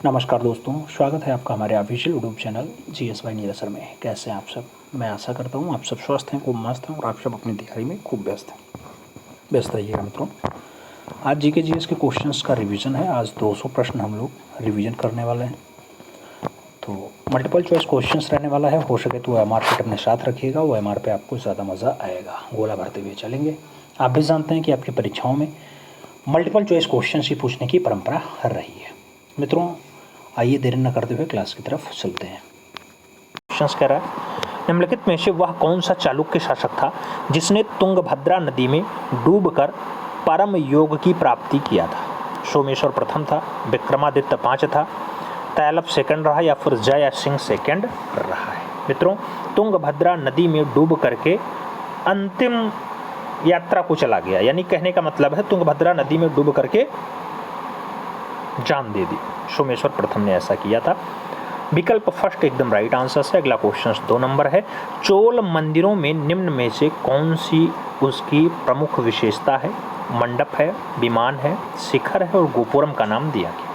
नमस्कार दोस्तों, स्वागत है आपका हमारे official YouTube channel GS Neeraj sir में। कैसे हैं आप सब? मैं आशा करता हूँ आप सब स्वस्थ हैं, खूब मस्त हैं और आप सब अपनी तैयारी में खूब व्यस्त रहिएगा मित्रों। आज GK GS के क्वेश्चंस का रिवीजन है। आज 200 प्रश्न हम लोग रिवीजन करने वाले हैं। तो मल्टीपल चॉइस क्वेश्चंस रहने वाला है। हो सके तो OMR शीट अपने साथ रखिएगा, OMR पे आपको ज़्यादा मज़ा आएगा। गोला भरते हुए चलेंगे। आप भी जानते हैं कि आपकी परीक्षाओं में मल्टीपल चॉइस क्वेश्चन ही पूछने की परंपरा रही है। मित्रों, आइए देर न करते हुए क्लास की तरफ चलते हैं। क्वेश्चन कह रहा है, निम्नलिखित में से वह कौन सा चालुक्य शासक था जिसने तुंगभद्रा नदी में डूबकर परम योग की प्राप्ति किया था? सोमेश्वर प्रथम था, विक्रमादित्य 5 था, तैलप सेकंड रहा या फिर जय सिंह सेकंड रहा है? मित्रों, तुंगभद्रा नदी में डूब करके अंतिम यात्रा को चला गया, यानी कहने का मतलब है तुंगभद्रा नदी में डूब करके जान दे दी। सोमेश्वर प्रथम ने ऐसा किया था। विकल्प फर्स्ट एकदम राइट आंसर है। अगला क्वेश्चन 2 नंबर है, चोल मंदिरों में निम्न में से कौन सी उसकी प्रमुख विशेषता है? मंडप है, विमान है, शिखर है और गोपुरम का नाम दिया गया।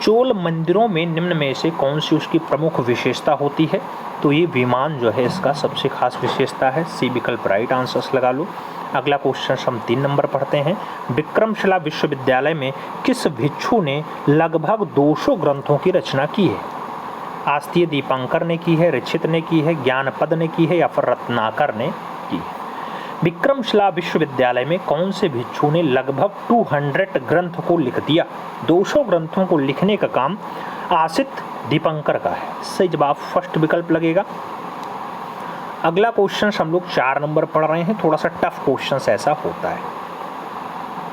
चोल मंदिरों में निम्न में से कौन सी उसकी प्रमुख विशेषता होती है? तो ये विमान जो है इसका सबसे खास विशेषता है। सी विकल्प राइट आंसर्स लगा लो। अगला क्वेश्चन हम 3 नंबर पढ़ते हैं, विक्रमशिला विश्वविद्यालय में किस भिक्षु ने लगभग 200 ग्रंथों की रचना की है? आस्तीय दीपांकर ने की है, ऋक्षित ने की है, ज्ञानपद ने की है या फिर रत्नाकर ने की है? विक्रमशिला विश्वविद्यालय में कौन से भिक्षु ने लगभग 200 ग्रंथ को लिख दिया? 200 ग्रंथों को लिखने का काम आसित दीपंकर का है। सही जवाब फर्स्ट विकल्प लगेगा। अगला क्वेश्चन हम लोग 4 नंबर पढ़ रहे हैं। थोड़ा सा टफ क्वेश्चन ऐसा होता है।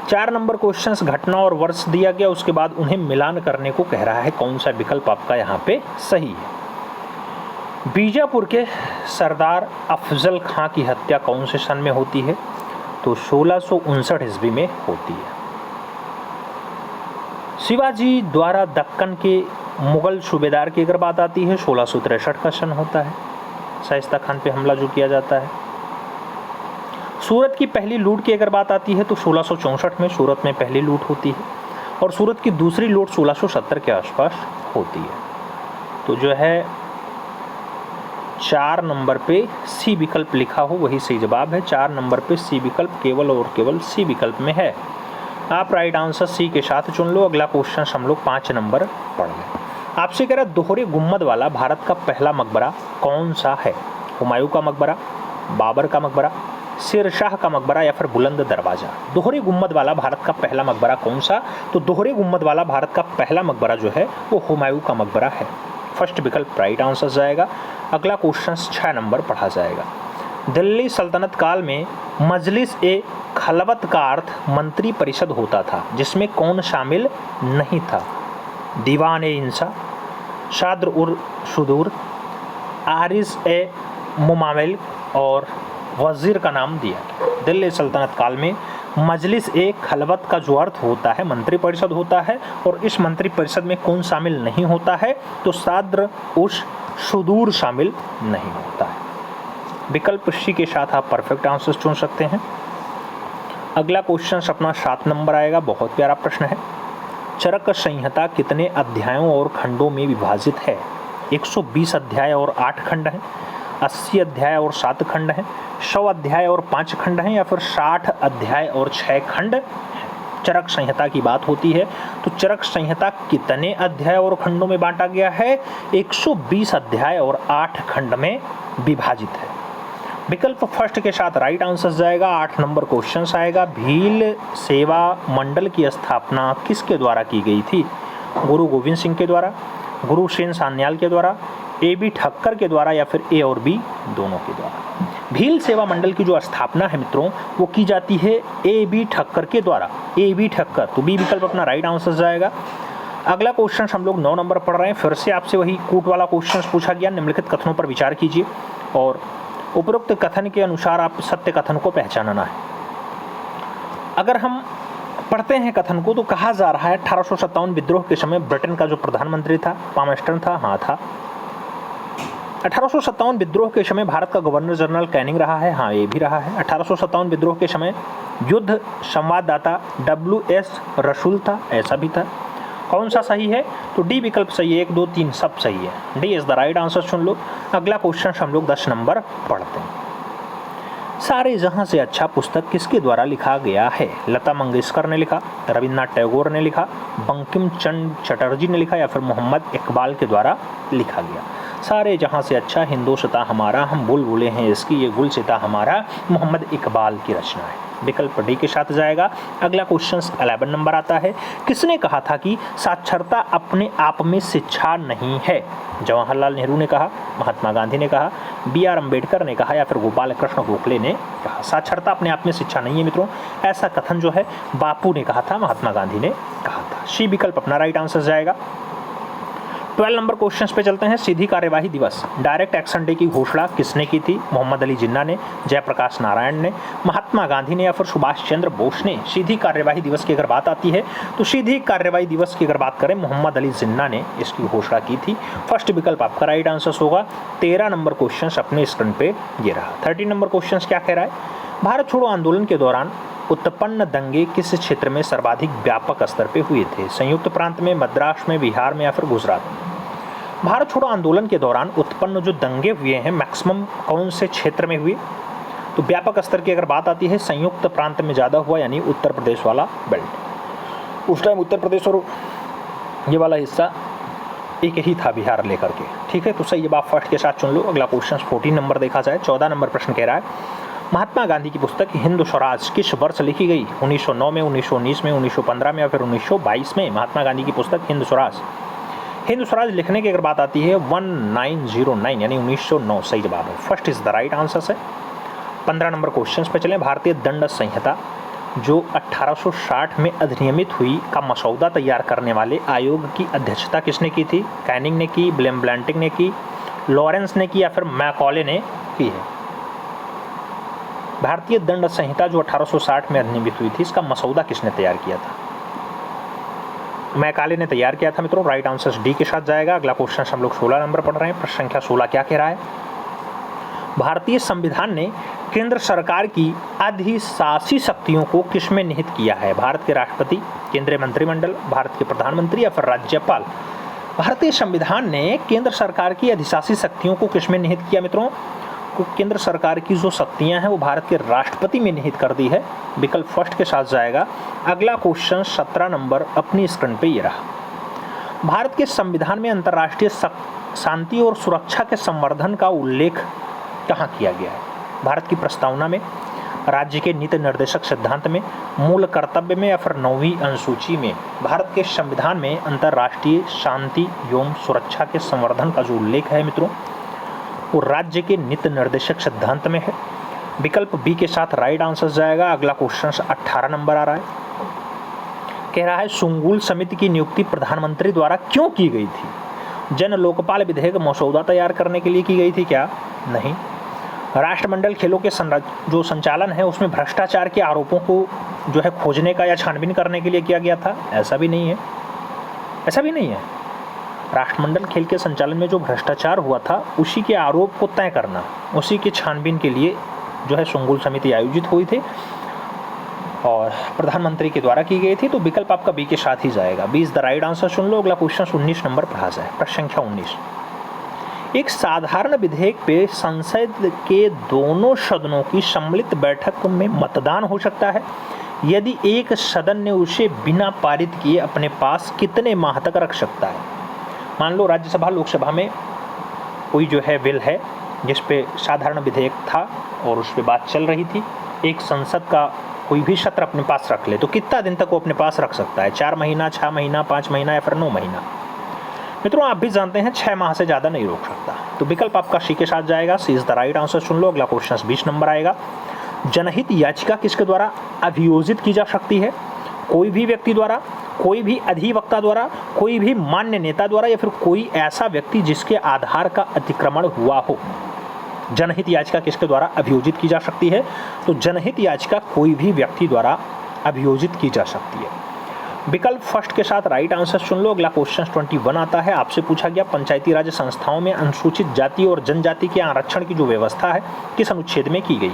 4 नंबर क्वेश्चन घटना और वर्ष दिया गया, उसके बाद उन्हें मिलान करने को कह रहा है। कौन सा विकल्प आपका यहाँ पे सही है? बीजापुर के सरदार अफजल खां की हत्या कौन से सन में होती है? तो 1659 ईस्वी में होती है। शिवाजी द्वारा दक्कन के मुगल सूबेदार की अगर बात आती है, 1663 का सन होता है। शाइस्ता खान पे हमला जो किया जाता है। सूरत की पहली लूट की अगर बात आती है तो 1664 में सूरत में पहली लूट होती है और सूरत की दूसरी लूट 1670 के आसपास होती है। तो जो है 4 नंबर पे सी विकल्प लिखा हो वही सही जवाब है। 4 नंबर पे सी विकल्प केवल और केवल सी विकल्प में है। आप राइट आंसर सी के साथ चुन लो। अगला क्वेश्चन हम लोग 5 नंबर पढ़ लें। आपसे कह रहा है, दोहरे गुम्मद वाला भारत का पहला मकबरा कौन सा है? हुमायूं का मकबरा, बाबर का मकबरा, शेरशाह का मकबरा या फिर बुलंद दरवाजा? दोहरे गुम्मद वाला भारत का पहला मकबरा कौन सा? तो दोहरे गुम्मद वाला भारत का पहला मकबरा जो है वो हुमायूं का मकबरा है। फर्स्ट विकल्प राइट आंसर जाएगा। अगला क्वेश्चन 6 नंबर पढ़ा जाएगा। दिल्ली सल्तनत काल में मजलिस ए खलवत का अर्थ मंत्री परिषद होता था, जिसमें कौन शामिल नहीं था? दीवान ए इंसा, शाद्र उर सुदूर, आरिस ए मुमामिल और वजीर का नाम दिया। दिल्ली सल्तनत काल में मजलिस ए खलवत का जो अर्थ होता है मंत्री परिषद होता है, और इस मंत्री परिषद में कौन शामिल नहीं होता है? तो साद्र उस सुदूर शामिल नहीं होता है। विकल्प सी के साथ आप परफेक्ट आंसर चुन सकते हैं। अगला क्वेश्चन अपना 7 नंबर आएगा। बहुत प्यारा प्रश्न है। चरक संहिता कितने अध्यायों और खंडों में विभाजित है? 120 अध्याय और 8 खंड हैं, 80 अध्याय और 7 खंड हैं, 100 अध्याय और 5 खंड हैं या फिर 60 अध्याय और 6 खंड? चरक संहिता की बात होती है तो चरक संहिता कितने अध्याय और खंडों में बांटा गया है? 120 अध्याय और 8 खंड में विभाजित है। विकल्प फर्स्ट के साथ राइट आंसर जाएगा। 8 नंबर क्वेश्चन आएगा। भील सेवा मंडल की स्थापना किसके द्वारा की गई थी? गुरु गोविंद सिंह के द्वारा, गुरु सेन सान्याल के द्वारा, A.B. ठक्कर के द्वारा या फिर A और B दोनों के द्वारा? भील सेवा मंडल की जो स्थापना है मित्रों वो की जाती है A.B. ठक्कर के द्वारा। A.B. ठक्कर, तो बी विकल्प अपना राइट आंसर जाएगा। अगला क्वेश्चन हम लोग 9 नंबर पढ़ रहे हैं। फिर से आपसे वही कूट वाला क्वेश्चन पूछा गया। निम्नलिखित कथनों पर विचार कीजिए और उपरोक्त कथन के अनुसार आप सत्य कथन को पहचानना है। अगर हम पढ़ते हैं कथन को तो कहा जा रहा है 1857 विद्रोह के समय ब्रिटेन का जो प्रधानमंत्री था पामस्टन था। हाँ था। 1857 विद्रोह के समय भारत का गवर्नर जनरल कैनिंग रहा है। हाँ ये भी रहा है। 1857 विद्रोह के समय युद्ध संवाददाता W.S. रसूल था। ऐसा भी था। कौन सा सही है? तो डी विकल्प सही है, 1 2 3 सब सही है, D is the right answer चुन लो। अगला क्वेश्चन हम लोग 10 नंबर पढ़ते हैं। सारे जहां से अच्छा पुस्तक किसके द्वारा लिखा गया है? लता मंगेशकर ने लिखा, रविन्द्रनाथ टैगोर ने लिखा, बंकिम चंद्र चटर्जी ने लिखा, या फिर मोहम्मद इकबाल के द्वारा लिखा गया। सारे जहां से अच्छा हिंदोस्तां हमारा, हम बुलबुलें हैं इसकी, ये गुलसिता हमारा, मोहम्मद इकबाल की रचना है। विकल्प डी के साथ जाएगा। अगला क्वेश्चन 11 नंबर आता है। किसने कहा था कि साक्षरता अपने आप में शिक्षा नहीं है? जवाहरलाल नेहरू ने कहा, महात्मा गांधी ने कहा, बी आर अम्बेडकर ने कहा, या फिर गोपाल कृष्ण गोखले ने कहा। साक्षरता अपने आप में शिक्षा नहीं है मित्रों, ऐसा कथन जो है बापू ने कहा था, महात्मा गांधी ने कहा था। सी विकल्प अपना राइट आंसर जाएगा। 12 नंबर क्वेश्चन पे चलते हैं। सीधी कार्यवाही दिवस, डायरेक्ट एक्शन डे की घोषणा किसने की थी? मोहम्मद अली जिन्ना ने, जयप्रकाश नारायण ने, महात्मा गांधी ने, या फिर सुभाष चंद्र बोस ने। सीधी कार्यवाही दिवस की अगर बात आती है तो सीधी कार्यवाही दिवस की अगर बात करें, मोहम्मद अली जिन्ना ने इसकी घोषणा की थी। फर्स्ट विकल्प आपका राइट आंसर होगा। 13 नंबर क्वेश्चन अपने स्क्रीन पे ये रहा। 13 नंबर क्वेश्चन क्या कह रहा है? भारत छोड़ो आंदोलन के दौरान उत्पन्न दंगे किस क्षेत्र में सर्वाधिक व्यापक स्तर पे हुए थे? संयुक्त प्रांत में, मद्रास में, बिहार में, या फिर गुजरात में? भारत छोड़ो आंदोलन के दौरान उत्पन्न जो दंगे हुए हैं मैक्सिमम कौन से क्षेत्र में हुए? तो व्यापक स्तर की अगर बात आती है, संयुक्त प्रांत में ज़्यादा हुआ, यानी उत्तर प्रदेश वाला बेल्ट। उस टाइम उत्तर प्रदेश और ये वाला हिस्सा एक ही था बिहार लेकर के, ठीक है। तो सही जवाब फर्स्ट के साथ चुन लो। अगला क्वेश्चन 14 नंबर देखा जाए। 14 नंबर प्रश्न कह रहा है, महात्मा गांधी की पुस्तक हिंद स्वराज किस वर्ष लिखी गई? 1909 में, 1919 में, 1915 में, या फिर 1922 में? महात्मा गांधी की पुस्तक हिंद स्वराज लिखने की अगर बात आती है 1909 यानी 1909 सही जवाब है। First is the right answer है। 15 नंबर क्वेश्चन पे चलें। भारतीय दंड संहिता जो 1860 में अधिनियमित हुई का मसौदा तैयार करने वाले आयोग की अध्यक्षता किसने की थी? कैनिंग ने की, ब्लेंटिंग ने की, लॉरेंस ने की, या फिर मैकॉले ने की है? भारतीय दंड संहिता जो 1860 में अधिनियमित हुई थी, इसका मसौदा किसने तैयार किया था? मैकाले ने तैयार किया था मित्रों। राइट आंसर डी के साथ जाएगा। अगला क्वेश्चन हम लोग 16 नंबर पढ़ रहे हैं। प्रश्न संख्या 16 क्या कह रहा है? भारतीय संविधान ने केंद्र सरकार की अधिशासी शक्तियों को किसमें निहित किया है? भारत के राष्ट्रपति, केंद्रीय मंत्रिमंडल, भारत के प्रधानमंत्री, या फिर राज्यपाल? भारतीय संविधान ने केंद्र सरकार की अधिशासी शक्तियों को किसमें निहित किया मित्रों? केंद्र सरकार की जो शक्तियां हैं वो भारत के राष्ट्रपति में निहित कर दी है। विकल्प फर्स्ट के साथ जाएगा। अगला क्वेश्चन 17 नंबर अपनी स्क्रीन पे ये रहा। भारत के संविधान में अंतर्राष्ट्रीय शांति और सुरक्षा के संवर्धन का उल्लेख कहाँ किया गया है? भारत की प्रस्तावना में, राज्य के नीति निर्देशक सिद्धांत में, मूल कर्तव्य में, या फिर 9वीं अनुसूची में? भारत के संविधान में अंतर्राष्ट्रीय शांति एवं सुरक्षा के संवर्धन का जो उल्लेख है मित्रों वो राज्य के नीति निर्देशक सिद्धांत में है। विकल्प बी के साथ राइट आंसर जाएगा। अगला क्वेश्चन 18 नंबर आ रहा है। कह रहा है, सुंगुल समिति की नियुक्ति प्रधानमंत्री द्वारा क्यों की गई थी? जन लोकपाल विधेयक मसौदा तैयार करने के लिए की गई थी क्या? नहीं। राष्ट्रमंडल खेलों के जो संचालन है उसमें भ्रष्टाचार के आरोपों को जो है खोजने का या छानबीन करने के लिए किया गया था? ऐसा भी नहीं है, ऐसा भी नहीं है। राष्ट्रमंडल खेल के संचालन में जो भ्रष्टाचार हुआ था उसी के आरोप को तय करना, उसी के छानबीन के लिए जो है सुंगुल समिति आयोजित हुई थी और प्रधानमंत्री के द्वारा की गई थी। तो विकल्प आपका बी के साथ ही जाएगा। B is the right answer सुन लो। अगला क्वेश्चन 19 नंबर पढ़ा जाए। प्रश्न संख्या 19। एक साधारण विधेयक पे संसद के दोनों सदनों की सम्मिलित बैठक में मतदान हो सकता है यदि एक सदन ने उसे बिना पारित किए अपने पास कितने माह तक रख सकता है? मान लो राज्यसभा लोकसभा में कोई जो है बिल है जिस पे साधारण विधेयक था और उस पर बात चल रही थी, एक संसद का कोई भी सत्र अपने पास रख ले तो कितना दिन तक वो अपने पास रख सकता है? 4 महीना, 6 महीना, 5 महीना, या फिर 9 महीना? मित्रों आप भी जानते हैं 6 माह से ज़्यादा नहीं रोक सकता। तो विकल्प आपका सी के साथ जाएगा। सी इज द राइट आंसर सुन लो। अगला क्वेश्चन 20 नंबर आएगा। जनहित याचिका किसके द्वारा अभियोजित की जा सकती है? कोई भी व्यक्ति द्वारा, कोई भी अधिवक्ता द्वारा, कोई भी मान्य नेता द्वारा, या फिर कोई ऐसा व्यक्ति जिसके आधार का अतिक्रमण हुआ हो। जनहित याचिका किसके द्वारा अभियोजित की जा सकती है? तो जनहित याचिका कोई भी व्यक्ति द्वारा अभियोजित की जा सकती है। विकल्प फर्स्ट के साथ राइट आंसर सुन लो। अगला क्वेश्चन 21 आता है। आपसे पूछा गया पंचायती राज संस्थाओं में अनुसूचित जाति और जनजाति के आरक्षण की जो व्यवस्था है किस अनुच्छेद में की गई?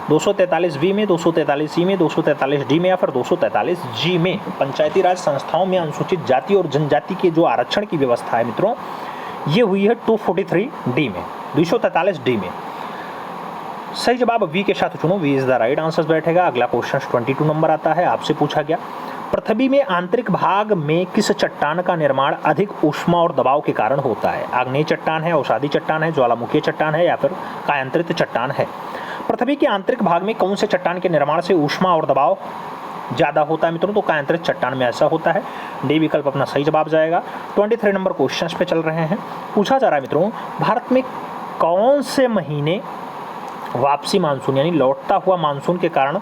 243 बी में, 243 सी में, 243 डी में या फिर 243 जी में पंचायती राज संस्थाओं में अनुसूचित जाति और जनजाति के जो आरक्षण की व्यवस्था है मित्रों, ये हुई है 243 डी में, 243 डी में। सही जवाब वी के साथ चुनो, V is the right answer बैठेगा। अगला क्वेश्चन 22 नंबर आता है, आपसे पूछा गया पृथ्वी में आंतरिक भाग में किस चट्टान का निर्माण अधिक ऊष्मा और दबाव के कारण होता है? आग्नेय चट्टान है, अवसादी चट्टान है, ज्वालामुखी चट्टान है या फिर कायांतरित चट्टान है? पृथ्वी के आंतरिक भाग में कौन से चट्टान के निर्माण से ऊष्मा और दबाव ज़्यादा होता है मित्रों? तो कायांतरित चट्टान में ऐसा होता है। डी विकल्प अपना सही जवाब जाएगा। 23 नंबर क्वेश्चन पे चल रहे हैं। पूछा जा रहा है मित्रों, भारत में कौन से महीने वापसी मानसून यानी लौटता हुआ मानसून के कारण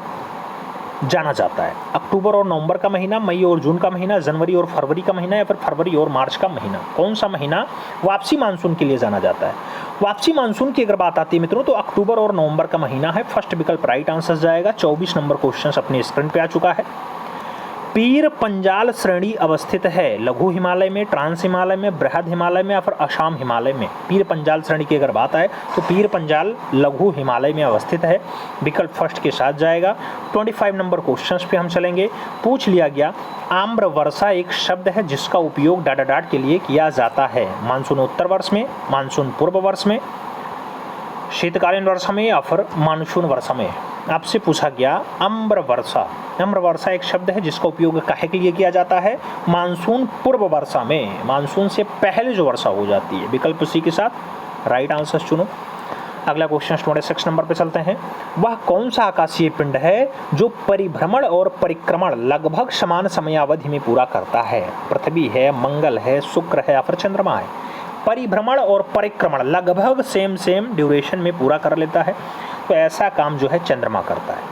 जाना जाता है? अक्टूबर और नवंबर का महीना, मई और जून का महीना, जनवरी और फरवरी का महीना या फिर फरवरी और मार्च का महीना? कौन सा महीना वापसी मानसून के लिए जाना जाता है? वापसी मानसून की अगर बात आती है मित्रों तो अक्टूबर और नवंबर का महीना है। फर्स्ट विकल्प राइट आंसर जाएगा। 24 नंबर क्वेश्चन अपने स्क्रीन पे आ चुका है। पीर पंजाल श्रेणी अवस्थित है लघु हिमालय में, ट्रांस हिमालय में, बृहद हिमालय में या फिर असम हिमालय में? पीर पंजाल श्रेणी की अगर बात आए तो पीर पंजाल लघु हिमालय में अवस्थित है, विकल्प फर्स्ट के साथ जाएगा। 25 नंबर क्वेश्चन पे हम चलेंगे। पूछ लिया गया आम्र वर्षा एक शब्द है जिसका उपयोग डाटा डाट के लिए किया जाता है? मानसूनोत्तर वर्ष में, मानसून पूर्व वर्ष में, शीतकालीन वर्षा में या फिर मानसून वर्षा में? आपसे पूछा गया अम्र वर्षा। अम्र वर्षा एक शब्द है जिसका उपयोग काहे के लिए किया जाता है? मानसून पूर्व वर्षा में, मानसून से पहले जो वर्षा हो जाती है। विकल्प सी के साथ राइट आंसर चुनो। अगला क्वेश्चन 26 नंबर पे चलते हैं। वह कौन सा आकाशीय पिंड है जो परिभ्रमण और परिक्रमण लगभग समान समयावधि में पूरा करता है? पृथ्वी है, मंगल है, शुक्र है या फिर चंद्रमा है? परिभ्रमण और परिक्रमण लगभग सेम ड्यूरेशन में पूरा कर लेता है, तो ऐसा काम जो है चंद्रमा करता है।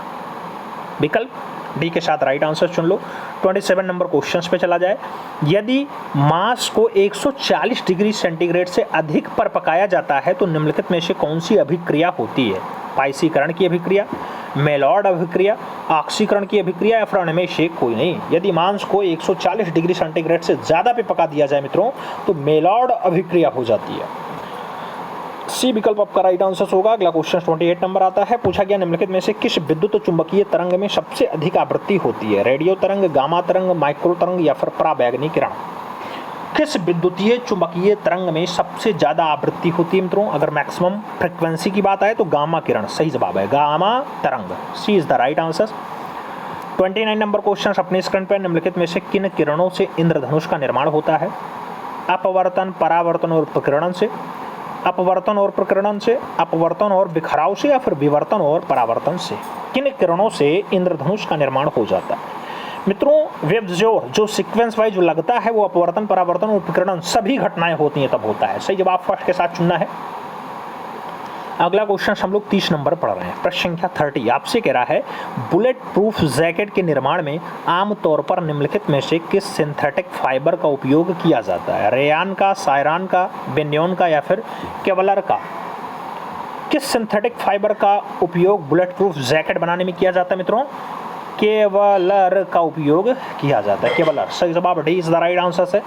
विकल्प डी के साथ राइट आंसर चुन लो। 27 नंबर क्वेश्चन पे चला जाए। यदि मांस को 140 डिग्री सेंटीग्रेड से अधिक पर पकाया जाता है तो निम्नलिखित में से कौन सी अभिक्रिया होती है? पाइसीकरण की अभिक्रिया, मेलॉर्ड अभिक्रिया, ऑक्सीकरण की अभिक्रिया या फिर उनमें से कोई नहीं? यदि मांस को 140 डिग्री सेंटीग्रेड से ज़्यादा पे पका दिया जाए मित्रों तो मेलॉर्ड अभिक्रिया हो जाती है। सी विकल्प आपका राइट आंसर होगा। अगला क्वेश्चन 28 नंबर आता है। पूछा गया निम्नलिखित में से किस विद्युत चुंबकीय तरंग में सबसे अधिक आवृत्ति होती है? रेडियो तरंग, गामा तरंग, माइक्रो तरंग या फिर पराबैंगनी किरण? किस विद्युतीय चुंबकीय तरंग में सबसे ज्यादा आवृत्ति होती है मित्रों? अगर मैक्सिमम फ्रिक्वेंसी की बात आए तो गामा किरण सही जवाब है, गामा तरंग। C is the right answer. 29 नंबर क्वेश्चन अपने स्क्रीन पर। निम्नलिखित में से किन किरणों से इंद्रधनुष का निर्माण होता है? अपवर्तन, परावर्तन और प्रकीर्णन से, अपवर्तन और प्रकीर्णन से, अपवर्तन और बिखराव से या फिर विवर्तन और परावर्तन से? किन किरणों से इंद्रधनुष का निर्माण हो जाता है मित्रों? वेबजोर जो सीक्वेंस वाइज जो लगता है वो अपवर्तन, परावर्तन और प्रकीर्णन सभी घटनाएं होती हैं तब होता है। सही जवाब फर्स्ट के साथ चुनना है। अगला क्वेश्चन हम लोग 30 नंबर पढ़ रहे हैं। प्रश्न संख्या 30 आपसे कह रहा है बुलेट प्रूफ जैकेट के निर्माण में आमतौर पर निम्नलिखित में से किस सिंथेटिक फाइबर का उपयोग किया जाता है? रेयान का, सायरन का, बेन्योन का या फिर केवलर का? किस सिंथेटिक फाइबर का उपयोग बुलेट प्रूफ जैकेट बनाने में किया जाता है मित्रों? केवलर का उपयोग किया जाता है, केवलर। सही जवाब D is the right answer से।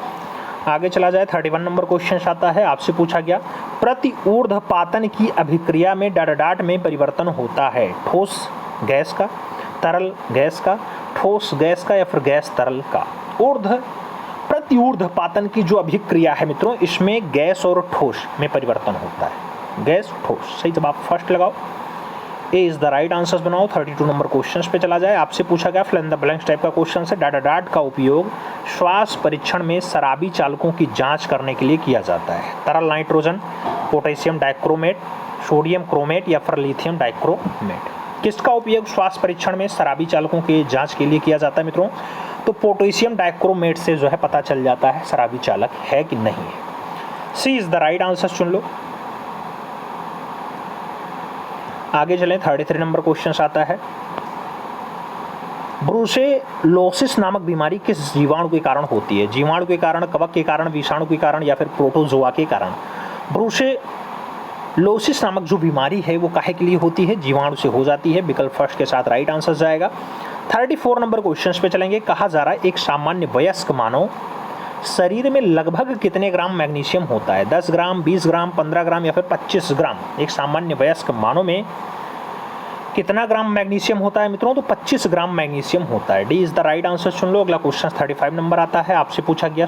आगे चला जाए। 31 नंबर क्वेश्चन आता है। आपसे पूछा गया प्रति ऊर्ध्वपातन की अभिक्रिया में डाट में परिवर्तन होता है? ठोस गैस का, तरल गैस का, ठोस गैस का या फिर गैस तरल का? प्रति ऊर्ध्वपातन की जो अभिक्रिया है मित्रों इसमें गैस और ठोस में परिवर्तन होता है, गैस ठोस। सही जवाब फर्स्ट लगाओ, ए इज द राइट आंसर बनाओ। 32 नंबर क्वेश्चन पे चला जाए। आपसे पूछा गया fill in the blanks type का क्वेश्चन से। डाट का उपयोग श्वास परीक्षण में शराबी चालकों की जांच करने के लिए किया जाता है? तरल nitrogen, potassium dichromate, sodium chromate या फिर लिथियम डाइक्रोमेट? किसका उपयोग श्वास परीक्षण में शराबी चालकों की जांच के लिए किया जाता है मित्रों? तो पोटेशियम डाइक्रोमेट से जो है पता चल जाता है शराबी चालक है कि नहीं है। सी इज द राइट आंसर चुन लो। आगे चलें। 33 नंबर क्वेश्चन आता है। ब्रुसेलोसिस नामक बीमारी किस जीवाणु के कारण होती है? जीवाणु के कारण, कवक के कारण, विषाणु के कारण या फिर प्रोटोजोआ के कारण? ब्रुसेलोसिस नामक जो बीमारी है वो काहे के लिए होती है? जीवाणु से हो जाती है। विकल्प फर्स्ट के साथ राइट आंसर जाएगा। 34 नंबर क्वेश्चन पे चलेंगे। कहा जा रहा है एक सामान्य वयस्क मानव शरीर में लगभग कितने ग्राम मैग्नीशियम होता है? 10 ग्राम, 20 ग्राम, 15 ग्राम या फिर 25 ग्राम? एक सामान्य वयस्क मानव में कितना ग्राम मैग्नीशियम होता है मित्रों? तो 25 ग्राम मैग्नीशियम होता है। D is the right answer. सुन लो अगला क्वेश्चन 35 नंबर आता है। आपसे पूछा गया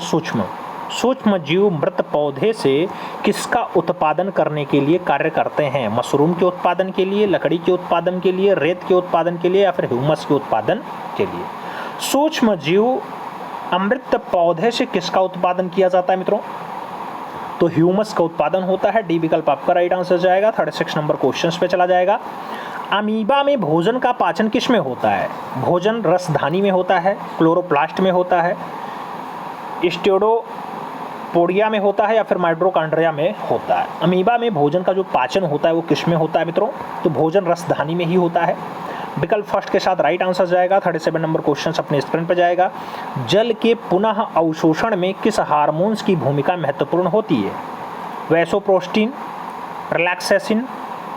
सूक्ष्म जीव मृत पौधे से किसका उत्पादन करने के लिए कार्य करते हैं? मशरूम के उत्पादन के लिए, लकड़ी के उत्पादन के लिए, रेत के उत्पादन के लिए या फिर ह्यूमस के उत्पादन के लिए? सूक्ष्म जीव अमृत पौधे से किसका उत्पादन किया जाता है मित्रों? तो ह्यूमस का उत्पादन होता है। डी विकल्प आपका राइट आंसर जाएगा। 36 नंबर क्वेश्चन पे चला जाएगा। अमीबा में भोजन का पाचन किस में होता है? भोजन रसधानी में होता है, क्लोरोप्लास्ट में होता है, स्टेरोपोडिया में होता है या फिर माइटोकॉन्ड्रिया में होता है? अमीबा में भोजन का जो पाचन होता है वो किस में होता है मित्रों? तो भोजन रसधानी में ही होता है। विकल्प फर्स्ट के साथ राइट आंसर जाएगा। 37 नंबर क्वेश्चन अपने स्क्रीन पर जाएगा। जल के पुनः अवशोषण में किस हार्मोन्स की भूमिका महत्वपूर्ण होती है? वैसोप्रेस्टिन, रिलैक्सेसिन,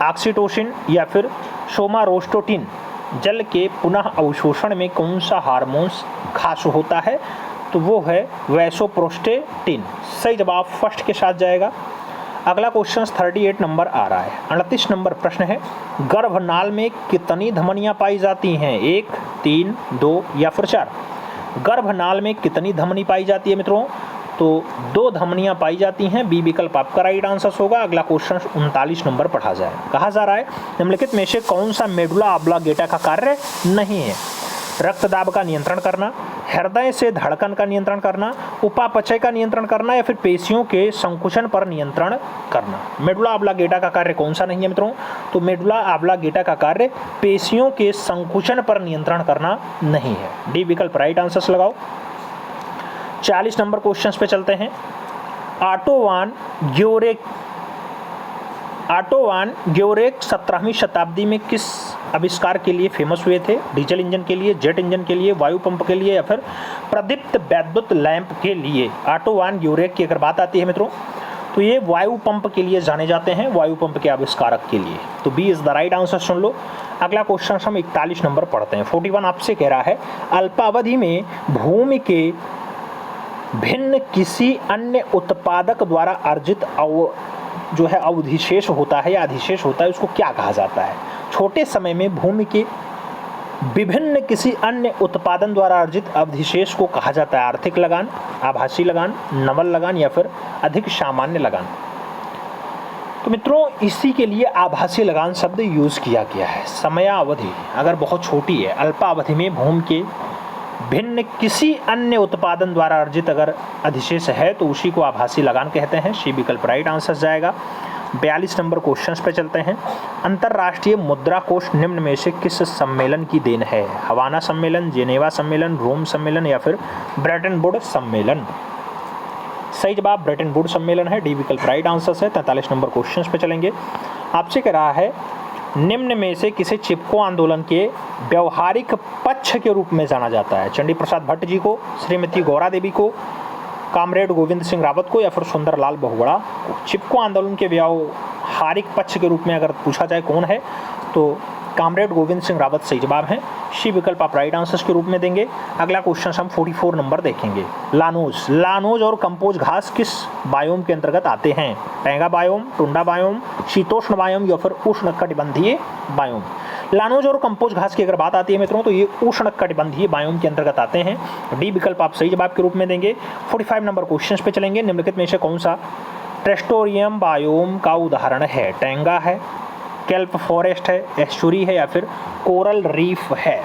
ऑक्सीटोसिन या फिर सोमारोस्टेटिन? जल के पुनः अवशोषण में कौन सा हार्मोन्स खास होता है? तो वो है वैसोप्रेस्टिन। सही जवाब फर्स्ट के साथ जाएगा। अगला क्वेश्चन 38 नंबर आ रहा है। 38 नंबर प्रश्न है, गर्भनाल में कितनी धमनियां पाई जाती हैं? 1, 3, 2 या फिर 4? गर्भनाल में कितनी धमनी पाई जाती है मित्रों? तो 2 धमनियां पाई जाती हैं। बी विकल्प आपका राइट आंसर होगा। अगला क्वेश्चन 39 नंबर पढ़ा जाए। कहा जा रहा है निम्नलिखित में से कौन सा मेडुला ऑब्लांगेटा का कार्य नहीं है? रक्तदाब का नियंत्रण करना, हृदय से धड़कन का नियंत्रण करना, उपापचय का नियंत्रण करना या फिर पेशियों के संकुचन पर नियंत्रण करना? मेडुला ऑब्लांगेटा का कार्य कौन सा नहीं है मित्रों? तो मेडुला ऑब्लांगेटा का कार्य पेशियों के संकुचन पर नियंत्रण करना नहीं है। डी विकल्प राइट आंसर लगाओ। 40 नंबर क्वेश्चन पे चलते हैं। ऑटोवान ग्योरेक 17वीं शताब्दी में किस आविष्कार के लिए फेमस हुए थे? डीजल इंजन के लिए, जेट इंजन के लिए, वायु पंप के लिए या फिर प्रदीप्त वैद्युत लैंप के लिए? ऑटोवान ग्योरेक की अगर बात आती है मित्रों तो ये वायु पंप के लिए जाने जाते हैं, वायु पंप के आविष्कारक के लिए। तो B is the right answer. सुन लो अगला क्वेश्चन हम 41 नंबर पढ़ते हैं। 41 आपसे कह रहा है, अल्पावधि में भूमि के भिन्न किसी अन्य उत्पादक द्वारा अर्जित जो है अवधिशेष होता है या अधिशेष होता है, उसको क्या कहा जाता है? छोटे समय में भूमि के विभिन्न किसी अन्य उत्पादन द्वारा अर्जित अवधिशेष को कहा जाता है आर्थिक लगान, आभासी लगान, नवल लगान या फिर अधिक सामान्य लगान? तो मित्रों इसी के लिए आभासी लगान शब्द यूज किया गया है। समयावधि अगर बहुत छोटी है, अल्पावधि में भूमि के भिन्न किसी अन्य उत्पादन द्वारा अर्जित अगर अधिशेष है तो उसी को आभासी लगान कहते हैं। सी विकल्प राइट आंसर जाएगा। 42 नंबर क्वेश्चन पे चलते हैं। अंतर्राष्ट्रीय मुद्रा कोष निम्न में से किस सम्मेलन की देन है? हवाना सम्मेलन, जेनेवा सम्मेलन, रोम सम्मेलन या फिर ब्रेटन वुड सम्मेलन? सही जवाब ब्रेटन वुड सम्मेलन है। डी विकल्प राइट आंसर है। 43 नंबर क्वेश्चन पे चलेंगे। आपसे कह रहा है निम्न में से किसे चिपको आंदोलन के व्यवहारिक पक्ष के रूप में जाना जाता है? चंडी प्रसाद भट्ट जी को, श्रीमती गौरा देवी को, कामरेड गोविंद सिंह रावत को या फिर सुंदरलाल बहुगुणा को? चिपको आंदोलन के व्यवहारिक पक्ष के रूप में अगर पूछा जाए कौन है तो कामरेड गोविंद सिंह रावत सही जवाब है। सी विकल्प आप राइट आंसर के रूप में देंगे। अगला क्वेश्चन हम 44 नंबर देखेंगे। लानोज और कंपोज घास किस बायोम के अंतर्गत आते हैं? टैंगा बायोम, टुंडा बायोम, शीतोष्ण बायोम या फिर उष्णकटिबंधीय बायोम? लानोज और कंपोज घास की अगर बात आती है मित्रों तो ये उष्णकटिबंधीय बायोम के अंतर्गत आते हैं। डी विकल्प आप सही जवाब के रूप में देंगे। 45 नंबर क्वेश्चन पे चलेंगे। निम्नलिखित में से कौन सा टेस्टोरियम बायोम का उदाहरण है? टैंगा है, केल्प फॉरेस्ट है, एस्चुरी है या फिर कोरल रीफ है?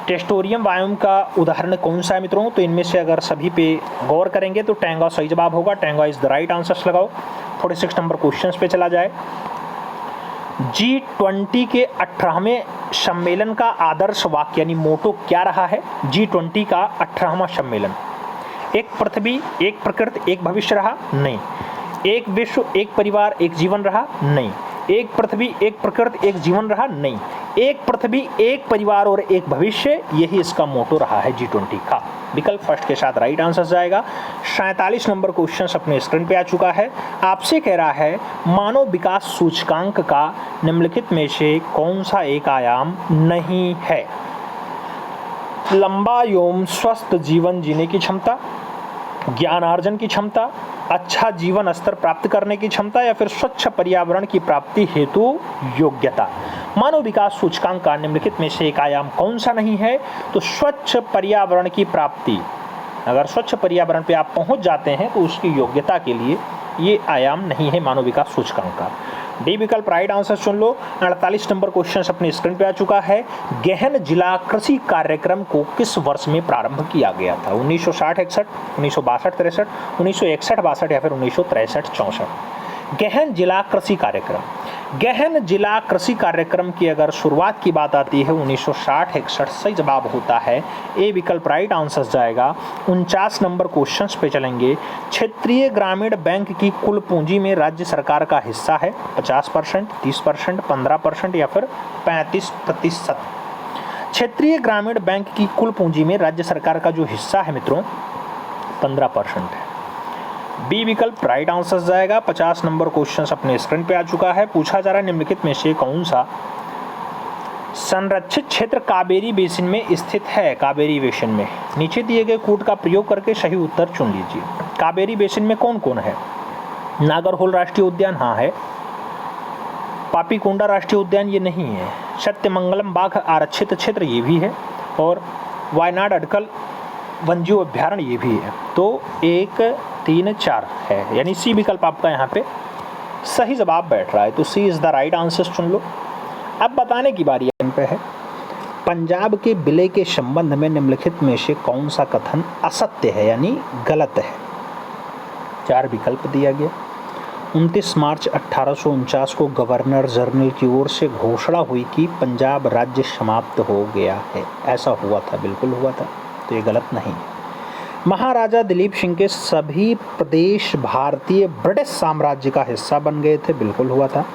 टेस्टोरियम बायोम का उदाहरण कौन सा है मित्रों? तो इनमें से अगर सभी पे गौर करेंगे तो टैंगा सही जवाब होगा। टैंगा इज द राइट आंसर लगाओ। 46 नंबर क्वेश्चन पे चला जाए। G20 के 18वें सम्मेलन का आदर्श वाक्य यानी मोटो क्या रहा है? G20 का 18वां सम्मेलन, एक पृथ्वी, एक प्रकृति, एक भविष्य रहा? नहीं। एक विश्व, एक परिवार, एक जीवन रहा? नहीं। एक पृथ्वी, एक प्रकृति, एक जीवन रहा? नहीं। एक पृथ्वी, एक परिवार और एक भविष्य, यही इसका मोटो रहा है G20 का। विकल्प फर्स्ट के साथ राइट आंसर जाएगा। 47 नंबर क्वेश्चन अपने स्क्रीन पे आ चुका है। आपसे कह रहा है मानव विकास सूचकांक का निम्नलिखित में से कौन सा एक आयाम नहीं है? लंबा एवं स्वस्थ जीवन जीने की क्षमता, ज्ञानार्जन की क्षमता, अच्छा जीवन स्तर प्राप्त करने की क्षमता या फिर स्वच्छ पर्यावरण की प्राप्ति हेतु योग्यता? मानव विकास सूचकांक का निम्नलिखित में से एक आयाम कौन सा नहीं है? तो स्वच्छ पर्यावरण की प्राप्ति। अगर स्वच्छ पर्यावरण पे आप पहुंच जाते हैं तो उसकी योग्यता के लिए ये आयाम नहीं है मानव विकास सूचकांक का। डी विकल्प राइट आंसर चुन लो। 48 नंबर क्वेश्चन अपने स्क्रीन पे आ चुका है। गहन जिला कृषि कार्यक्रम को किस वर्ष में प्रारंभ किया गया था? 1960-61, 1962-63, 1961-62 या फिर 1963-64? गहन जिला कृषि कार्यक्रम, गहन जिला कृषि कार्यक्रम की अगर शुरुआत की बात आती है 1960-61 सही जवाब होता है। ए विकल्प राइट आंसर जाएगा। 49 नंबर क्वेश्चंस पे चलेंगे। क्षेत्रीय ग्रामीण बैंक की कुल पूंजी में राज्य सरकार का हिस्सा है 50%, 30%, 15% या फिर 35%। क्षेत्रीय ग्रामीण बैंक की कुल पूंजी में राज्य सरकार का जो हिस्सा है मित्रों 15% है। बी विकल्प राइट आंसर जाएगा। 50 नंबर क्वेश्चन अपने स्क्रीन पे आ चुका है। पूछा जा रहा है निम्नलिखित में से कौन सा संरक्षित क्षेत्र कावेरी बेसिन में स्थित है? कावेरी बेसिन में नीचे दिए गए कोड का प्रयोग करके सही उत्तर चुन लीजिए। कावेरी बेसिन में कौन कौन है? नागरहोल राष्ट्रीय उद्यान हाँ है, पापीकोंडा राष्ट्रीय उद्यान ये नहीं है, सत्यमंगलम बाघ आरक्षित क्षेत्र ये भी है और वायनाड अडकल वन्यजीव अभ्यारण्य ये भी है। तो 1, 3, 4 है, यानी सी विकल्प आपका यहाँ पे सही जवाब बैठ रहा है। तो सी इज द राइट आंसर चुन लो। अब बताने की बारी इन पे है। पंजाब के विलय के संबंध में निम्नलिखित में से कौन सा कथन असत्य है यानी गलत है? 4 विकल्प दिया गया। 29 मार्च 1849 को गवर्नर जनरल की ओर से घोषणा हुई कि पंजाब राज्य समाप्त हो गया है, ऐसा हुआ था? बिल्कुल हुआ था, तो ये गलत नहीं। महाराजा दिलीप सिंह के सभी प्रदेश भारतीय ब्रिटिश साम्राज्य का हिस्सा बन गए थे, बिल्कुल हुआ था।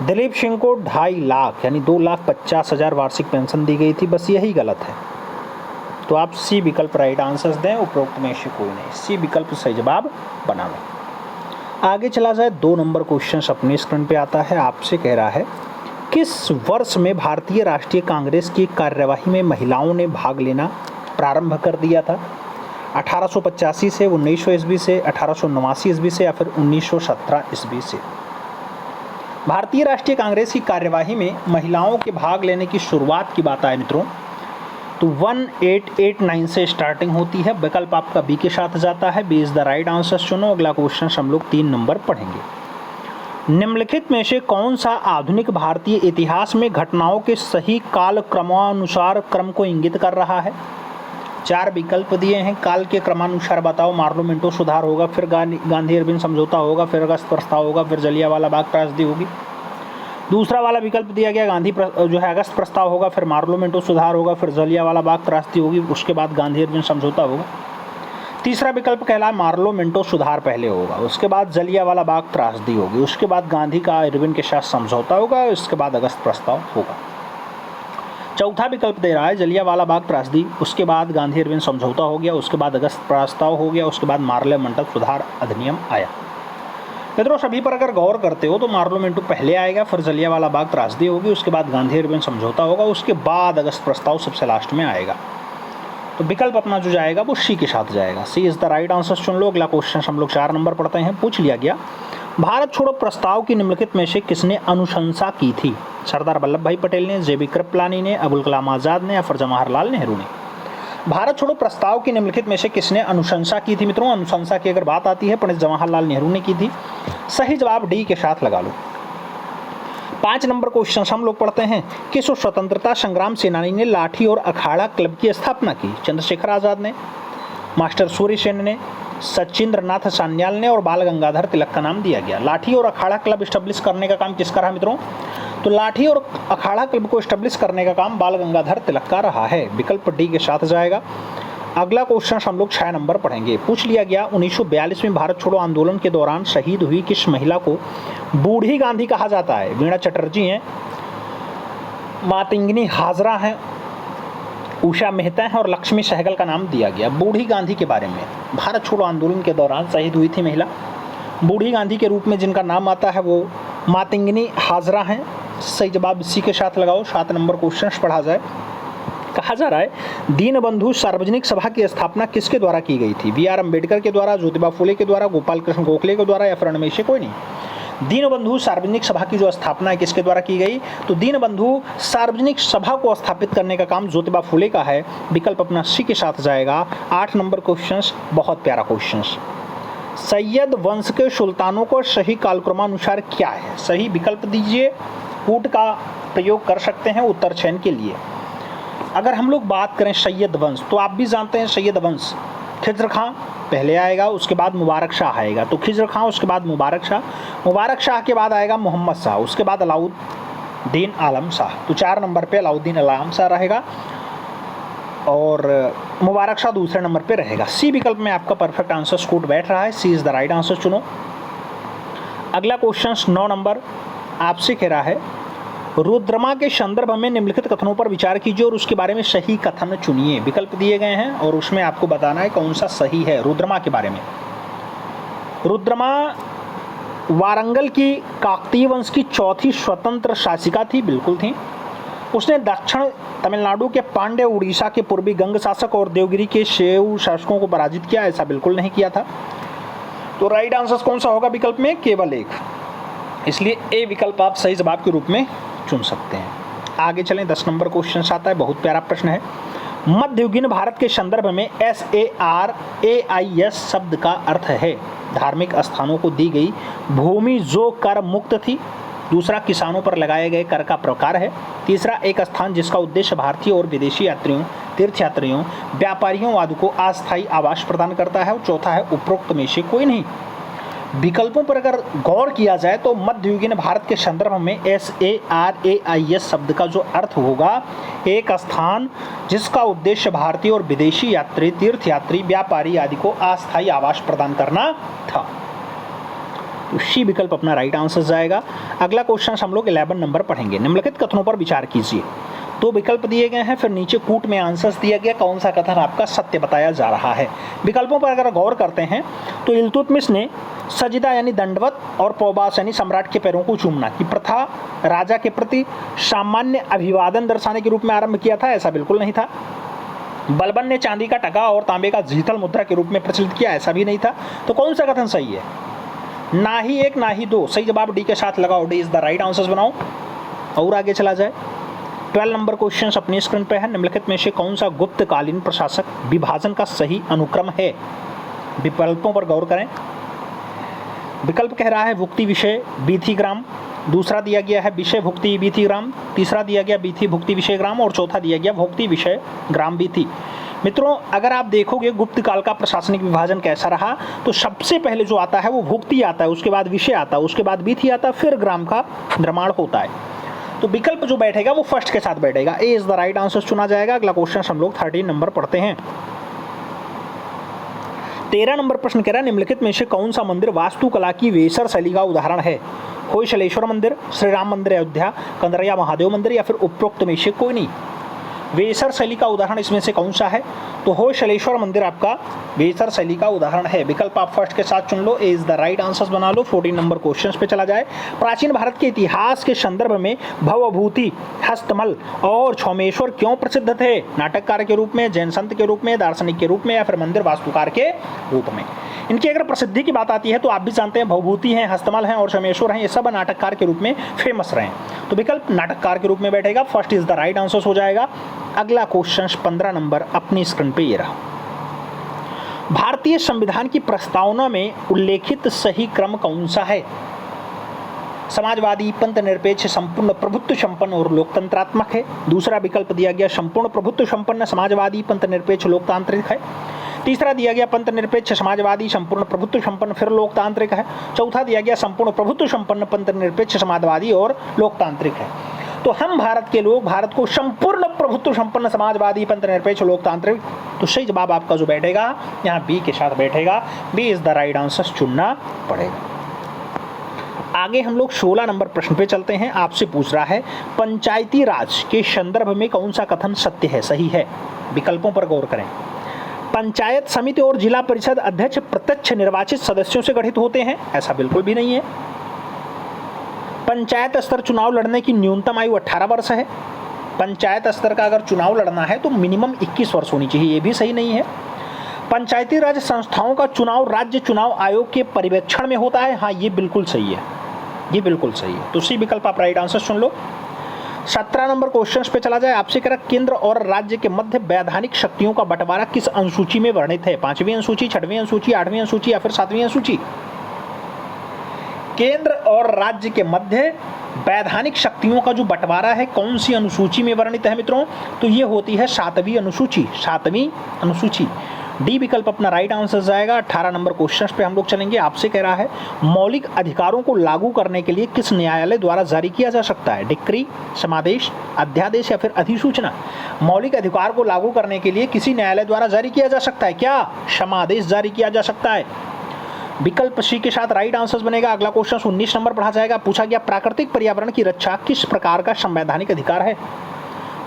दिलीप सिंह को 2.5 लाख यानी 2,50,000 वार्षिक पेंशन दी गई थी, बस यही गलत है। तो आप सी विकल्प राइट आंसर दें, उपरोक्त में से कोई नहीं। सी विकल्प सही जवाब बना लें। आगे चला जाए। 2 नंबर क्वेश्चन अपने स्क्रीन पे आता है। आपसे कह रहा है किस वर्ष में भारतीय राष्ट्रीय कांग्रेस की कार्यवाही में महिलाओं ने भाग लेना प्रारंभ कर दिया था? 1885 से, 1900 ईस्वी से, 1889 ईस्वी से या फिर 1917 ईस्वी से? भारतीय राष्ट्रीय कांग्रेस की कार्यवाही में महिलाओं के भाग लेने की शुरुआत की बात आए मित्रों तो 1889 से स्टार्टिंग होती है। विकल्प आपका बी के साथ जाता है। B is the right answer चुनो। अगला क्वेश्चन हम लोग 3 नंबर पढ़ेंगे। निम्नलिखित में से कौन सा आधुनिक भारतीय इतिहास में घटनाओं के सही काल क्रमानुसार क्रम को इंगित कर रहा है? 4 विकल्प दिए हैं। काल के क्रमानुसार बताओ। मार्लो मिंटो सुधार होगा, फिर गांधी अरविंद समझौता होगा, फिर अगस्त प्रस्ताव होगा, फिर जलियांवाला बाग त्रासदी होगी। दूसरा वाला विकल्प दिया गया जो है अगस्त प्रस्ताव होगा, फिर मार्लो मिंटो सुधार होगा, फिर जलियांवाला बाग त्रासदी होगी, उसके बाद गांधी अरविंद समझौता होगा। तीसरा विकल्प कहला मार्लो मिंटो सुधार पहले होगा, उसके बाद जलियांवाला बाग त्रासदी होगी, उसके बाद गांधी का अरविंद के साथ समझौता होगा, उसके बाद अगस्त प्रस्ताव होगा। चौथा विकल्प दे रहा है जलियांवाला बाग त्रासदी, उसके बाद गांधी अरविंद समझौता हो गया, उसके बाद अगस्त प्रस्ताव हो गया, उसके बाद मार्लो मिंटो सुधार अधिनियम आया। मित्रों सभी पर अगर गौर करते हो तो मार्लो मिंटो पहले आएगा, फिर जलियांवाला बाग त्रासदी होगी, उसके बाद गांधी अरविंद समझौता होगा, उसके बाद अगस्त प्रस्ताव सबसे लास्ट में आएगा। तो विकल्प अपना जो जाएगा वो सी के साथ जाएगा। सी इज द राइट आंसर चुन लो। अगला क्वेश्चन हम लोग 4 नंबर पढ़ते हैं। पूछ लिया गया भारत छोड़ो प्रस्ताव की निम्नलिखित में से किसने अनुशंसा की थी? सरदार वल्लभ भाई पटेल ने, जे बी कृपलानी ने, अबुल कलाम आज़ाद ने या फिर जवाहरलाल नेहरू ने? भारत छोड़ो प्रस्ताव की निम्नलिखित में से किसने अनुशंसा की थी? मित्रों अनुशंसा की अगर बात आती है पंडित जवाहरलाल नेहरू ने की थी। सही जवाब डी के साथ लगा लो। 5 नंबर क्वेश्चन हम लोग पढ़ते हैं। किस स्वतंत्रता संग्राम सेनानी ने लाठी और अखाड़ा क्लब की स्थापना की? चंद्रशेखर आजाद ने, मास्टर सूर्य सेन ने, सचिंद्र नाथ सान्याल ने और बाल गंगाधर तिलक का नाम दिया गया। लाठी और अखाड़ा क्लब स्टैब्लिश करने का काम किसका रहा मित्रों? तो लाठी और अखाड़ा क्लब को स्टैब्लिश करने का काम बाल गंगाधर तिलक का रहा है। विकल्प डी के साथ जाएगा। अगला क्वेश्चन हम लोग 6 नंबर पढ़ेंगे। पूछ लिया गया 1942 में भारत छोड़ो आंदोलन के दौरान शहीद हुई किस महिला को बूढ़ी गांधी कहा जाता है? वीणा चटर्जी हैं, मातंगिनी हाजरा हैं, उषा मेहता हैं और लक्ष्मी सहगल का नाम दिया गया। बूढ़ी गांधी के बारे में, भारत छोड़ो आंदोलन के दौरान शहीद हुई थी महिला बूढ़ी गांधी के रूप में जिनका नाम आता है वो मातंगिनी हाजरा हैं। सही जवाब इसी के साथ लगाओ। 7 नंबर क्वेश्चन पढ़ा जाए। कहा जा रहा है दीनबंधु सार्वजनिक सभा की स्थापना किसके द्वारा की गई थी? बी आर अम्बेडकर के द्वारा, ज्योतिबा फुले के द्वारा, गोपाल कृष्ण गोखले के द्वारा या फिर इनमें से कोई नहीं? दीनबंधु सार्वजनिक सभा की जो स्थापना है किसके द्वारा की गई? तो दीनबंधु सार्वजनिक सभा को स्थापित करने का काम ज्योतिबा फुले का है। विकल्प अपना सी के साथ जाएगा। 8 नंबर क्वेश्चन, बहुत प्यारा क्वेश्चन। सैयद वंश के सुल्तानों को सही कालक्रमानुसार क्या है? सही विकल्प दीजिए। कूट का प्रयोग कर सकते हैं उत्तर चयन के लिए। अगर हम लोग बात करें सैयद वंश, तो आप भी जानते हैं सैयद वंश खिज्र खां पहले आएगा, उसके बाद मुबारक शाह आएगा। तो खिज्र खां, उसके बाद मुबारक शाह के बाद आएगा मोहम्मद शाह, उसके बाद अलाउद्दीन आलम शाह। तो 4 नंबर पे अलाउद्दीन आलम शाह रहेगा और मुबारक शाह दूसरे नंबर पे रहेगा। सी विकल्प में आपका परफेक्ट आंसर स्कूट बैठ रहा है। सी इज द राइट आंसर, चुनो। अगला क्वेश्चन 9 नंबर आपसे कह रहा है, रुद्रमा के संदर्भ में निम्नलिखित कथनों पर विचार कीजिए और उसके बारे में सही कथन चुनिए। विकल्प दिए गए हैं और उसमें आपको बताना है कौन सा सही है। रुद्रमा के बारे में, रुद्रमा वारंगल की काकतीय वंश की चौथी स्वतंत्र शासिका थी, बिल्कुल थी। उसने दक्षिण तमिलनाडु के पांड्य, उड़ीसा के पूर्वी गंग शासक और देवगिरी के शैव शासकों को पराजित किया, ऐसा बिल्कुल नहीं किया था। तो राइट आंसर कौन सा होगा विकल्प में? केवल एक, इसलिए ए विकल्प आप सही जवाब के रूप में चुन सकते हैं। आगे चलें, 10 नंबर क्वेश्चन आता है, बहुत प्यारा प्रश्न है। मध्ययुगीन भारत के संदर्भ में SARAIS शब्द का अर्थ है धार्मिक स्थानों को दी गई भूमि जो कर मुक्त थी। दूसरा, किसानों पर लगाए गए कर का प्रकार है। तीसरा, एक स्थान जिसका उद्देश्य भारतीय और विदेशी यात्रियों, तीर्थयात्रियों, व्यापारियों आदि को अस्थायी आवास प्रदान करता है। और चौथा है उपरोक्त में से कोई नहीं। विकल्पों पर अगर गौर किया जाए तो मध्ययुगीन भारत के संदर्भ में SARAIS शब्द का जो अर्थ होगा, एक स्थान जिसका उद्देश्य भारतीय और विदेशी यात्री, तीर्थयात्री, व्यापारी आदि को अस्थायी आवास प्रदान करना था। तो सी विकल्प अपना राइट आंसर जाएगा। अगला क्वेश्चन हम लोग 11 नंबर पढ़ेंगे। निम्नलिखित कथनों पर विचार कीजिए। 2 विकल्प दिए गए हैं, फिर नीचे कूट में आंसर्स दिया गया, कौन सा कथन आपका सत्य बताया जा रहा है। विकल्पों पर अगर गौर करते हैं तो इल्तुतमिश ने सजदा यानी दंडवत और पौबास यानी सम्राट के पैरों को चूमना की प्रथा राजा के प्रति सामान्य अभिवादन दर्शाने के रूप में आरंभ किया था, ऐसा बिल्कुल नहीं था। बलबन ने चांदी का टका और तांबे का जीतल मुद्रा के रूप में प्रचलित किया, ऐसा भी नहीं था। तो कौन सा कथन सही है? ना ही एक ना ही दो। सही जवाब डी के साथ लगाओ, D is the right answer बनाओ और आगे चला जाए। 12 नंबर क्वेश्चन अपनी स्क्रीन पे है। निम्नलिखित में से कौन सा गुप्तकालीन प्रशासक विभाजन का सही अनुक्रम है? विकल्पों पर गौर करें। विकल्प कह रहा है भुक्ति विषय बीथी ग्राम, दूसरा दिया गया है विषय भुक्ति बीथी ग्राम, तीसरा दिया गया बीथी भुक्ति विषय ग्राम और चौथा दिया गया भुक्ति विषय ग्राम बीथी। मित्रों, अगर आप देखोगे गुप्त काल का प्रशासनिक विभाजन कैसा रहा, तो सबसे पहले जो आता है वो भुक्ति आता है, उसके बाद विषय आता है, उसके बाद बीथी आता है, फिर ग्राम का निर्माण होता है। तो विकल्प जो बैठेगा वो फर्स्ट के साथ बैठेगा, ए इज द राइट आंसर चुना जाएगा। अगला क्वेश्चन हम लोग 13 नंबर पढ़ते हैं। 13 नंबर प्रश्न कह रहा है, निम्नलिखित में से कौन सा मंदिर वास्तुकला की वेसर शैली का उदाहरण है? होयसलेश्वर मंदिर, श्री राम मंदिर अयोध्या, कंदरैया महादेव मंदिर या फिर उपरोक्त में से कोई नहीं। वेसर शैली का उदाहरण इसमें से कौन सा है? तो होयसलेश्वर मंदिर आपका वेसर शैली का उदाहरण है। विकल्प आप फर्स्ट के साथ चुन लो, ए इज द राइट आंसर बना लो। 14 नंबर क्वेश्चन पे चला जाए। प्राचीन भारत के इतिहास के संदर्भ में भवभूति, हस्तमल और छौमेश्वर क्यों प्रसिद्ध थे? नाटककार के रूप में, जैन संत के रूप में, दार्शनिक के रूप में या फिर मंदिर वास्तुकार के रूप में? इनकी अगर प्रसिद्धि की बात आती है तो आप भी जानते हैं भवभूति हैं, हस्तमल हैं और छौमेश्वर हैं, ये सब नाटककार के रूप में फेमस रहे। तो विकल्प नाटककार के रूप में बैठेगा, first is the right answer हो जाएगा। अगला क्वेश्चन 15 नंबर अपनी स्क्रीन पे ये रहा। भारतीय संविधान की प्रस्तावना में उल्लेखित सही क्रम कौन सा है? समाजवादी, पंथ निरपेक्ष, संपूर्ण प्रभुत्व संपन्न और लोकतंत्रात्मक है। दूसरा विकल्प दिया गया संपूर्ण प्रभुत्व संपन्न, समाजवादी, पंथ निरपेक्ष, लोकतांत्रिक है। तीसरा दिया गया पंथ निरपेक्ष, समाजवादी, संपूर्ण प्रभुत्व संपन्न फिर लोकतांत्रिक है। चौथा दिया गया संपूर्ण प्रभुत्व संपन्न, पंथ निरपेक्ष, समाजवादी और लोकतांत्रिक है। तो हम भारत के लोग भारत को संपूर्ण प्रभुत्व संपन्न, समाजवादी, पंथ निरपेक्ष, लोकतांत्रिक, तो सही जवाब आपका जो बैठेगा यहाँ बी के साथ बैठेगा, B is the right answer चुनना पड़ेगा। आगे हम लोग 16 नंबर प्रश्न पे चलते हैं। आपसे पूछ रहा है पंचायती राज के संदर्भ में कौन सा कथन सत्य है, सही है? विकल्पों पर गौर करें। पंचायत समिति और जिला परिषद अध्यक्ष प्रत्यक्ष निर्वाचित सदस्यों से गठित होते हैं, ऐसा बिल्कुल भी नहीं है। पंचायत स्तर चुनाव लड़ने की न्यूनतम आयु 18 वर्ष है। पंचायत स्तर का अगर चुनाव लड़ना है तो मिनिमम 21 वर्ष होनी चाहिए, ये भी सही नहीं है। पंचायती राज संस्थाओं का चुनाव राज्य चुनाव आयोग के पर्यवेक्षण में होता है, हाँ ये बिल्कुल सही है। ये बिल्कुल सही है, तो सी विकल्प आप राइट आंसर चुन लो। 17 नंबर क्वेश्चन पे चला जाए। आपसे कह रहा केंद्र और राज्य के मध्य वैधानिक शक्तियों का बंटवारा किस अनुसूची में वर्णित है? 5वीं अनुसूची, 6वीं अनुसूची, 8वीं अनुसूची या फिर 7वीं अनुसूची? केंद्र और राज्य के मध्य वैधानिक शक्तियों का जो बंटवारा है कौन सी अनुसूची में वर्णित है मित्रों? तो ये होती है 7वीं अनुसूची, 7वीं अनुसूची। डी विकल्प अपना राइट आंसर जाएगा। 18 नंबर क्वेश्चन पे हम लोग चलेंगे। आपसे कह रहा है मौलिक अधिकारों को लागू करने के लिए किस न्यायालय द्वारा जारी किया जा सकता है? डिक्री, समादेश, अध्यादेश या फिर अधिसूचना? मौलिक अधिकार को लागू करने के लिए किसी न्यायालय द्वारा जारी किया जा सकता है क्या? समादेश जारी किया जा सकता है। विकल्प सी के साथ राइट आंसर बनेगा। अगला क्वेश्चन 19 नंबर पढ़ा जाएगा। पूछा गया प्राकृतिक पर्यावरण की रक्षा किस प्रकार का संवैधानिक अधिकार है?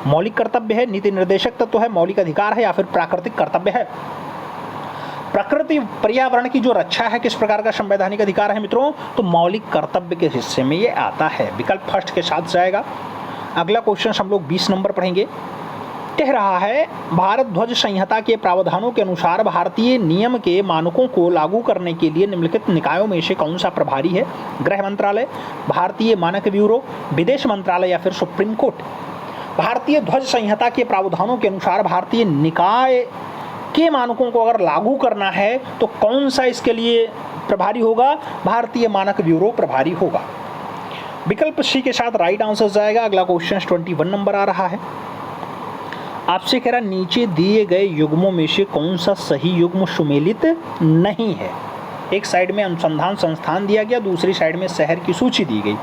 मौलिक कर्तव्य है, नीति निर्देशक तत्व है, मौलिक अधिकार है या फिर प्राकृतिक कर्तव्य है? प्रकृति पर्यावरण की जो रक्षा है किस प्रकार का संवैधानिक अधिकार है मित्रों? तो मौलिक कर्तव्य के हिस्से में ये आता है। विकल्प फर्स्ट के साथ जाएगा। अगला क्वेश्चन हम लोग 20 नंबर पढ़ेंगे। कह रहा है भारत ध्वज संहिता के प्रावधानों के अनुसार भारतीय नियम के मानकों को लागू करने के लिए निम्नलिखित निकायों में से कौन सा प्रभारी है? गृह मंत्रालय, भारतीय मानक ब्यूरो, विदेश मंत्रालय या फिर सुप्रीम कोर्ट? भारतीय ध्वज संहिता के प्रावधानों के अनुसार भारतीय निकाय के मानकों को अगर लागू करना है तो कौन सा इसके लिए प्रभारी होगा? भारतीय मानक ब्यूरो प्रभारी होगा। विकल्प सी के साथ राइट आंसर जाएगा। अगला क्वेश्चन 21 नंबर आ रहा है। आपसे कह रहा नीचे दिए गए युग्मों में से कौन सा सही युग्म सुमेलित नहीं है? एक साइड में अनुसंधान संस्थान दिया गया, दूसरी साइड में शहर की सूची दी गई।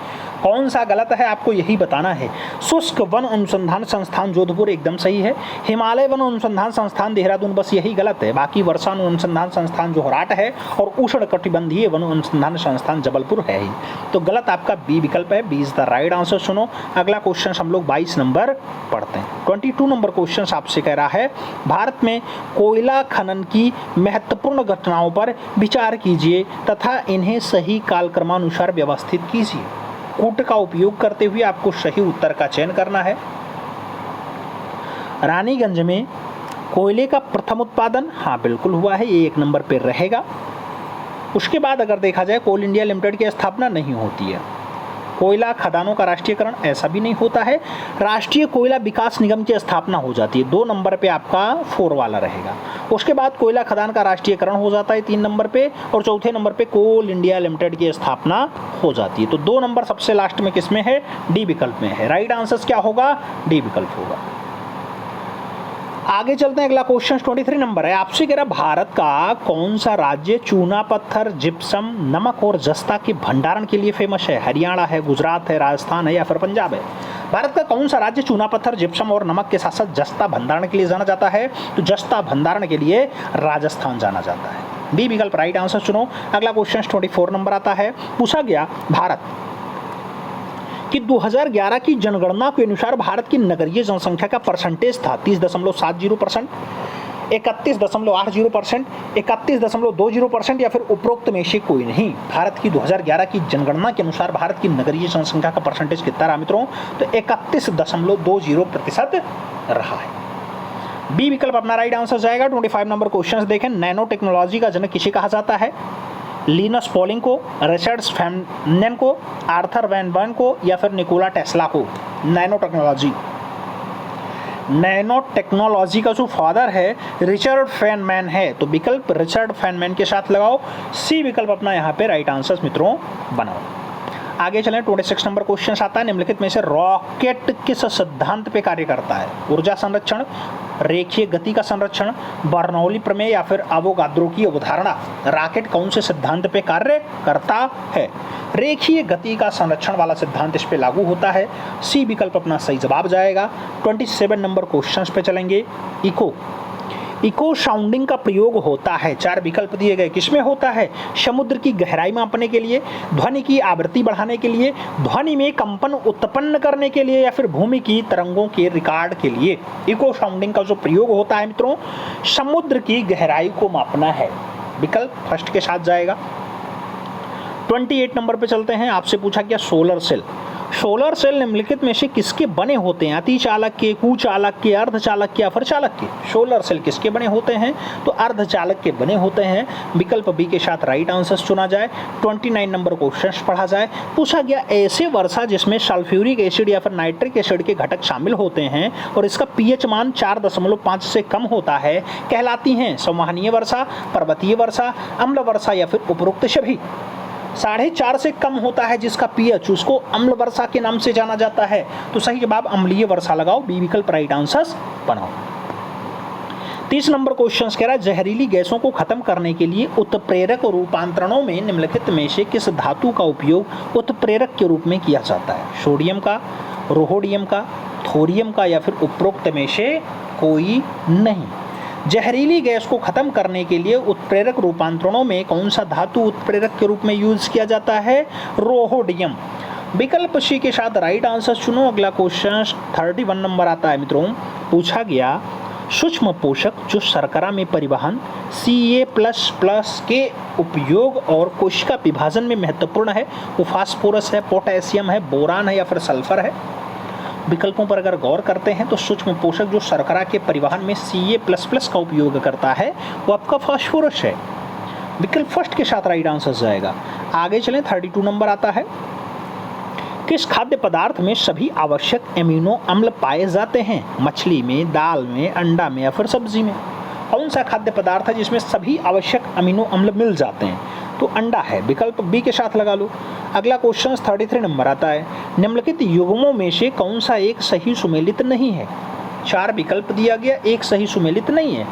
कौन सा गलत है आपको यही बताना है। शुष्क वन अनुसंधान संस्थान जोधपुर एकदम सही है। हिमालय वन अनुसंधान संस्थान देहरादून बस यही गलत है। बाकी वर्षा अनुसंधान संस्थान जोरहाट है और उष्ण कटिबंधीय वन अनुसंधान संस्थान जबलपुर है ही। तो गलत आपका बी विकल्प है। B is the right answer. सुनो अगला क्वेश्चन हम लोग 22 नंबर पढ़ते हैं। 22 नंबर क्वेश्चन आपसे कह रहा है भारत में कोयला खनन की महत्वपूर्ण घटनाओं पर विचार कीजिए तथा इन्हें सही कालक्रमानुसार व्यवस्थित कीजिए। कूट का उपयोग करते हुए आपको सही उत्तर का चयन करना है। रानीगंज में कोयले का प्रथम उत्पादन, हाँ बिल्कुल हुआ है, ये 1 नंबर पर रहेगा। उसके बाद अगर देखा जाए कोल इंडिया लिमिटेड की स्थापना नहीं होती है। कोयला खदानों का राष्ट्रीयकरण, ऐसा भी नहीं होता है। राष्ट्रीय कोयला विकास निगम की स्थापना हो जाती है, 2 नंबर पे आपका 4 वाला रहेगा। उसके बाद कोयला खदान का राष्ट्रीयकरण हो जाता है 3 नंबर पे, और चौथे नंबर पे कोल इंडिया लिमिटेड की स्थापना हो जाती है। तो 2 नंबर सबसे लास्ट में किसमें है? डी विकल्प में है। राइट आंसर क्या होगा? डी विकल्प होगा। आगे चलते हैं। अगला क्वेश्चन 23 नंबर है। आपसे कह रहा भारत का कौन सा राज्य चूना पत्थर, जिप्सम, नमक और जस्ता के भंडारण के लिए फेमस है? हरियाणा है, गुजरात है, राजस्थान है या फिर पंजाब है? भारत का कौन सा राज्य चूना पत्थर, जिप्सम और नमक के साथ साथ जस्ता भंडारण के लिए जाना जाता है? तो जस्ता भंडारण के लिए राजस्थान जाना जाता है। बी विकल्प राइट आंसर चुनो। अगला क्वेश्चन 24 नंबर आता है। पूछा गया भारत कि 2011 की जनगणना के अनुसार भारत की नगरीय जनसंख्या का परसेंटेज था 30.70%, 31.80%, 31.20% या फिर उपरोक्त में से कोई नहीं। भारत की 2011 की जनगणना के अनुसार भारत की नगरीय जनसंख्या का परसेंटेज कितना रहा मित्रों? तो 31.20% रहा है। बी विकल्प अपना राइट आंसर जाएगा। 25 नंबर क्वेश्चन देखें। नैनो टेक्नोलॉजी का जनक किसे कहा जाता है? लिनस पॉलिंग को, रिचर्ड फेनमैन को, आर्थर वैन बर्न को या फिर निकोला टेस्ला को? नैनो टेक्नोलॉजी का जो फादर है रिचर्ड फेनमैन है, तो विकल्प रिचर्ड फेनमैन के साथ लगाओ। सी विकल्प अपना यहाँ पे राइट आंसर मित्रों बनाओ। आगे चलें। 26 नंबर क्वेश्चन आता है। निम्नलिखित में से रॉकेट किस सिद्धांत पे कार्य करता है? ऊर्जा संरक्षण, रेखीय गति का संरक्षण, बर्नौली प्रमेय या फिर अवोगाद्रो की अवधारणा? रॉकेट कौन से सिद्धांत पे कार्य करता है? रेखीय गति का संरक्षण वाला सिद्धांत इस पे लागू होता है। सी विकल्प अपना सही जवाब जाएगा। 27 नंबर क्वेश्चन पे चलेंगे। इको साउंडिंग का प्रयोग होता है, 4 विकल्प दिए गए, किसमें होता है? समुद्र की गहराई मापने के लिए, ध्वनि की आवृत्ति बढ़ाने के लिए, ध्वनि में कंपन उत्पन्न करने के लिए या फिर भूमि की तरंगों के रिकॉर्ड के लिए? इको साउंडिंग का जो प्रयोग होता है मित्रों, समुद्र की गहराई को मापना है। विकल्प फर्स्ट के साथ जाएगा। 28 नंबर पे चलते हैं। आपसे पूछा गया सोलर सेल सोलर सेल निम्नलिखित में से किसके बने होते हैं? अतिचालक के, कुचालक के, अर्धचालक के या फिर चालक के? सोलर सेल किसके बने होते हैं? तो अर्धचालक के बने होते हैं। विकल्प बी के साथ राइट आंसर चुना जाए। 29 नंबर क्वेश्चन पढ़ा जाए। पूछा गया ऐसे वर्षा जिसमें सल्फ्यूरिक एसिड या फिर नाइट्रिक एसिड के घटक शामिल होते हैं और इसका पीएच मान 4.5 से कम होता है कहलाती हैं संवहनीय वर्षा, पर्वतीय वर्षा, अम्ल वर्षा या फिर उपरोक्त सभी? 4.5 से कम होता है जिसका पीएच, उसको अम्ल वर्षा के नाम से जाना जाता है। तो सही जवाब अम्लीय वर्षा लगाओ, बी विकल्प राइट आंसर बनाओ। 30 नंबर क्वेश्चन कह रहा है जहरीली गैसों को खत्म करने के लिए उत्प्रेरक रूपांतरणों में निम्नलिखित में से किस धातु का उपयोग उत्प्रेरक के रूप में किया जाता है? सोडियम का, रोहोडियम का, थोरियम का या फिर उपरोक्त में से कोई नहीं? जहरीली गैस को खत्म करने के लिए उत्प्रेरक रूपांतरणों में कौन सा धातु उत्प्रेरक के रूप में यूज किया जाता है? रोहोडियम। विकल्प सी के साथ राइट आंसर चुनो। अगला क्वेश्चन 31 नंबर आता है मित्रों। पूछा गया सूक्ष्म पोषक जो शर्करा में परिवहन, Ca++ के उपयोग और कोशिका विभाजन में महत्वपूर्ण है, वो फास्फोरस है, पोटेशियम है, बोरान है या फिर सल्फर है? विकल्पों पर अगर गौर करते हैं तो सूक्ष्म पोषक जो शर्करा के परिवहन में Ca++ का उपयोग करता है वो आपका फास्फोरस है। विकल्प फर्स्ट के साथ राइट आंसर जाएगा। आगे चलें, 32 नंबर आता है। किस खाद्य पदार्थ में सभी आवश्यक एमिनो अम्ल पाए जाते हैं? मछली में, दाल में, अंडा में या फिर सब्जी में? कौन सा खाद्य पदार्थ है जिसमें सभी आवश्यक अमीनो अम्ल मिल जाते हैं? तो अंडा है। विकल्प बी के साथ लगा लो। अगला क्वेश्चन 33 नंबर आता है। निम्नलिखित युग्मों में से कौन सा एक सही सुमेलित नहीं है? 4 विकल्प दिया गया, एक सही सुमेलित नहीं है।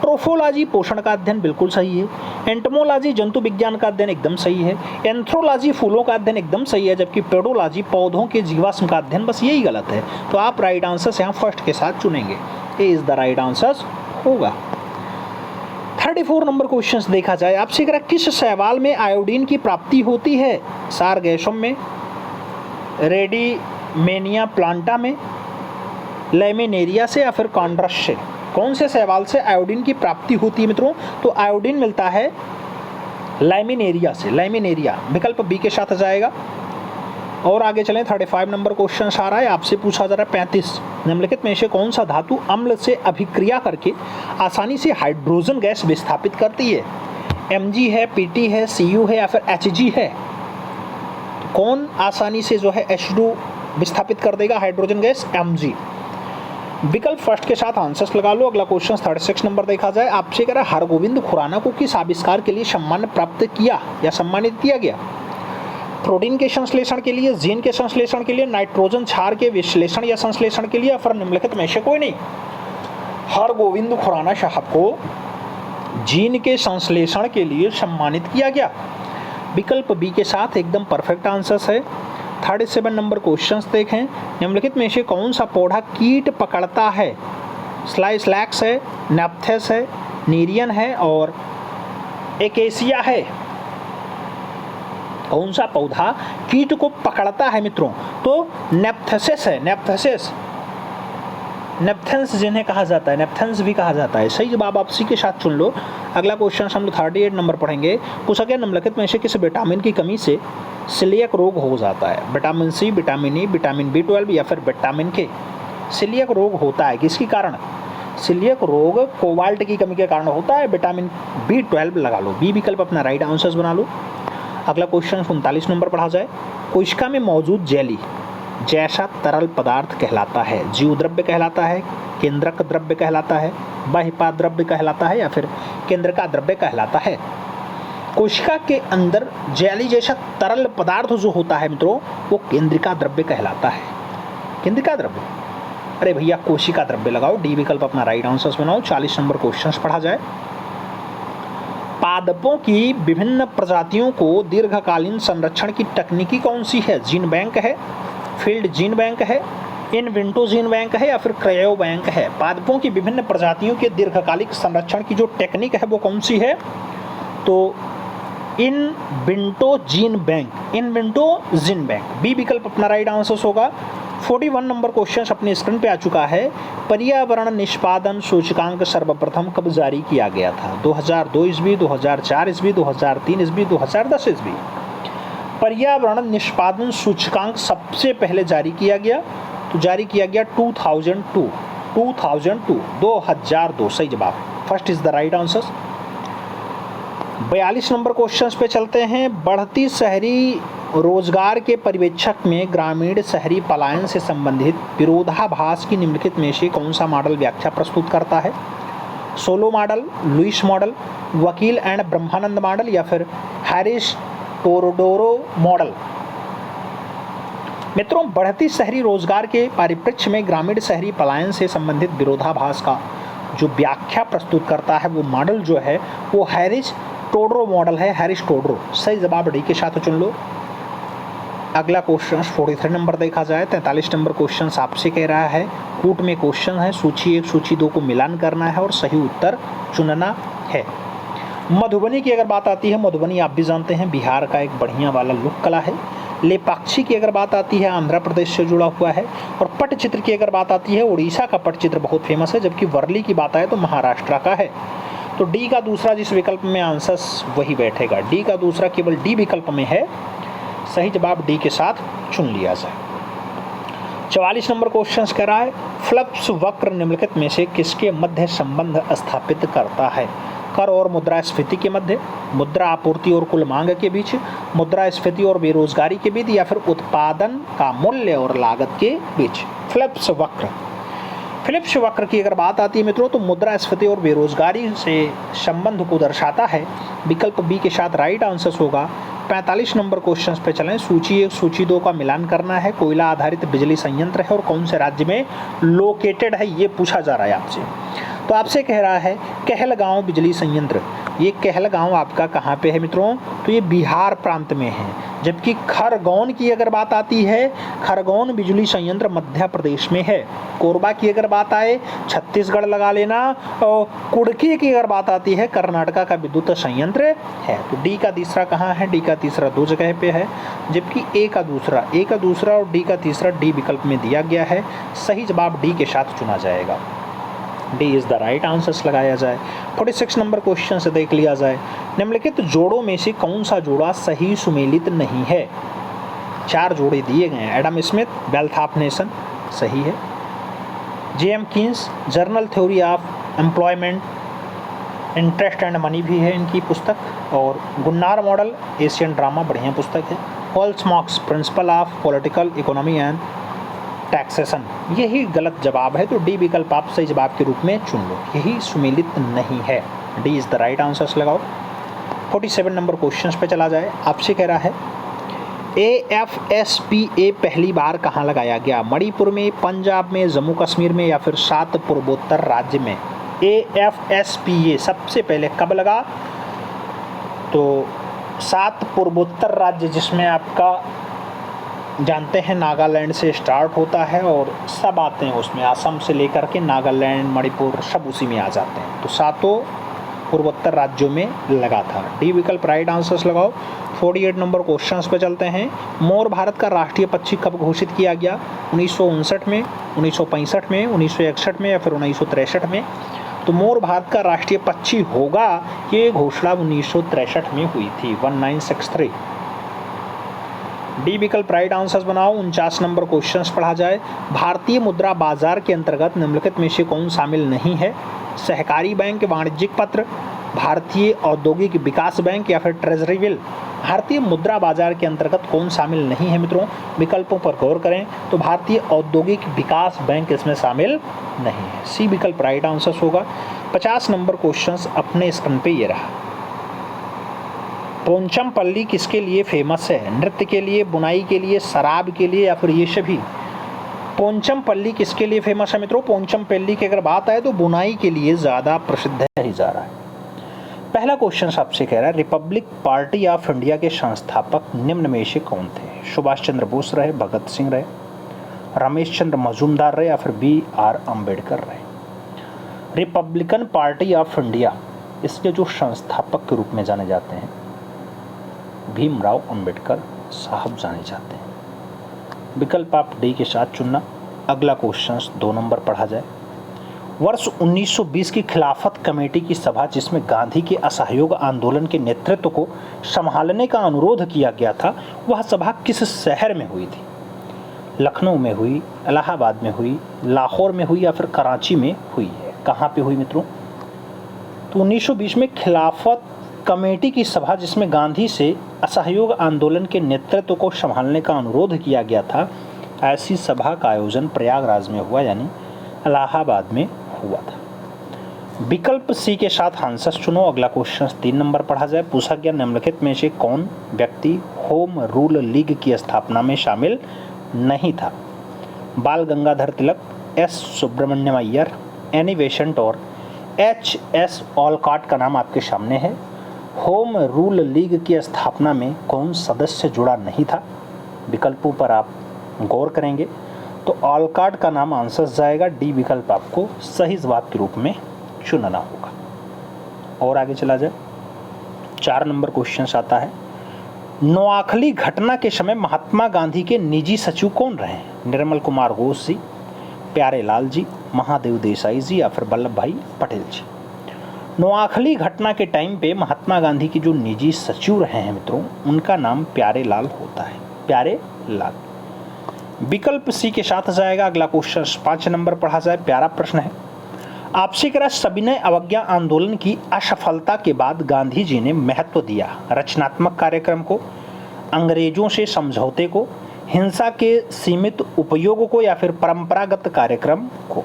ट्रोफोलॉजी पोषण का अध्ययन बिल्कुल सही है। एंटोमोलॉजी जंतु विज्ञान का अध्ययन एकदम सही है। एंथ्रोलॉजी फूलों का अध्ययन एकदम सही है, जबकि पेडोलॉजी पौधों के जीवाश्म का अध्ययन बस यही गलत है। तो आप राइट आंसर यहाँ फर्स्ट के साथ चुनेंगे, ए इज द राइट आंसर होगा। 34 नंबर क्वेश्चंस देखा जाए आपसे, कह रहा किस शैवाल में आयोडीन की प्राप्ति होती है? सारगैसम में, रेडिमेनिया प्लांटा में, लैमिनेरिया से या फिर कॉन्ड्रस से? कौन से शैवाल से आयोडीन की प्राप्ति होती है मित्रों? तो आयोडीन मिलता है लैमिनेरिया से, लैमिनेरिया। विकल्प बी के साथ जाएगा। और आगे चलें, 35 नंबर क्वेश्चन आ रहा है, आपसे पूछा जा रहा है 35। निम्नलिखित में से कौन सा धातु अम्ल से अभिक्रिया करके आसानी से हाइड्रोजन गैस विस्थापित करती है? Mg है, Pt है, Cu है या फिर Hg है? कौन आसानी से जो है H2 विस्थापित कर देगा हाइड्रोजन गैस? Mg। विकल्प फर्स्ट के साथ आंसर्स लगा लो। अगला क्वेश्चन 36 नंबर देखा जाए आपसे, कह रहा है हरगोविंद खुराना को किस आविष्कार के लिए सम्मान प्राप्त किया या सम्मानित किया गया? प्रोटीन के संश्लेषण के लिए, जीन के संश्लेषण के लिए, नाइट्रोजन क्षार के विश्लेषण या संश्लेषण के लिए, फिर निम्नलिखित में से कोई नहीं? हरगोविंद खुराना साहब को जीन के संश्लेषण के लिए सम्मानित किया गया। विकल्प बी के साथ एकदम परफेक्ट आंसर्स है। 37 नंबर क्वेश्चंस देखें। निम्नलिखित में से कौन सा पौधा कीट पकड़ता है? स्लाइसलैक्स है, नेप्थेस है, नीरियन है और एकेसिया है? कौन सा पौधा कीट को पकड़ता है मित्रों? तो नेप्थेसिस है, नेप्थेसिस, नेप्थेंस जिन्हें कहा जाता है, नेप्थेंस भी कहा जाता है। सही जवाब आप सी के साथ चुन लो। अगला क्वेश्चन हम लोग 38 नंबर पढ़ेंगे। पूछा गया निम्नलिखित में से किस विटामिन की कमी से सीलियक रोग हो जाता है? Vitamin C, vitamin E, vitamin B12 या फिर विटामिन के? सीलियक रोग होता है किसके कारण? सीलियक रोग कोबाल्ट की कमी के कारण होता है। विटामिन B12 लगा लो, बी विकल्प अपना राइट आंसर बना लो। अगला क्वेश्चन 39 नंबर पढ़ा जाए। कोशिका में मौजूद जेली जैसा तरल पदार्थ कहलाता है? जीव द्रव्य कहलाता है, केंद्रक द्रव्य कहलाता है, बहिपाद द्रव्य कहलाता है या फिर केंद्रका द्रव्य कहलाता है? कोशिका के अंदर जेली जैसा तरल पदार्थ जो होता है मित्रों वो केंद्रिका द्रव्य कहलाता है। केंद्रिका द्रव्य, अरे भैया कोशिका द्रव्य लगाओ, डी विकल्प अपना राइट आंसर बनाओ। 40 नंबर क्वेश्चन पढ़ा जाए। पादपों की विभिन्न प्रजातियों को दीर्घकालीन संरक्षण की तकनीकी कौन सी है? जीन बैंक है, फील्ड जीन बैंक है, इन विंटो जीन बैंक है या फिर क्रायो बैंक है? पादपों की विभिन्न प्रजातियों के दीर्घकालिक संरक्षण की जो टेक्निक है वो कौन सी है? तो इन विंटो जीन बैंक, इन विंटो जीन बैंक, बी विकल्प अपना राइट आंसर होगा। 41 नंबर क्वेश्चन अपने स्क्रीन पे आ चुका है। पर्यावरण निष्पादन सूचकांक सर्वप्रथम कब जारी किया गया था? 2002 ईस्वी, 2004 ईस्वी, 2003 ईस्वी, 2010 ईस्वी? पर्यावरण निष्पादन सूचकांक सबसे पहले जारी किया गया? तो जारी किया गया 2002 2002 सही जवाब, first is the right answer. 42 number question पे चलते हैं। बढ़ती शहरी रोजगार के पर्यवेक्षक में ग्रामीण शहरी पलायन से संबंधित विरोधाभास की निम्नलिखित में से कौन सा मॉडल व्याख्या प्रस्तुत करता है? सोलो मॉडल, लुइस मॉडल, वकील एंड ब्रह्मानंद मॉडल या फिर हैरिस टोरडोरो मॉडल? मित्रों, बढ़ती शहरी रोजगार के परिप्रेक्ष्य में ग्रामीण शहरी पलायन से संबंधित विरोधाभास का जो व्याख्या प्रस्तुत करता है वो मॉडल जो है वो हैरिस टोरडोरो मॉडल है। हैरिस टोरडोरो सही जवाब डी के साथ चुन लो। अगला क्वेश्चन 43 नंबर देखा जाए। 43 नंबर क्वेश्चन आपसे कह रहा है कूट में क्वेश्चन है, सूची 1 सूची 2 को मिलान करना है और सही उत्तर चुनना है। मधुबनी की अगर बात आती है, मधुबनी आप भी जानते हैं बिहार का एक बढ़िया वाला लोक कला है। लेपाक्षी की अगर बात आती है आंध्र प्रदेश से जुड़ा हुआ है। और पटचित्र की अगर बात आती है उड़ीसा का पटचित्र बहुत फेमस है, जबकि वर्ली की बात आए तो महाराष्ट्र का है। तो डी का दूसरा जिस विकल्प में आंसर वही बैठेगा, डी का दूसरा केवल डी विकल्प में है, सही जवाब डी के साथ चुन लिया जाए। 44 नंबर क्वेश्चन कह रहा है फ्लप्स वक्र निम्नलिखित में से किसके मध्य संबंध स्थापित करता है? कर और मुद्रास्फीति के मध्य, मुद्रा आपूर्ति और कुल मांग के बीच, मुद्रास्फीति और बेरोजगारी के बीच या फिर उत्पादन का मूल्य और लागत के बीच? फिलिप्स वक्र, फिलिप्स वक्र की अगर बात आती है मित्रों तो मुद्रास्फीति और बेरोजगारी से संबंध को दर्शाता है। विकल्प बी के साथ राइट आंसर होगा। 45 नंबर क्वेश्चन पे चलें। सूची 1 सूची 2 का मिलान करना है। कोयला आधारित बिजली संयंत्र है और कौन से राज्य में लोकेटेड है ये पूछा जा रहा है आपसे। तो आपसे कह रहा है कहलगांव बिजली संयंत्र। ये कहलगांव आपका कहाँ पे है मित्रों? तो ये बिहार प्रांत में है। जबकि खरगोन की अगर बात आती है, खरगोन बिजली संयंत्र मध्य प्रदेश में है। कोरबा की अगर बात आए छत्तीसगढ़ लगा लेना। और कुड़की की अगर बात आती है कर्नाटका का विद्युत संयंत्र है। तो डी का तीसरा कहाँ है? डी का तीसरा 2 जगह पे है, जबकि ए का दूसरा और डी का तीसरा डी विकल्प में दिया गया है। सही जवाब डी के साथ चुना जाएगा। D is the right answers लगाया जाए। 46 नंबर क्वेश्चन से देख लिया जाए। निम्नलिखित जोड़ों में से कौन सा जोड़ा सही सुमेलित नहीं है? 4 जोड़े दिए गए हैं। Adam Smith, wealth of nation सही है। JM Keynes, journal theory of employment, interest and money भी है इनकी पुस्तक। और गुन्नार मॉडल, एशियन ड्रामा बढ़िया पुस्तक है। Halls marks, principle of political economy and taxation, यही गलत जवाब है। तो डी विकल्प आप सही जवाब के रूप में चुन लो, यही सुमेलित नहीं है। D is the right answers लगाओ। 47 नंबर क्वेश्चन पे चला जाए। आपसे कह रहा है AFSPA पहली बार कहाँ लगाया गया? मणिपुर में, पंजाब में, जम्मू कश्मीर में या फिर 7 पूर्वोत्तर राज्य में? AFSPA सबसे पहले कब लगा? तो 7 पूर्वोत्तर राज्य, जिसमें आपका जानते हैं नागालैंड से स्टार्ट होता है और सब आते हैं उसमें, असम से लेकर के नागालैंड, मणिपुर सब उसी में आ जाते हैं। तो 7 पूर्वोत्तर राज्यों में लगा था। डी विकल्प राइट आंसर्स लगाओ। 48 नंबर क्वेश्चंस पे चलते हैं। मोर भारत का राष्ट्रीय पक्षी कब घोषित किया गया? 1959 में, 1965 में, 1961 में या फिर 1963 में? तो मोर भारत का राष्ट्रीय पक्षी होगा, ये घोषणा 1963 में हुई थी, 1963। डी विकल्प राइट आंसर्स बनाओ। 49 नंबर क्वेश्चंस पढ़ा जाए। भारतीय मुद्रा बाजार के अंतर्गत निम्नलिखित में से कौन शामिल नहीं है? सहकारी बैंक, वाणिज्यिक पत्र, भारतीय औद्योगिक विकास बैंक या फिर ट्रेजरी बिल? भारतीय मुद्रा बाजार के अंतर्गत कौन शामिल नहीं है मित्रों? विकल्पों पर गौर करें तो भारतीय औद्योगिक विकास बैंक इसमें शामिल नहीं है। सी विकल्प राइट आंसर होगा। 50 नंबर क्वेश्चंस अपने स्क्रीन पे ये रहा। पोंचमपल्ली किसके लिए फेमस है? नृत्य के लिए, बुनाई के लिए, शराब के लिए या फिर ये सभी? पोंचमपल्ली किसके लिए फेमस है मित्रों? पोंचमपल्ली की अगर बात आए तो बुनाई के लिए ज़्यादा प्रसिद्ध है जा रहा है। पहला क्वेश्चन आपसे कह रहा है रिपब्लिक पार्टी ऑफ इंडिया के संस्थापक निम्न में से कौन थे? सुभाष चंद्र बोस रहे, भगत सिंह रहे, रमेश चंद्र मजूमदार रहे या फिर BR अम्बेडकर रहे? रिपब्लिकन पार्टी ऑफ इंडिया, इसके जो संस्थापक के रूप में जाने जाते हैं भीमराव अंबेडकर साहब जाने जाते हैं। विकल्प आप डी के साथ चुनना। अगला क्वेश्चन 2 नंबर पढ़ा जाए। वर्ष 1920 की खिलाफत कमेटी की सभा जिसमें गांधी के असहयोग आंदोलन के नेतृत्व को संभालने का अनुरोध किया गया था, वह सभा किस शहर में हुई थी? लखनऊ में हुई, इलाहाबाद में हुई, लाहौर में हुई या फिर कराची में हुई है? कहाँ पे हुई मित्रों? तो 1920 में खिलाफत कमेटी की सभा जिसमें गांधी से असहयोग आंदोलन के नेतृत्व को संभालने का अनुरोध किया गया था, ऐसी सभा का आयोजन प्रयागराज में हुआ, यानी इलाहाबाद में हुआ था। विकल्प सी के साथ आंसर चुनो। अगला क्वेश्चन 3 नंबर पढ़ा जाए। पूछा गया निम्नलिखित में से कौन व्यक्ति होम रूल लीग की स्थापना में शामिल नहीं था? Bal Gangadhar Tilak, S Subramaniam Iyer, Annie Besant और एच.एस. ऑलकॉट का नाम आपके सामने है। होम रूल लीग की स्थापना में कौन सदस्य जुड़ा नहीं था? विकल्पों पर आप गौर करेंगे तो ऑलकॉट का नाम आंसर जाएगा। डी विकल्प आपको सही जवाब के रूप में चुनना होगा। और आगे चला जाए, 4 नंबर क्वेश्चन आता है। नोआखली घटना के समय महात्मा गांधी के निजी सचिव कौन रहे? निर्मल कुमार घोष जी, प्यारे लाल जी, महादेव देसाई जी या फिर वल्लभ भाई पटेल जी? नोआखली घटना के टाइम पे महात्मा गांधी के जो निजी सचिव रहे हैं मित्रों, उनका नाम प्यारे लाल होता है, प्यारे लाल। विकल्प सी के साथ जाएगा। अगला क्वेश्चन 5 नंबर पढ़ा जाए। प्यारा प्रश्न है। आपसी करा सविनय अवज्ञा आंदोलन की असफलता के बाद गांधी जी ने महत्व दिया रचनात्मक कार्यक्रम को, अंग्रेजों से समझौते को, हिंसा के सीमित उपयोग को या फिर परंपरागत कार्यक्रम को?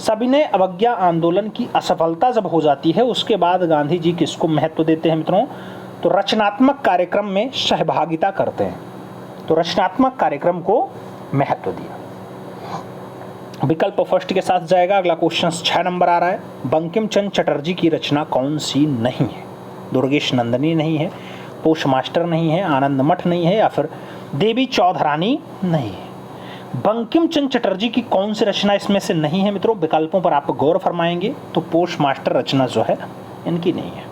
सविनय अवज्ञा आंदोलन की असफलता जब हो जाती है उसके बाद गांधी जी किसको महत्व देते हैं मित्रों? तो रचनात्मक कार्यक्रम में सहभागिता करते हैं। तो रचनात्मक कार्यक्रम को महत्व दिया। विकल्प फर्स्ट के साथ जाएगा। अगला क्वेश्चन 6 नंबर आ रहा है। बंकिम चंद्र चटर्जी की रचना कौन सी नहीं है? दुर्गेश नंदिनी नहीं है, पोस्ट मास्टर नहीं है, आनंद मठ नहीं है या फिर देवी चौधरानी नहीं है? बंकिम चंद्र चटर्जी की कौन सी रचना इसमें से नहीं है मित्रों? विकल्पों पर आप गौर फरमाएंगे तो पोस्ट मास्टर रचना जो है इनकी नहीं है।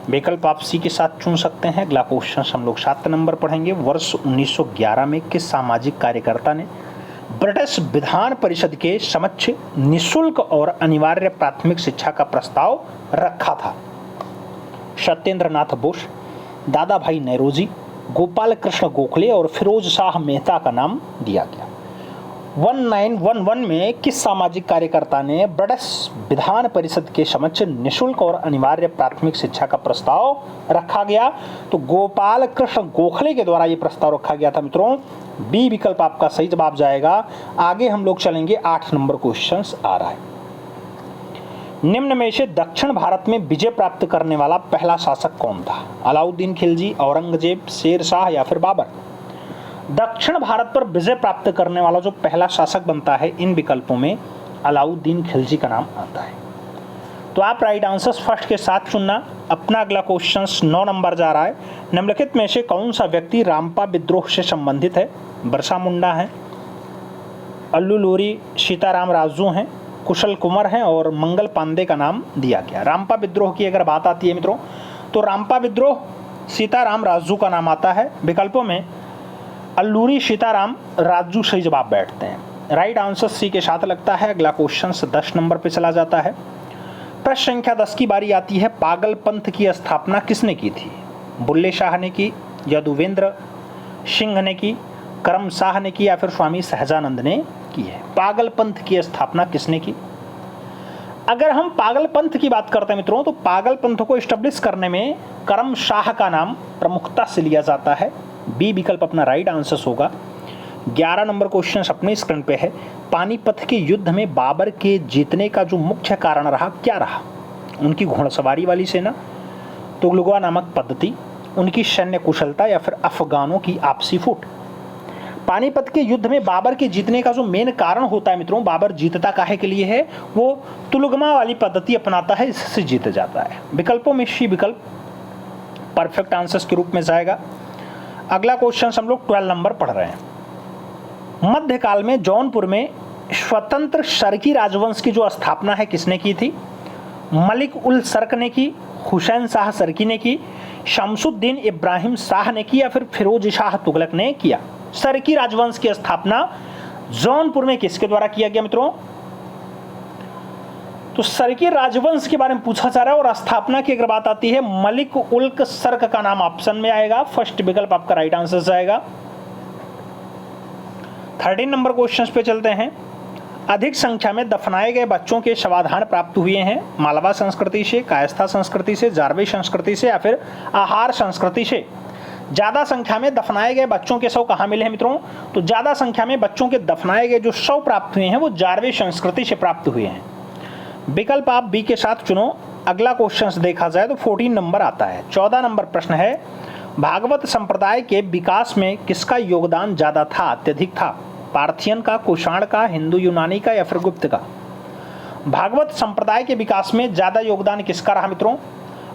विकल्प आप सी के साथ चुन सकते हैं। अगला क्वेश्चन हम लोग 7 नंबर पढ़ेंगे। वर्ष 1911 में किस सामाजिक कार्यकर्ता ने ब्रिटिश विधान परिषद के समक्ष निःशुल्क और अनिवार्य प्राथमिक शिक्षा का प्रस्ताव रखा था? सत्येंद्र नाथ बोस, दादा भाई नेहरूजी, गोपाल कृष्ण गोखले और फिरोज शाह मेहता का नाम दिया गया। 1911 में किस सामाजिक कार्यकर्ता ने ब्रिटिश विधान परिषद के समक्ष निःशुल्क और अनिवार्य प्राथमिक शिक्षा का प्रस्ताव रखा गया? तो गोपाल कृष्ण गोखले के द्वारा यह प्रस्ताव रखा गया था मित्रों। बी विकल्प आपका सही जवाब जाएगा। आगे हम लोग चलेंगे, 8 नंबर क्वेश्चन आ रहा है। निम्न में से दक्षिण भारत में विजय प्राप्त करने वाला पहला शासक कौन था? अलाउद्दीन खिलजी, औरंगजेब, शेर शाह या फिर बाबर? दक्षिण भारत पर विजय प्राप्त करने वाला जो पहला शासक बनता है, इन विकल्पों में अलाउद्दीन खिलजी का नाम आता है। तो आप राइट आंसर फर्स्ट के साथ चुनना। अपना अगला क्वेश्चन 9 नंबर जा रहा है। निम्नलिखित में से कौन सा व्यक्ति रामपा विद्रोह से संबंधित है? बिरसा मुंडा है, अल्लू लोरी, सीताराम राजू हैं, कुशल कुमार हैं और मंगल पांडे का नाम दिया गया। रामपा विद्रोह की अगर बात आती है मित्रों तो रामपा विद्रोह सीताराम राजू का नाम आता है। विकल्पों में अल्लूरी, सीताराम राजू सही जवाब बैठते हैं। राइट आंसर सी के साथ लगता है। अगला क्वेश्चन 10 नंबर पे चला जाता है। प्रश्न संख्या 10 की बारी आती है। पागल पंथ की स्थापना किसने की थी? बुल्ले शाह ने की, यदुवेंद्र सिंह ने की, करम शाह ने की या फिर स्वामी सहजानंद ने की है? पागल पंथ की स्थापना किसने की? अगर हम पागल पंथ की बात करते हैं मित्रों तो पागल पंथ को एस्टेब्लिश करने में करम शाह का नाम प्रमुखता से लिया जाता है। बी विकल्प अपना राइट आंसर होगा। 11 नंबर क्वेश्चन अपने स्क्रीन पे है। पानीपत के युद्ध में बाबर के जीतने का जो मुख्य कारण रहा, क्या रहा? उनकी घोड़सवारी वाली सेना, तुगलुआ नामक पद्धति, उनकी सैन्य कुशलता या फिर अफगानों की आपसी फूट? पानीपत के युद्ध में बाबर के जीतने का जो मेन कारण होता है मित्रों, बाबर जीतता काहे के लिए है? वो तुगलुआ वाली पद्धति अपनाता है, इससे जीत जाता है। विकल्पों में सी विकल्प परफेक्ट आंसर के रूप में जाएगा। अगला क्वेश्चन हम लोग 12 नंबर पढ़ रहे हैं। मध्यकाल में जौनपुर में स्वतंत्र सरकी राजवंश की जो स्थापना है किसने की थी? मलिक उल सर्क ने की, हुसैन शाह सरकी ने की, शमसुद्दीन इब्राहिम शाह ने की या फिर फिरोज शाह तुगलक ने किया? सरकी राजवंश की स्थापना जौनपुर में किसके द्वारा किया गया मित्रों? तो सरकी राजवंश के बारे में पूछा जा रहा है और स्थापना की अगर बात आती है मलिक उल्क सर्क का नाम ऑप्शन में आएगा, फर्स्ट विकल्प आपका राइट आंसर जाएगा। 13 नंबर क्वेश्चन पे चलते हैं। अधिक संख्या में दफनाए गए बच्चों के शवाधान प्राप्त हुए हैं मालवा संस्कृति से, कायस्था संस्कृति से, जारवे संस्कृति से या फिर आहार संस्कृति से। ज्यादा संख्या में दफनाए गए बच्चों के शव कहाँ मिले हैं मित्रों? तो ज्यादा संख्या में बच्चों के दफनाए गए जो शव प्राप्त हुए हैं वो जारवे संस्कृति से प्राप्त हुए हैं। विकल्प आप बी के साथ चुनो। अगला क्वेश्चन देखा जाए तो 14 नंबर आता है। 14 नंबर प्रश्न है, भागवत संप्रदाय के विकास में किसका योगदान ज्यादा था, अत्यधिक था? पार्थियन का, कुषाण का, हिंदू यूनानी का या फिर गुप्त का? भागवत संप्रदाय के विकास में ज्यादा योगदान किसका रहा मित्रों?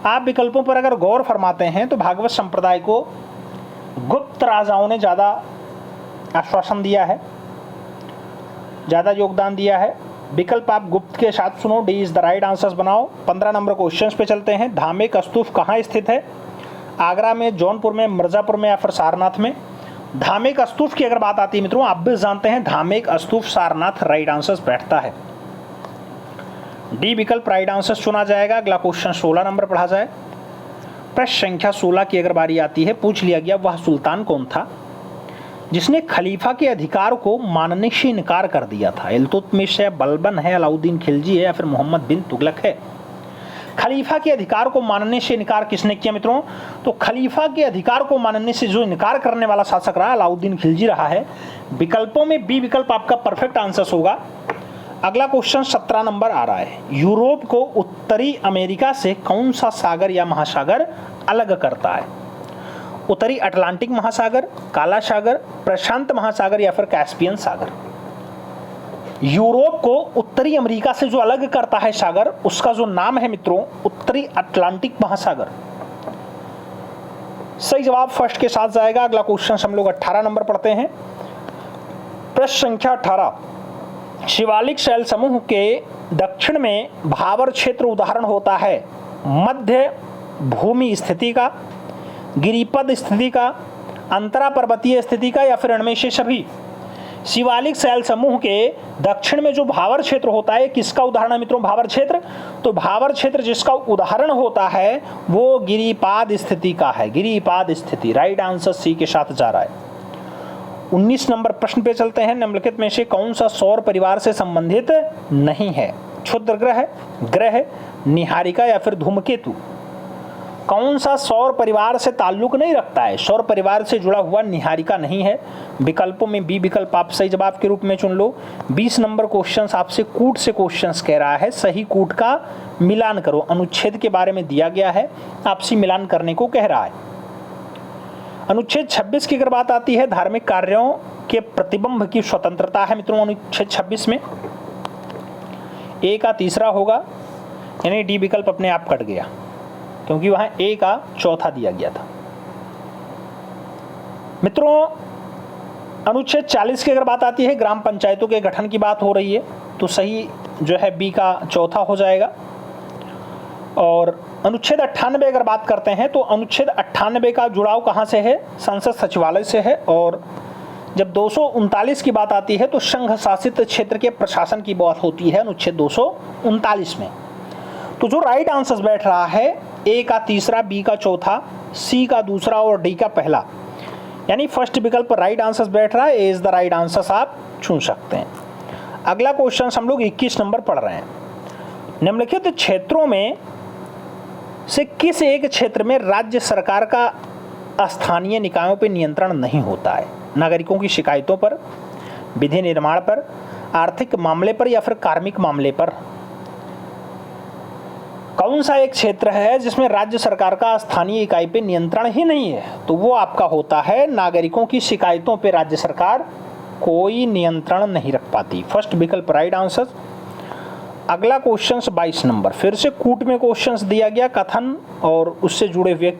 आप विकल्पों पर अगर गौर फरमाते हैं तो भागवत संप्रदाय को गुप्त राजाओं ने ज्यादा आश्वासन दिया है, ज्यादा योगदान दिया है। विकल्प आप गुप्त के साथ सुनो, D is the right answers बनाओ। 15 नंबर क्वेश्चन पे चलते हैं। धार्मिक स्तूप कहाँ स्थित है? आगरा में, जौनपुर में, मिर्जापुर में या फिर सारनाथ में? धार्मिक स्तूप की अगर बात आती है मित्रों, आप भी जानते हैं धार्मिक स्तूप सारनाथ राइट आंसर बैठता है। डी विकल्प राइट आंसर चुना जाएगा। अगला क्वेश्चन 16 नंबर पढ़ा जाए। प्रश्न संख्या 16 की अगर बारी आती है, पूछ लिया गया वह सुल्तान कौन था जिसने खलीफा के अधिकार को मानने से इनकार कर दिया था? इल्तुतमिश है, बलबन है, अलाउद्दीन खिलजी है या फिर मोहम्मद बिन तुगलक है? खलीफा के अधिकार को मानने से इनकार किसने किया मित्रों? तो खलीफा के अधिकार को मानने से जो इनकार करने वाला शासक रहा अलाउद्दीन खिलजी रहा है। विकल्पों में बी विकल्प आपका परफेक्ट आंसर होगा। अगला क्वेश्चन 17 नंबर आ रहा है। यूरोप को उत्तरी अमेरिका से कौन सा सागर या महासागर अलग करता है? उत्तरी अटलांटिक महासागर, काला सागर, प्रशांत महासागर या फिर कैस्पियन सागर? यूरोप को उत्तरी अमेरिका से जो अलग करता है सागर, उसका जो नाम है मित्रों उत्तरी अटलांटिक महासागर। सही जवाब फर्स्ट के साथ जाएगा। अगला क्वेश्चन हम लोग 18 नंबर पढ़ते हैं। प्रश्न संख्या 18, शिवालिक शैल समूह के दक्षिण में भावर क्षेत्र उदाहरण होता है मध्य भूमि स्थिति का, गिरिपद स्थिति का, अंतरा पर्वतीय स्थिति का या फिर इनमें से सभी? शिवालिक शैल समूह के दक्षिण में जो भावर क्षेत्र होता है किसका उदाहरण है मित्रों? भावर क्षेत्र। तो भावर क्षेत्र जिसका उदाहरण होता है वो गिरिपाद स्थिति का है, गिरिपाद स्थिति। राइट आंसर सी के साथ जा रहा है। 19 नंबर प्रश्न पे चलते हैं। निम्नलिखित में से कौन सा सौर परिवार से संबंधित नहीं है? क्षुद्र ग्रह, ग्रह, निहारिका या फिर धूमकेतु? कौन सा सौर परिवार से ताल्लुक नहीं रखता है? सौर परिवार से जुड़ा हुआ निहारिका नहीं है। विकल्पों में बी विकल्प आप सही जवाब के रूप में चुन लो। 20 नंबर क्वेश्चन आपसे कूट से क्वेश्चंस कह रहा है, सही कूट का मिलान करो। अनुच्छेद के बारे में दिया गया है, आपसे मिलान करने को कह रहा है। अनुच्छेद 26 की अगर बात आती है, धार्मिक कार्यों के प्रतिबंध की स्वतंत्रता है मित्रों अनुच्छेद 26 में। ए का तीसरा होगा, यानी डी विकल्प अपने आप कट गया क्योंकि वहां ए का चौथा दिया गया था। मित्रों अनुच्छेद 40 की अगर बात आती है, ग्राम पंचायतों के गठन की बात हो रही है, तो सही जो है बी का चौथा हो जाएगा। और अनुच्छेद 98 अगर बात करते हैं तो अनुच्छेद 98 का जुड़ाव कहां से है? संसद सचिवालय से है। और जब 239 की बात आती है तो संघ शासित क्षेत्र के प्रशासन की बात होती है अनुच्छेद 239 में। तो जो राइट आंसर बैठ रहा है ए का तीसरा, बी का चौथा, सी का दूसरा और डी का पहला, यानी फर्स्ट विकल्प राइट आंसर बैठ रहा है। ए इज द राइट आंसर आप चुन सकते हैं। अगला क्वेश्चन हम लोग 21 नंबर पढ़ रहे हैं। निम्नलिखित क्षेत्रों में से किस एक क्षेत्र में राज्य सरकार का स्थानीय निकायों पर नियंत्रण नहीं होता है? नागरिकों की शिकायतों पर, विधि निर्माण पर, आर्थिक मामले पर या फिर कार्मिक मामले पर? कौन सा एक क्षेत्र है जिसमें राज्य सरकार का स्थानीय इकाई पे नियंत्रण ही नहीं है? तो वो आपका होता है नागरिकों की शिकायतों पे राज्य सरकार कोई नियंत्रण नहीं रख पाती। फर्स्ट विकल्प राइट आंसर। अगला क्वेश्चन 22 नंबर, फिर से कूट में क्वेश्चंस दिया गया, कथन और उससे जुड़े हुए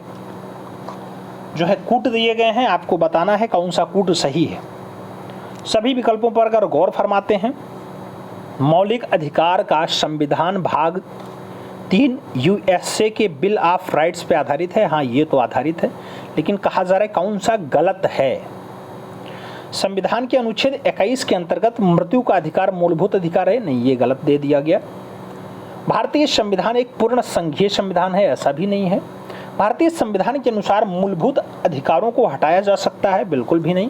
जो है कूट दिए गए हैं, आपको बताना है कौन सा कूट सही है। सभी विकल्पों पर अगर गौर फरमाते हैं, मौलिक अधिकार का संविधान भाग 3 यूएसए के बिल ऑफ राइट्स पे आधारित है। हाँ, ये तो आधारित है, लेकिन कहा जा रहा है कौन सा गलत है? संविधान के अनुच्छेद 21 के अंतर्गत मृत्यु का अधिकार मूलभूत अधिकार है, नहीं, ये गलत दे दिया गया। भारतीय संविधान एक पूर्ण संघीय संविधान है, ऐसा भी नहीं है। भारतीय संविधान के अनुसार मूलभूत अधिकारों को हटाया जा सकता है, बिल्कुल भी नहीं।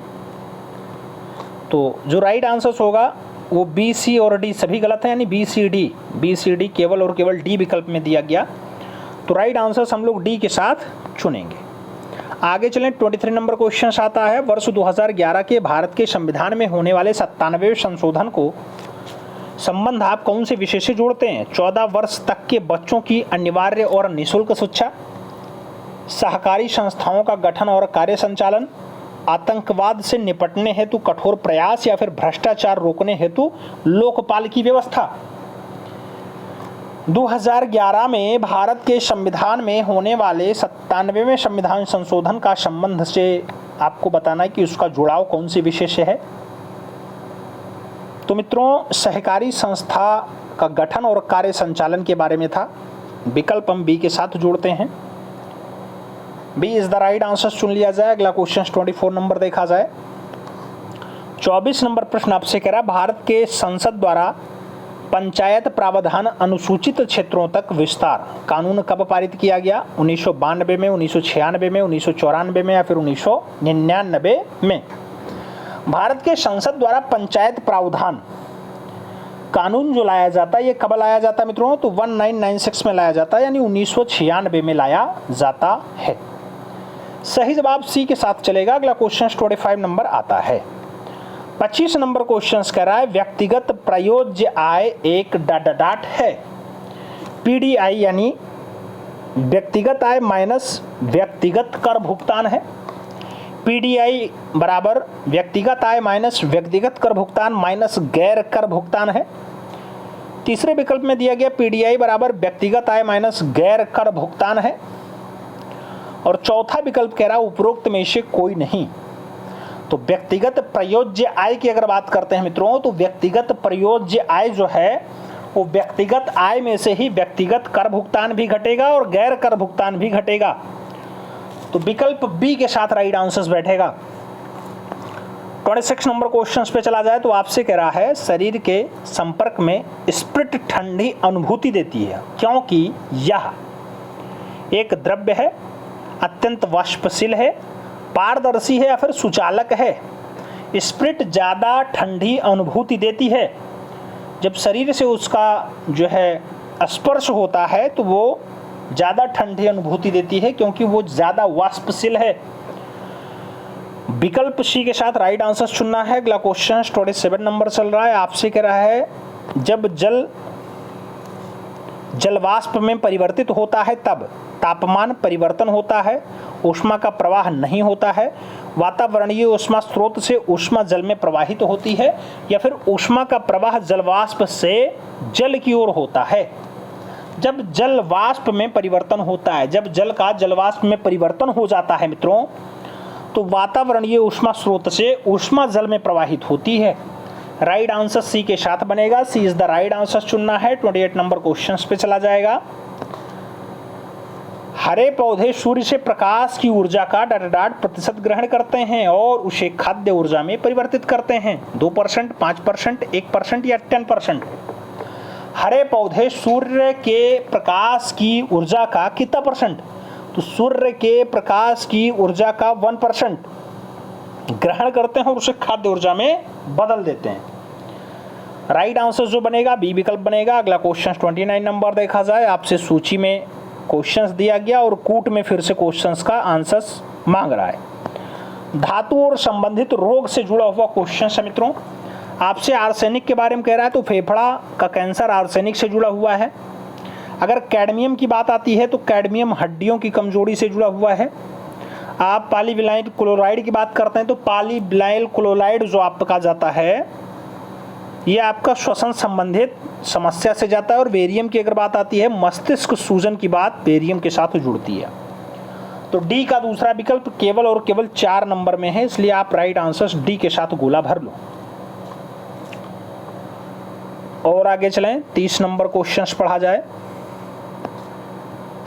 तो जो राइट आंसर होगा वो बी, सी और डी सभी गलत है, यानी बी सी डी केवल और केवल डी विकल्प में दिया गया। तो राइट आंसर हम लोग डी के साथ चुनेंगे। आगे चलें, 23 नंबर क्वेश्चन आता है, वर्ष 2011 के भारत के संविधान में होने वाले 97वें संशोधन को संबंध आप कौन से विषय से जोड़ते हैं? 14 वर्ष तक के बच्चों की अनिवार्य और निःशुल्क शिक्षा, सहकारी संस्थाओं का गठन और कार्य संचालन, आतंकवाद से निपटने हेतु कठोर प्रयास, या फिर भ्रष्टाचार रोकने हेतु लोकपाल की व्यवस्था। 2011 में भारत के संविधान में होने वाले 97वें संविधान संशोधन का संबंध से आपको बताना है कि उसका जुड़ाव कौन से विषय से है। तो मित्रों, सहकारी संस्था का गठन और कार्य संचालन के बारे में था। विकल्प हम बी के साथ जोड़ते हैं। B is the right answer चुन लिया जाए। अगला क्वेश्चन 24 नंबर देखा जाए। 24 नंबर प्रश्न आपसे कह रहा है, भारत के संसद द्वारा पंचायत प्रावधान अनुसूचित क्षेत्रों तक विस्तार कानून कब पारित किया गया? 1992 में, 1996 में, 1994 में, या फिर 1999 में? भारत के संसद द्वारा पंचायत प्रावधान कानून जो लाया जाता है, ये कब लाया जाता है मित्रों? तो 1996 में लाया जाता है, यानी 1996 में लाया जाता है। सही जवाब सी के साथ चलेगा। अगला क्वेश्चन 25 नंबर आता है। 25 नंबर क्वेश्चन कह रहा है, व्यक्तिगत प्रयोज्य आय एक डाट है। पीडीआई यानी व्यक्तिगत आय माइनस व्यक्तिगत कर भुगतान है। पीडीआई बराबर व्यक्तिगत आय माइनस व्यक्तिगत कर भुगतान माइनस गैर कर भुगतान है। तीसरे विकल्प में दिया गया पीडीआई बराबर व्यक्तिगत आय माइनस गैर कर भुगतान है। और चौथा विकल्प कह रहा है उपरोक्त में से कोई नहीं। तो व्यक्तिगत प्रयोज्य आय की अगर बात करते हैं मित्रों, तो व्यक्तिगत प्रयोज्य आय जो है वो व्यक्तिगत आय में से ही व्यक्तिगत कर भुगतान भी घटेगा और गैर कर भुगतान भी घटेगा। तो विकल्प बी के साथ राइट आंसर बैठेगा। 26 नंबर क्वेश्चन पे चला जाए तो आपसे कह रहा है, शरीर के संपर्क में स्प्रिट ठंडी अनुभूति देती है क्योंकि यह एक द्रव्य है, अत्यंत वाष्पशील है, पारदर्शी है, या फिर सुचालक है। स्प्रिट ज़्यादा ठंडी अनुभूति देती है। जब शरीर से उसका जो है स्पर्श होता है तो वो ज़्यादा ठंडी अनुभूति देती है क्योंकि वो ज़्यादा वाष्पशील है। विकल्प सी के साथ राइट आंसर चुनना है। अगला क्वेश्चन 27 नंबर चल रहा है। आपसे कह रहा है, जब जलवाष्प में परिवर्तित होता है तब तापमान परिवर्तन होता है, ऊष्मा का प्रवाह नहीं होता है, वातावरणीय ऊष्मा स्रोत से ऊष्मा जल में प्रवाहित होती है, या फिर ऊष्मा का प्रवाह जलवाष्प से जल की ओर होता है। जब जल वाष्प में परिवर्तन होता है, जब जल का जलवाष्प में परिवर्तन हो जाता है मित्रों, तो वातावरणीय ऊष्मा स्रोत से ऊष्मा जल में प्रवाहित होती है। राइट आंसर सी के साथ बनेगा। सी इज द राइट आंसर चुनना है। 28 नंबर क्वेश्चन पे चला जाएगा। हरे पौधे सूर्य से प्रकाश की ऊर्जा का डाट प्रतिशत ग्रहण करते हैं और उसे खाद्य ऊर्जा में परिवर्तित करते हैं। 2%, 5%, 1% या 10%? हरे पौधे सूर्य के प्रकाश की ऊर्जा का कितना परसेंट? तो सूर्य के प्रकाश की ऊर्जा का 1% ग्रहण करते हैं और उसे खाद्य ऊर्जा में बदल देते हैं। राइट आंसर जो बनेगा बी विकल्प बनेगा। अगला क्वेश्चन 29 नंबर देखा जाए। आपसे सूची में क्वेश्चंस दिया गया और कूट में फिर से क्वेश्चंस का आंसर्स मांग रहा है। धातु और संबंधित रोग से जुड़ा हुआ क्वेश्चन है मित्रों। आपसे आर्सेनिक के बारे में कह रहा है, तो फेफड़ा का कैंसर आर्सेनिक से जुड़ा हुआ है। अगर कैडमियम की बात आती है तो कैडमियम हड्डियों की कमजोरी से जुड़ा हुआ है। आप पॉलीविनाइल क्लोराइड की बात करते हैं तो पॉलीविनाइल क्लोराइड जो आपका जाता है ये आपका श्वसन संबंधित समस्या से जाता है। और बेरियम की अगर बात आती है, मस्तिष्क सूजन की बात बेरियम के साथ जुड़ती है। तो डी का दूसरा विकल्प केवल और केवल 4 नंबर में है, इसलिए आप राइट आंसर डी के साथ गोला भर लो। और आगे चलें, 30 नंबर क्वेश्चन पढ़ा जाए।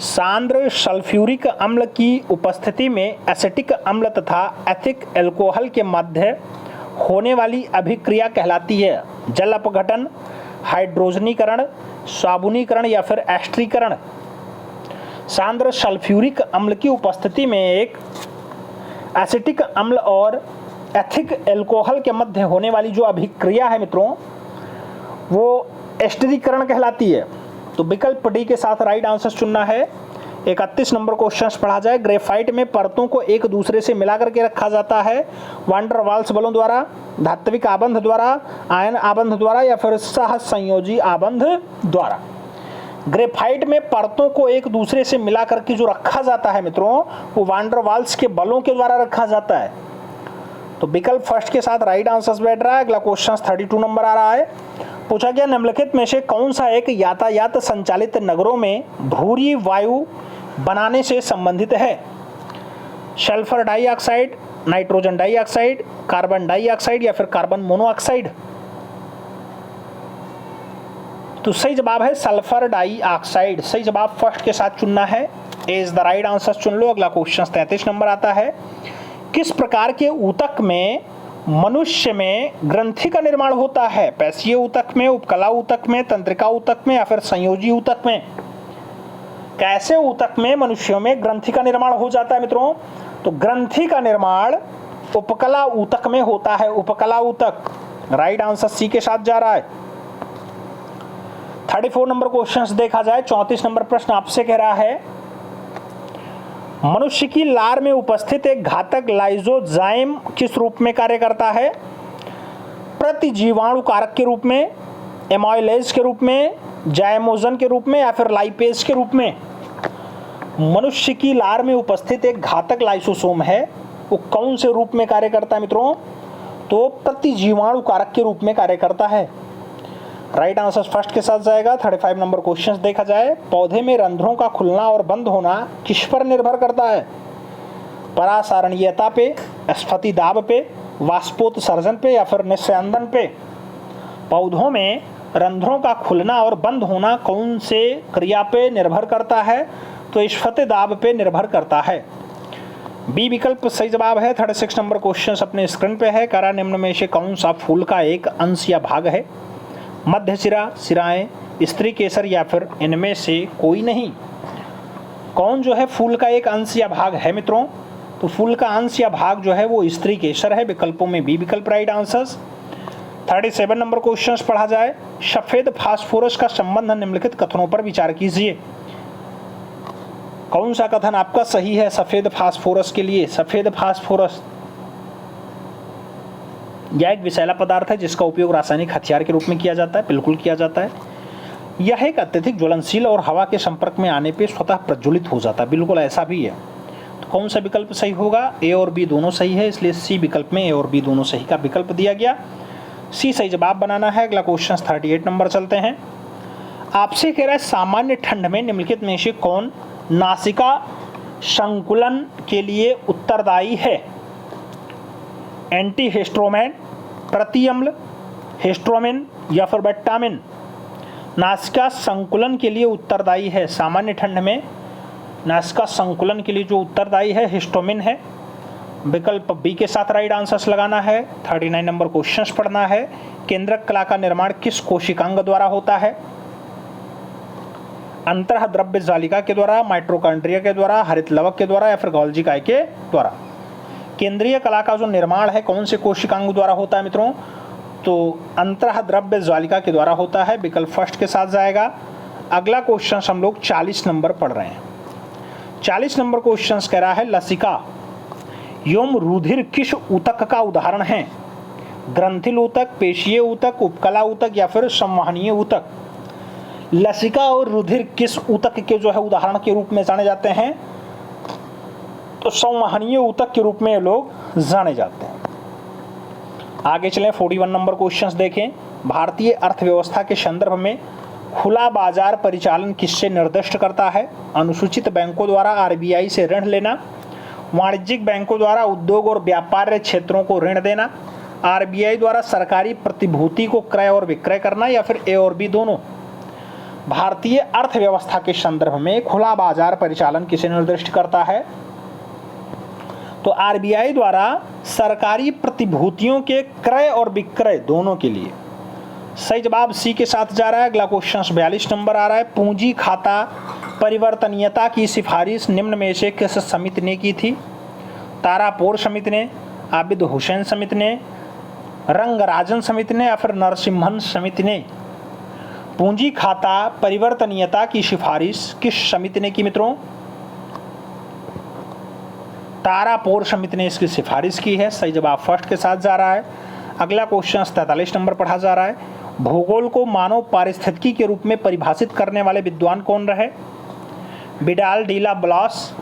सांद्र सल्फ्यूरिक अम्ल की उपस्थिति में एसिटिक अम्ल तथा एथिक एल्कोहल के मध्य होने वाली अभिक्रिया कहलाती है जल अपघटन, हाइड्रोजनीकरण, साबुनीकरण या फिर एस्ट्रीकरण। सांद्र सल्फ्यूरिक अम्ल की उपस्थिति में एक एसिटिक अम्ल और एथिक एल्कोहल के मध्य होने वाली जो अभिक्रिया है मित्रों, वो एस्टरीकरण कहलाती है। तो विकल्प डी के साथ राइट आंसर चुनना है। 31 नंबर क्वेश्चन पढ़ा जाए। ग्रेफाइट में परतों को एक दूसरे से मिलाकर के रखा जाता है वांडर वाल्स बलों द्वारा, धात्विक आबंध द्वारा, आयन आबंध द्वारा या फिर सह संयोजी आबंध द्वारा। ग्रेफाइट में परतों को एक दूसरे से मिलाकर के जो रखा जाता है मित्रों, वो वांडर वाल्स के बलों के द्वारा रखा जाता है। तो विकल्प फर्स्ट के साथ राइट आंसर बैठ रहा है। अगला क्वेश्चन 32 नंबर आ रहा है। पूछा गया निम्नलिखित में से कौन सा एक यातायात संचालित नगरों में धूरी वायु बनाने से संबंधित है? Sulphur dioxide, nitrogen dioxide, carbon dioxide या फिर कार्बन मोनोऑक्साइड। तो सही जवाब है सल्फर डाइऑक्साइड। सही जवाब फर्स्ट के साथ चुनना है। ए इज द राइट आंसर चुन लो। अगला क्वेश्चन 33 नंबर आता है। किस प्रकार के ऊतक में मनुष्य में ग्रंथि का निर्माण होता है? पैसीय ऊतक में, उपकला ऊतक में, तंत्रिका ऊतक में या फिर संयोजी ऊतक में? कैसे ऊतक में मनुष्यों में ग्रंथि का निर्माण हो जाता है मित्रों? तो ग्रंथि का निर्माण उपकला ऊतक में होता है। उपकला ऊतक राइट आंसर सी के साथ जा रहा है। 34 नंबर क्वेश्चन देखा जाए। 34 नंबर प्रश्न आपसे कह रहा है मनुष्य की लार में उपस्थित एक घातक लाइसोजाइम किस रूप में कार्य करता है? प्रतिजीवाणु कारक के रूप में, एमाइलेज के रूप में, जाइमोजन के रूप में या फिर लाइपेज के रूप में? मनुष्य की लार में उपस्थित एक घातक लाइसोसोम है, वो कौन से रूप में कार्य करता है मित्रों? तो प्रतिजीवाणु कारक के रूप में कार्य करता है। राइट आंसर फर्स्ट के साथ जाएगा। 35 नंबर क्वेश्चन देखा जाए। पौधे में रंध्रों का खुलना और बंद होना किस पर निर्भर करता है? परासारणीयता पे, स्फति दाब पे, वाष्पोत्सर्जन पे या फिर निस्यंदन पे? पौधों में रंध्रों का खुलना और बंद होना कौन से क्रिया पे निर्भर करता है? तो स्फति दाब पे निर्भर करता है। बी विकल्प सही जवाब है। 36 नंबर क्वेश्चन अपने स्क्रीन पे है। करा निम्न में से कौन सा फूल का एक अंश या भाग है? मध्य सिरा, सिराएं, स्त्री केसर या फिर इनमें से कोई नहीं? कौन जो है फूल का एक अंश या भाग है मित्रों? तो फूल का अंश या भाग जो है वो स्त्री केसर है। विकल्पों में बी विकल्प राइट आंसर्स। 37 नंबर क्वेश्चन पढ़ा जाए। सफेद फास्फोरस का संबंध निम्नलिखित कथनों पर विचार कीजिए। कौन सा कथन आपका सही है सफेद फास्फोरस के लिए? सफेद फास्फोरस यह एक विषैला पदार्थ है जिसका उपयोग रासायनिक हथियार के रूप में किया जाता है। बिल्कुल किया जाता है। यह एक अत्यधिक ज्वलनशील और हवा के संपर्क में आने पे स्वतः प्रज्वलित हो जाता है। बिल्कुल ऐसा भी है। तो कौन सा विकल्प सही होगा? ए और बी दोनों सही है, इसलिए सी विकल्प में ए और बी दोनों सही का विकल्प दिया गया। सी सही जवाब बनाना है। अगला क्वेश्चन 38 नंबर चलते हैं। आपसे कह रहा है सामान्य ठंड में निम्नलिखित में से कौन नासिका संकुलन के लिए उत्तरदायी है? एंटीहिस्टोमेन, प्रतिअम्ल, हिस्टोमिन या फिर विटामिन? नासिका संकुलन के लिए उत्तरदायी है सामान्य ठंड में। नासिका संकुलन के लिए जो उत्तरदायी है हिस्टोमिन है। विकल्प बी के साथ राइट आंसर्स लगाना है। 39 नंबर क्वेश्चंस पढ़ना है। केंद्रक कला का निर्माण किस कोशिकांग द्वारा होता है? अंतः द्रव्य जालिका के द्वारा, माइटोकॉन्ड्रिया के द्वारा, हरित लवक के द्वारा या फिर गोल्जी काय के द्वारा? केंद्रीय कला का जो निर्माण है कौन से कोशिकांग द्वारा होता है मित्रों? तो अंतः द्रव्य ज्वालिका के द्वारा होता है। विकल्प फर्स्ट के साथ जाएगा। अगला क्वेश्चन हम लोग 40 नंबर पढ़ रहे हैं। 40 नंबर क्वेश्चन कह रहा है लसिका एवं रुधिर किस ऊतक का उदाहरण है? ग्रंथिल ऊतक, पेशीय ऊतक, उपकला ऊतक या फिर संवहनीय ऊतक? लसिका और रुधिर किस ऊतक के जो है उदाहरण के रूप में जाने जाते हैं? तो संवहनीय ऊतक के रूप में ये लोग जाने जाते हैं। आगे चलें। 41 नंबर क्वेश्चंस देखें। भारतीय अर्थव्यवस्था के संदर्भ में खुला बाजार परिचालन किससे निर्दिष्ट करता है? अनुसूचित बैंकों द्वारा आरबीआई से ऋण लेना, वाणिज्यिक बैंकों द्वारा उद्योग और व्यापार क्षेत्रों को ऋण देना, आरबीआई द्वारा सरकारी प्रतिभूति को क्रय और विक्रय करना या फिर ए और बी दोनों? भारतीय अर्थव्यवस्था के संदर्भ में खुला बाजार परिचालन किसे निर्दिष्ट करता है? तो आरबीआई द्वारा सरकारी प्रतिभूतियों के क्रय और विक्रय दोनों के लिए। सही जवाब सी के साथ जा रहा है। अगला क्वेश्चन 42 नंबर आ रहा है। पूंजी खाता परिवर्तनीयता की सिफारिश निम्न में से किस समिति ने की थी? तारापुर समिति ने, आबिद हुसैन समिति ने, रंगराजन समिति ने या फिर नरसिम्हन समिति ने? पूंजी खाता परिवर्तनीयता की सिफारिश किस समिति ने की मित्रों? तारापुर समिति ने इसकी सिफारिश की है। सही जवाब फर्स्ट के साथ जा रहा है। अगला क्वेश्चन 43 नंबर पढ़ा जा रहा है। भूगोल को मानव पारिस्थितिकी के रूप में परिभाषित करने वाले विद्वान कौन रहे? विडाल डी ला ब्लास,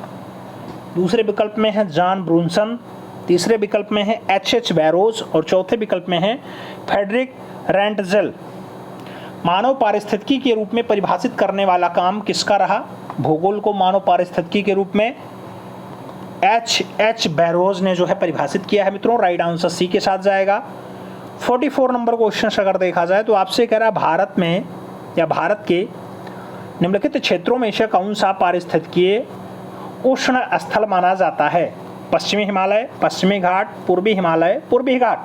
दूसरे विकल्प में है जॉन ब्रूनसन, तीसरे विकल्प में है एच बैरोज और चौथे विकल्प में है फ्रेडरिक रेंटजेल। मानव पारिस्थितिकी के रूप में परिभाषित करने वाला काम किसका रहा? भूगोल को मानव पारिस्थितिकी के रूप में एच बैरोज ने जो है परिभाषित किया है मित्रों। राइट आंसर सी के साथ जाएगा। 44 नंबर क्वेश्चन अगर देखा जाए तो आपसे कह रहा है भारत में या भारत के निम्नलिखित क्षेत्रों में से कौन सा पारिस्थितिकीय उष्ण स्थल माना जाता है? पश्चिमी हिमालय, पश्चिमी घाट, पूर्वी हिमालय, पूर्वी घाट।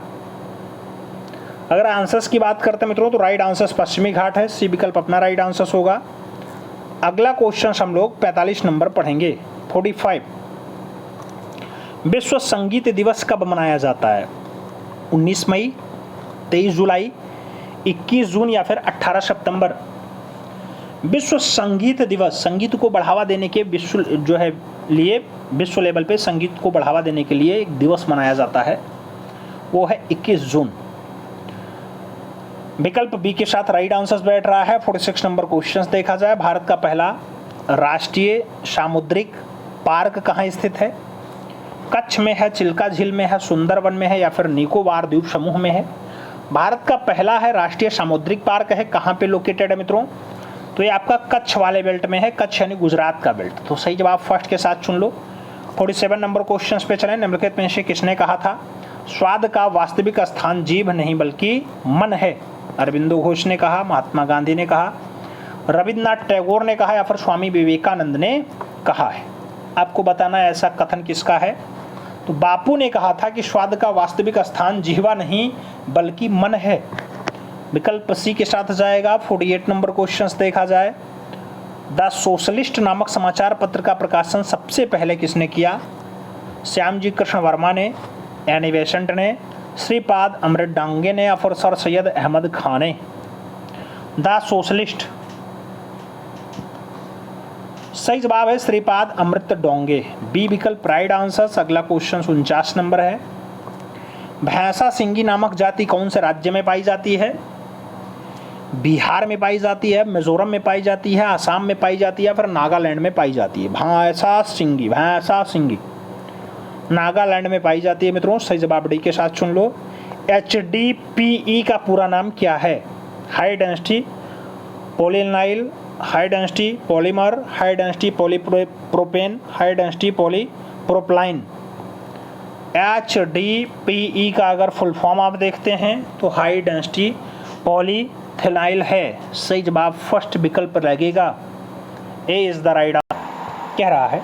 अगर आंसर्स की बात करते हैं मित्रों तो राइट आंसर पश्चिमी घाट है। सी विकल्प अपना राइट आंसर होगा। अगला क्वेश्चन हम लोग 45 नंबर पढ़ेंगे। 45 विश्व संगीत दिवस कब मनाया जाता है? 19 मई, 23 जुलाई, 21 जून या फिर 18 सितंबर? विश्व संगीत दिवस संगीत को बढ़ावा देने के विश्व लेवल पे संगीत को बढ़ावा देने के लिए एक दिवस मनाया जाता है, वो है 21 जून। विकल्प बी के साथ राइट आंसर बैठ रहा है। 46 नंबर क्वेश्चन देखा जाए। भारत का पहला राष्ट्रीय सामुद्रिक पार्क कहाँ स्थित है? कच्छ में है, चिल्का झील में है, सुंदरवन में है या फिर निकोबार द्वीप समूह में है? भारत का पहला है राष्ट्रीय सामुद्रिक पार्क है, कहाँ पे लोकेटेड है मित्रों? तो ये आपका कच्छ वाले बेल्ट में है, कच्छ यानी गुजरात का बेल्ट। तो सही जवाब फर्स्ट के साथ चुन लो। 47 नंबर क्वेश्चन पे चलें। निम्नलिखित में से किसने कहा था स्वाद का वास्तविक स्थान जीभ नहीं बल्कि मन है? अरविंदो घोष ने कहा, महात्मा गांधी ने कहा, रविन्द्रनाथ टैगोर ने कहा या फिर स्वामी विवेकानंद ने कहा है? आपको बताना है ऐसा कथन किसका है। तो बापू ने कहा था कि स्वाद का वास्तविक स्थान जीवा नहीं बल्कि मन है। विकल्प सी के साथ जाएगा। 48 नंबर क्वेश्चन देखा जाए। द सोशलिस्ट नामक समाचार पत्र का प्रकाशन सबसे पहले किसने किया? श्यामजी कृष्ण वर्मा ने, एनी बेसेंट ने, श्रीपाद अमृत डांगे ने या फिर सर सैयद अहमद खान ने? द सोशलिस्ट सही जवाब है श्रीपाद अमृत डोंगे। बी विकल्प राइट आंसर। अगला क्वेश्चन 49 नंबर है। भैंसा सिंगी नामक जाति कौन से राज्य में पाई जाती है? बिहार में पाई जाती है, मिजोरम में पाई जाती है, असम में पाई जाती है, फिर नागालैंड में पाई जाती है? भैंसा सिंगी नागालैंड में पाई जाती है मित्रों। सही जवाब डी के साथ चुन लो। HDPE का पूरा नाम क्या है? High density polynyl, high density polymer, high density polypropene, high density polypropylene. HDPE का अगर फुल फॉर्म आप देखते हैं तो हाई डेंसिटी पॉलीथिनाइल है। सही जवाब फर्स्ट विकल्प लगेगा। ए इज द राइट आंसर। कह रहा है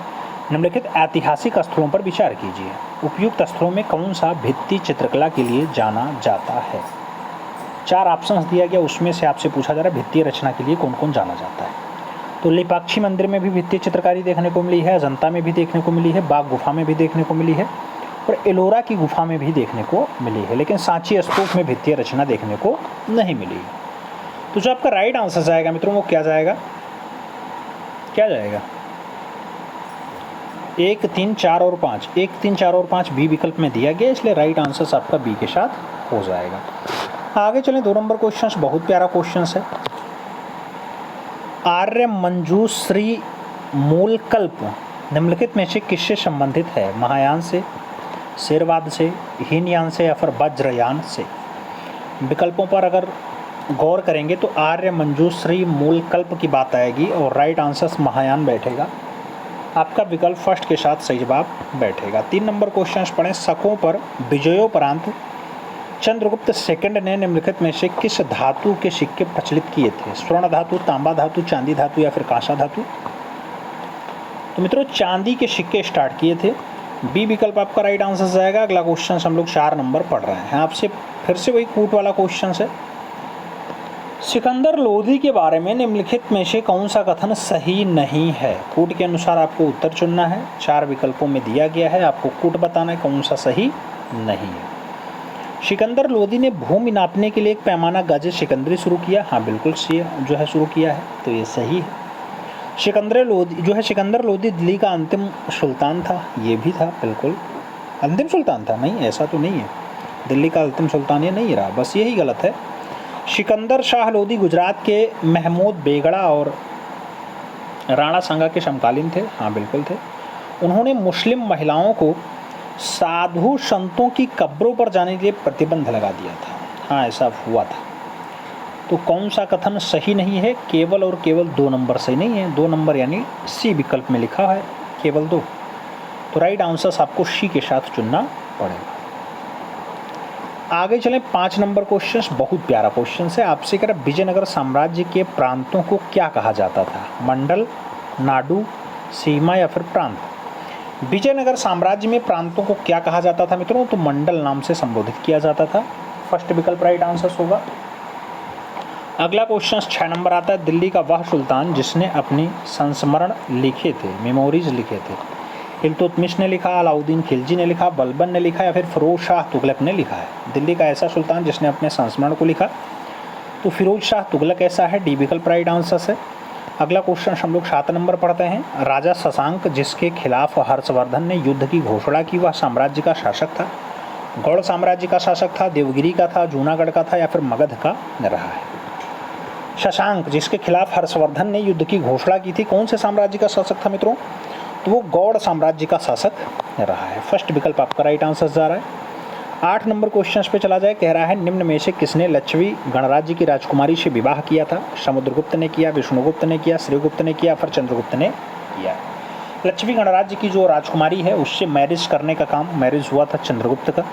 निम्नलिखित ऐतिहासिक स्थलों पर विचार कीजिए। उपयुक्त स्थलों में कौन सा भित्ति चित्रकला के लिए जाना जाता है? 4 ऑप्शंस दिया गया, उसमें से आपसे पूछा जा रहा है भित्तीय रचना के लिए कौन कौन जाना जाता है। तो लेपाक्षी मंदिर में भी भित्तीय चित्रकारी देखने को मिली है, अजंता में भी देखने को मिली है, बाघ गुफा में भी देखने को मिली है और एलोरा की गुफा में भी देखने को मिली है, लेकिन सांची स्तूप में भित्तीय रचना देखने को नहीं मिली। तो जो आपका राइट आंसर जाएगा मित्रों वो क्या जाएगा? 1, 3, 4 और 5। 1, 3, 4 और 5 बी विकल्प में दिया गया, इसलिए राइट आंसर आपका बी के साथ हो जाएगा। आगे चलें। 2 नंबर क्वेश्चन बहुत प्यारा क्वेश्चन है। आर्य मंजूश्री मूलकल्प निम्नलिखित में से किससे संबंधित है? महायान से, शेरवाद से, हीनयान से या फिर वज्रयान से? विकल्पों पर अगर गौर करेंगे तो आर्य मंजूश्री मूलकल्प की बात आएगी और राइट आंसर महायान बैठेगा। आपका विकल्प फर्स्ट के साथ सही जवाब बैठेगा। 3 नंबर क्वेश्चन पढ़ें। शकों पर विजयोपरांत चंद्रगुप्त सेकंड ने निम्नलिखित में से किस धातु के सिक्के प्रचलित किए थे? स्वर्ण धातु, तांबा धातु, चांदी धातु या फिर कांसा धातु? तो मित्रों चांदी के सिक्के स्टार्ट किए थे। बी विकल्प आपका राइट आंसर जाएगा। अगला क्वेश्चन हम लोग 4 नंबर पढ़ रहे हैं। आपसे फिर से वही कूट वाला क्वेश्चन है। सिकंदर लोधी के बारे में निम्नलिखित में से कौन सा कथन सही नहीं है? कूट के अनुसार आपको उत्तर चुनना है। 4 विकल्पों में दिया गया है, आपको कूट बताना है कौन सा सही नहीं है। सिकंदर लोधी ने भूमि नापने के लिए एक पैमाना गज सिकंदरी शुरू किया। हाँ बिल्कुल जो है शुरू किया है, तो ये सही है। सिकंदर लोधी दिल्ली का अंतिम सुल्तान था। ये भी था, बिल्कुल अंतिम सुल्तान था। नहीं, ऐसा तो नहीं है, दिल्ली का अंतिम सुल्तान ये नहीं रहा, बस यही गलत है। सिकंदर शाह लोधी गुजरात के महमूद बेगड़ा और राणा सांगा के समकालीन थे। हाँ बिल्कुल थे। उन्होंने मुस्लिम महिलाओं को साधु संतों की कब्रों पर जाने के लिए प्रतिबंध लगा दिया था। हाँ ऐसा हुआ था। तो कौन सा कथन सही नहीं है? केवल और केवल 2 नंबर सही नहीं है। 2 नंबर यानी सी विकल्प में लिखा है केवल 2। तो राइट आंसर आपको सी के साथ चुनना पड़ेगा। आगे चलें, 5 नंबर क्वेश्चन बहुत प्यारा क्वेश्चन है। आपसे कह रहा विजयनगर साम्राज्य के प्रांतों को क्या कहा जाता था? मंडल, नाडु, सीमा या फिर प्रांत? विजयनगर साम्राज्य में प्रांतों को क्या कहा जाता था मित्रों? तो मंडल नाम से संबोधित किया जाता था। फर्स्ट विकल्प राइट आंसर होगा। अगला क्वेश्चन 6 नंबर आता है। दिल्ली का वह सुल्तान जिसने अपनी संस्मरण लिखे थे, मेमोरीज लिखे थे, इल्तुतमिश ने लिखा, अलाउद्दीन खिलजी ने लिखा, बलबन ने लिखा या फिर फिरोज शाह तुगलक ने लिखा है? दिल्ली का ऐसा सुल्तान जिसने अपने संस्मरण को लिखा, तो फिरोज शाह तुगलक ऐसा है। डी विकल्प राइट आंसर है। अगला क्वेश्चन हम लोग 7 नंबर पढ़ते हैं। राजा शशांक जिसके खिलाफ हर्षवर्धन ने युद्ध की घोषणा की, वह साम्राज्य का शासक था? गौड़ साम्राज्य का शासक था, देवगिरी का था, जूनागढ़ का था या फिर मगध का रहा है? शशांक जिसके खिलाफ हर्षवर्धन ने युद्ध की घोषणा की थी, कौन से साम्राज्य का शासक था मित्रों? तो वो गौड़ साम्राज्य का शासक रहा है। फर्स्ट विकल्प आपका राइट आंसर जा रहा है। 8 नंबर क्वेश्चन पे चला जाए। कह रहा है निम्न में से किसने लच्छवी गणराज्य की राजकुमारी से विवाह किया था? समुद्रगुप्त ने किया, विष्णुगुप्त ने किया, श्रीगुप्त ने किया, फिर चंद्रगुप्त ने किया? लच्छवी गणराज्य की जो राजकुमारी है उससे मैरिज करने का काम हुआ था चंद्रगुप्त का।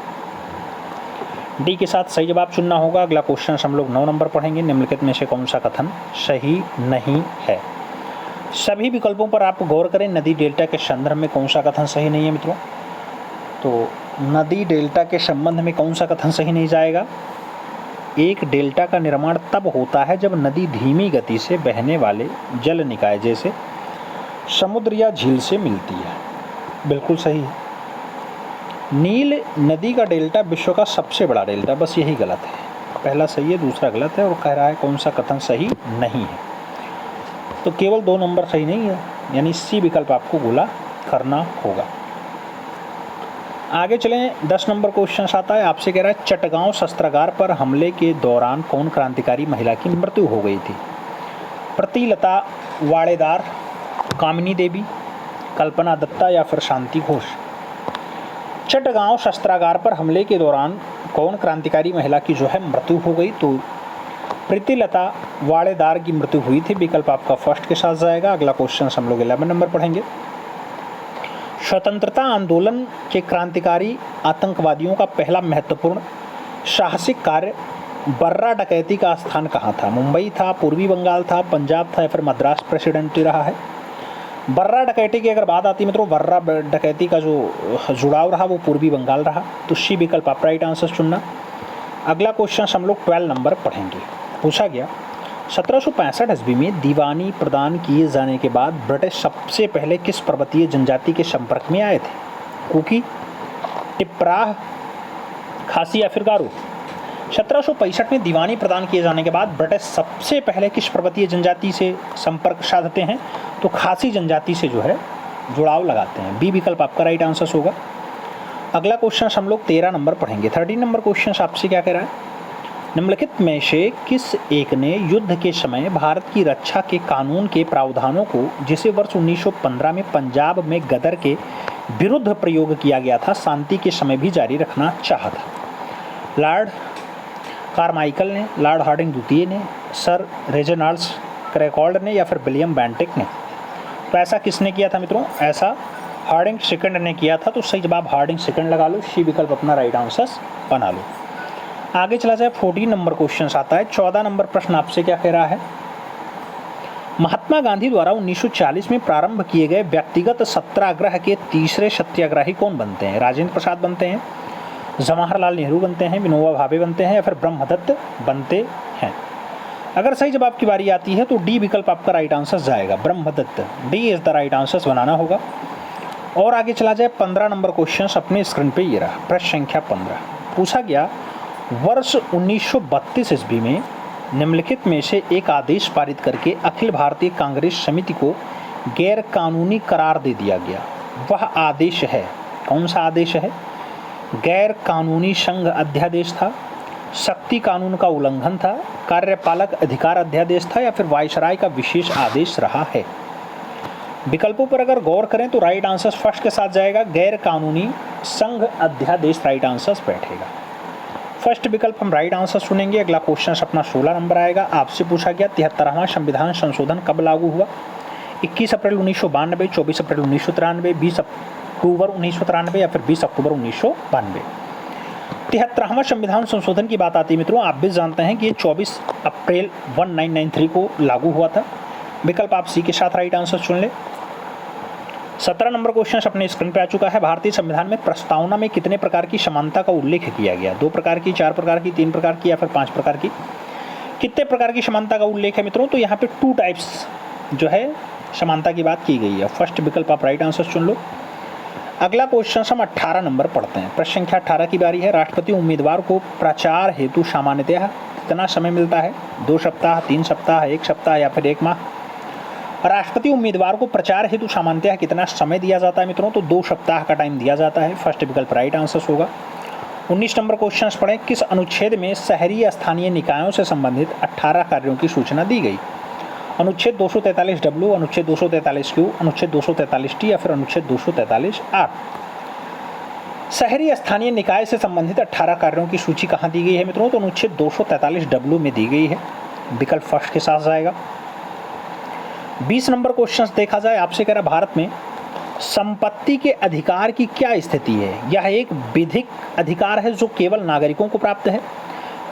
डी के साथ सही जवाब चुनना होगा। अगला क्वेश्चन हम लोग 9 नंबर पढ़ेंगे। निम्नलिखित में से कौन सा कथन सही नहीं है? सभी विकल्पों पर आप गौर करें। नदी डेल्टा के संदर्भ में कौन सा कथन सही नहीं है मित्रों? तो नदी डेल्टा के संबंध में कौन सा कथन सही नहीं जाएगा? एक डेल्टा का निर्माण तब होता है जब नदी धीमी गति से बहने वाले जल निकाय जैसे समुद्र या झील से मिलती है। बिल्कुल सही है। नील नदी का डेल्टा विश्व का सबसे बड़ा डेल्टा, बस यही गलत है। पहला सही है, दूसरा गलत है। और कह रहा है कौन सा कथन सही नहीं है? तो केवल 2 नंबर सही नहीं है, यानी सी विकल्प आपको गोला करना होगा। आगे चलें, 10 नंबर क्वेश्चन आता है। आपसे कह रहा है चटगांव शस्त्रागार पर हमले के दौरान कौन क्रांतिकारी महिला की मृत्यु हो गई थी? प्रतिलता वाड़ेदार, कामिनी देवी, कल्पना दत्ता या फिर शांति घोष? चटगांव शस्त्रागार पर हमले के दौरान कौन क्रांतिकारी महिला की जो है मृत्यु हो गई? तो प्रीतिलता वाड़ेदार की मृत्यु हुई थी। विकल्प आपका फर्स्ट के साथ जाएगा। अगला क्वेश्चन हम लोग 11 नंबर पढ़ेंगे। स्वतंत्रता आंदोलन के क्रांतिकारी आतंकवादियों का पहला महत्वपूर्ण साहसिक कार्य बर्रा डकैती का स्थान कहाँ था? मुंबई था, पूर्वी बंगाल था, पंजाब था या फिर मद्रास प्रेसिडेंसी रहा है? बर्रा डकैती की अगर बात आती है मित्रों, बर्रा डकैती का जो जुड़ाव रहा वो पूर्वी बंगाल रहा। तो सी विकल्प आप राइट आंसर चुनना। अगला क्वेश्चन हम लोग 12 नंबर पढ़ेंगे। पूछा गया 1765 ईस्वी में दीवानी प्रदान किए जाने के बाद ब्रिटिश सबसे पहले किस पर्वतीय जनजाति के संपर्क में आए थे? कुकी, टिप्पराह, खासी या फिर गारो? 1765 में दीवानी प्रदान किए जाने के बाद ब्रिटिश सबसे पहले किस पर्वतीय जनजाति से संपर्क साधते हैं? तो खासी जनजाति से जो है जुड़ाव लगाते हैं। बी विकल्प आपका राइट आंसर होगा। अगला क्वेश्चन हम लोग 13 नंबर पढ़ेंगे। 13 नंबर क्वेश्चन आपसे क्या कह रहा है? निम्नलिखित में से किस एक ने युद्ध के समय भारत की रक्षा के कानून के प्रावधानों को, जिसे वर्ष 1915 में पंजाब में गदर के विरुद्ध प्रयोग किया गया था, शांति के समय भी जारी रखना चाहा था? लॉर्ड कार्माइकल ने, लॉर्ड हार्डिंग द्वितीय ने, सर रेजिनाल्ड्स क्रैकॉल्ड ने या फिर विलियम बेंटिक ने? तो ऐसा किसने किया था मित्रों? ऐसा हार्डिंग सेकंड ने किया था। तो सही जवाब हार्डिंग सेकंड लगा लो। सी विकल्प अपना राइट आंसर बना लो। आगे चला जाए, 14 नंबर क्वेश्चन आता है। 14 नंबर प्रश्न आपसे क्या कह रहा है? महात्मा गांधी द्वारा 1940 में प्रारंभ किए गए व्यक्तिगत सत्याग्रह के तीसरे सत्याग्रही कौन बनते हैं? राजेंद्र प्रसाद बनते हैं, जवाहरलाल नेहरू बनते हैं, विनोबा भावे बनते हैं या फिर ब्रह्मदत्त बनते हैं? अगर सही जवाब की बारी आती है तो डी विकल्प आपका राइट आंसर जाएगा, Brahmadatt. D is the right answer बनाना होगा। और आगे चला जाए 15 नंबर क्वेश्चन अपने स्क्रीन पे ये रहा, प्रश्न संख्या 15। पूछा गया वर्ष 1932 ईस्वी में निम्नलिखित में से एक आदेश पारित करके अखिल भारतीय कांग्रेस समिति को गैर कानूनी करार दे दिया गया। वह आदेश है, कौन सा आदेश है? गैर कानूनी संघ अध्यादेश था, शक्ति कानून का उल्लंघन था, कार्यपालक अधिकार अध्यादेश था, या फिर वायसराय का विशेष आदेश रहा है। विकल्पों पर अगर गौर करें तो राइट आंसर फर्स्ट के साथ जाएगा, गैर कानूनी संघ अध्यादेश राइट आंसर बैठेगा। फर्स्ट विकल्प हम राइट आंसर सुनेंगे। अगला क्वेश्चन अपना 16 नंबर आएगा। आपसे पूछा गया 73वां संविधान संशोधन कब लागू हुआ? 21 अप्रैल 1992, 24 अप्रैल 1993, 20 अक्टूबर 1993 या फिर 20 अक्टूबर 1992। 73वां संविधान संशोधन की बात आती है मित्रों, आप भी जानते हैं कि ये 24 अप्रैल 1993 को लागू हुआ था। विकल्प आप सी के साथ राइट आंसर चुन ले। 17 नंबर क्वेश्चन अपने स्क्रीन पे आ चुका है। भारतीय संविधान में प्रस्तावना में कितने प्रकार की समानता का उल्लेख किया गया? 2 प्रकार की, 4 प्रकार की, 3 प्रकार की या फिर 5 प्रकार की? कितने प्रकार की समानता का उल्लेख है मित्रों? तो यहाँ पे 2 टाइप्स जो है समानता की बात की गई है। फर्स्ट विकल्प आप राइट आंसर चुन लो। अगला क्वेश्चन हम 18 नंबर पढ़ते हैं। प्रश्न संख्या 18 की बारी है। राष्ट्रपति उम्मीदवार को प्रचार हेतु सामान्यतः कितना समय मिलता है? 2 सप्ताह, 3 सप्ताह, 1 सप्ताह या फिर 1 माह? राष्ट्रपति उम्मीदवार को प्रचार हेतु सामान्यतः कितना समय दिया जाता है मित्रों? तो 2 सप्ताह का टाइम दिया जाता है। फर्स्ट विकल्प राइट आंसर होगा। 19 नंबर क्वेश्चन पढ़ें। किस अनुच्छेद में शहरी स्थानीय निकायों से संबंधित 18 कार्यों की सूचना दी गई? अनुच्छेद 243W, अनुच्छेद 243Q, अनुच्छेद 243T या फिर अनुच्छेद 243R? शहरी स्थानीय निकाय से संबंधित 18 कार्यों की सूची कहाँ दी गई है मित्रों? तो अनुच्छेद 243W में दी गई है। विकल्प फर्स्ट के साथ जाएगा। 20 नंबर क्वेश्चन देखा जाए, आपसे कह रहा भारत में संपत्ति के अधिकार की क्या स्थिति है? यह एक विधिक अधिकार है जो केवल नागरिकों को प्राप्त है,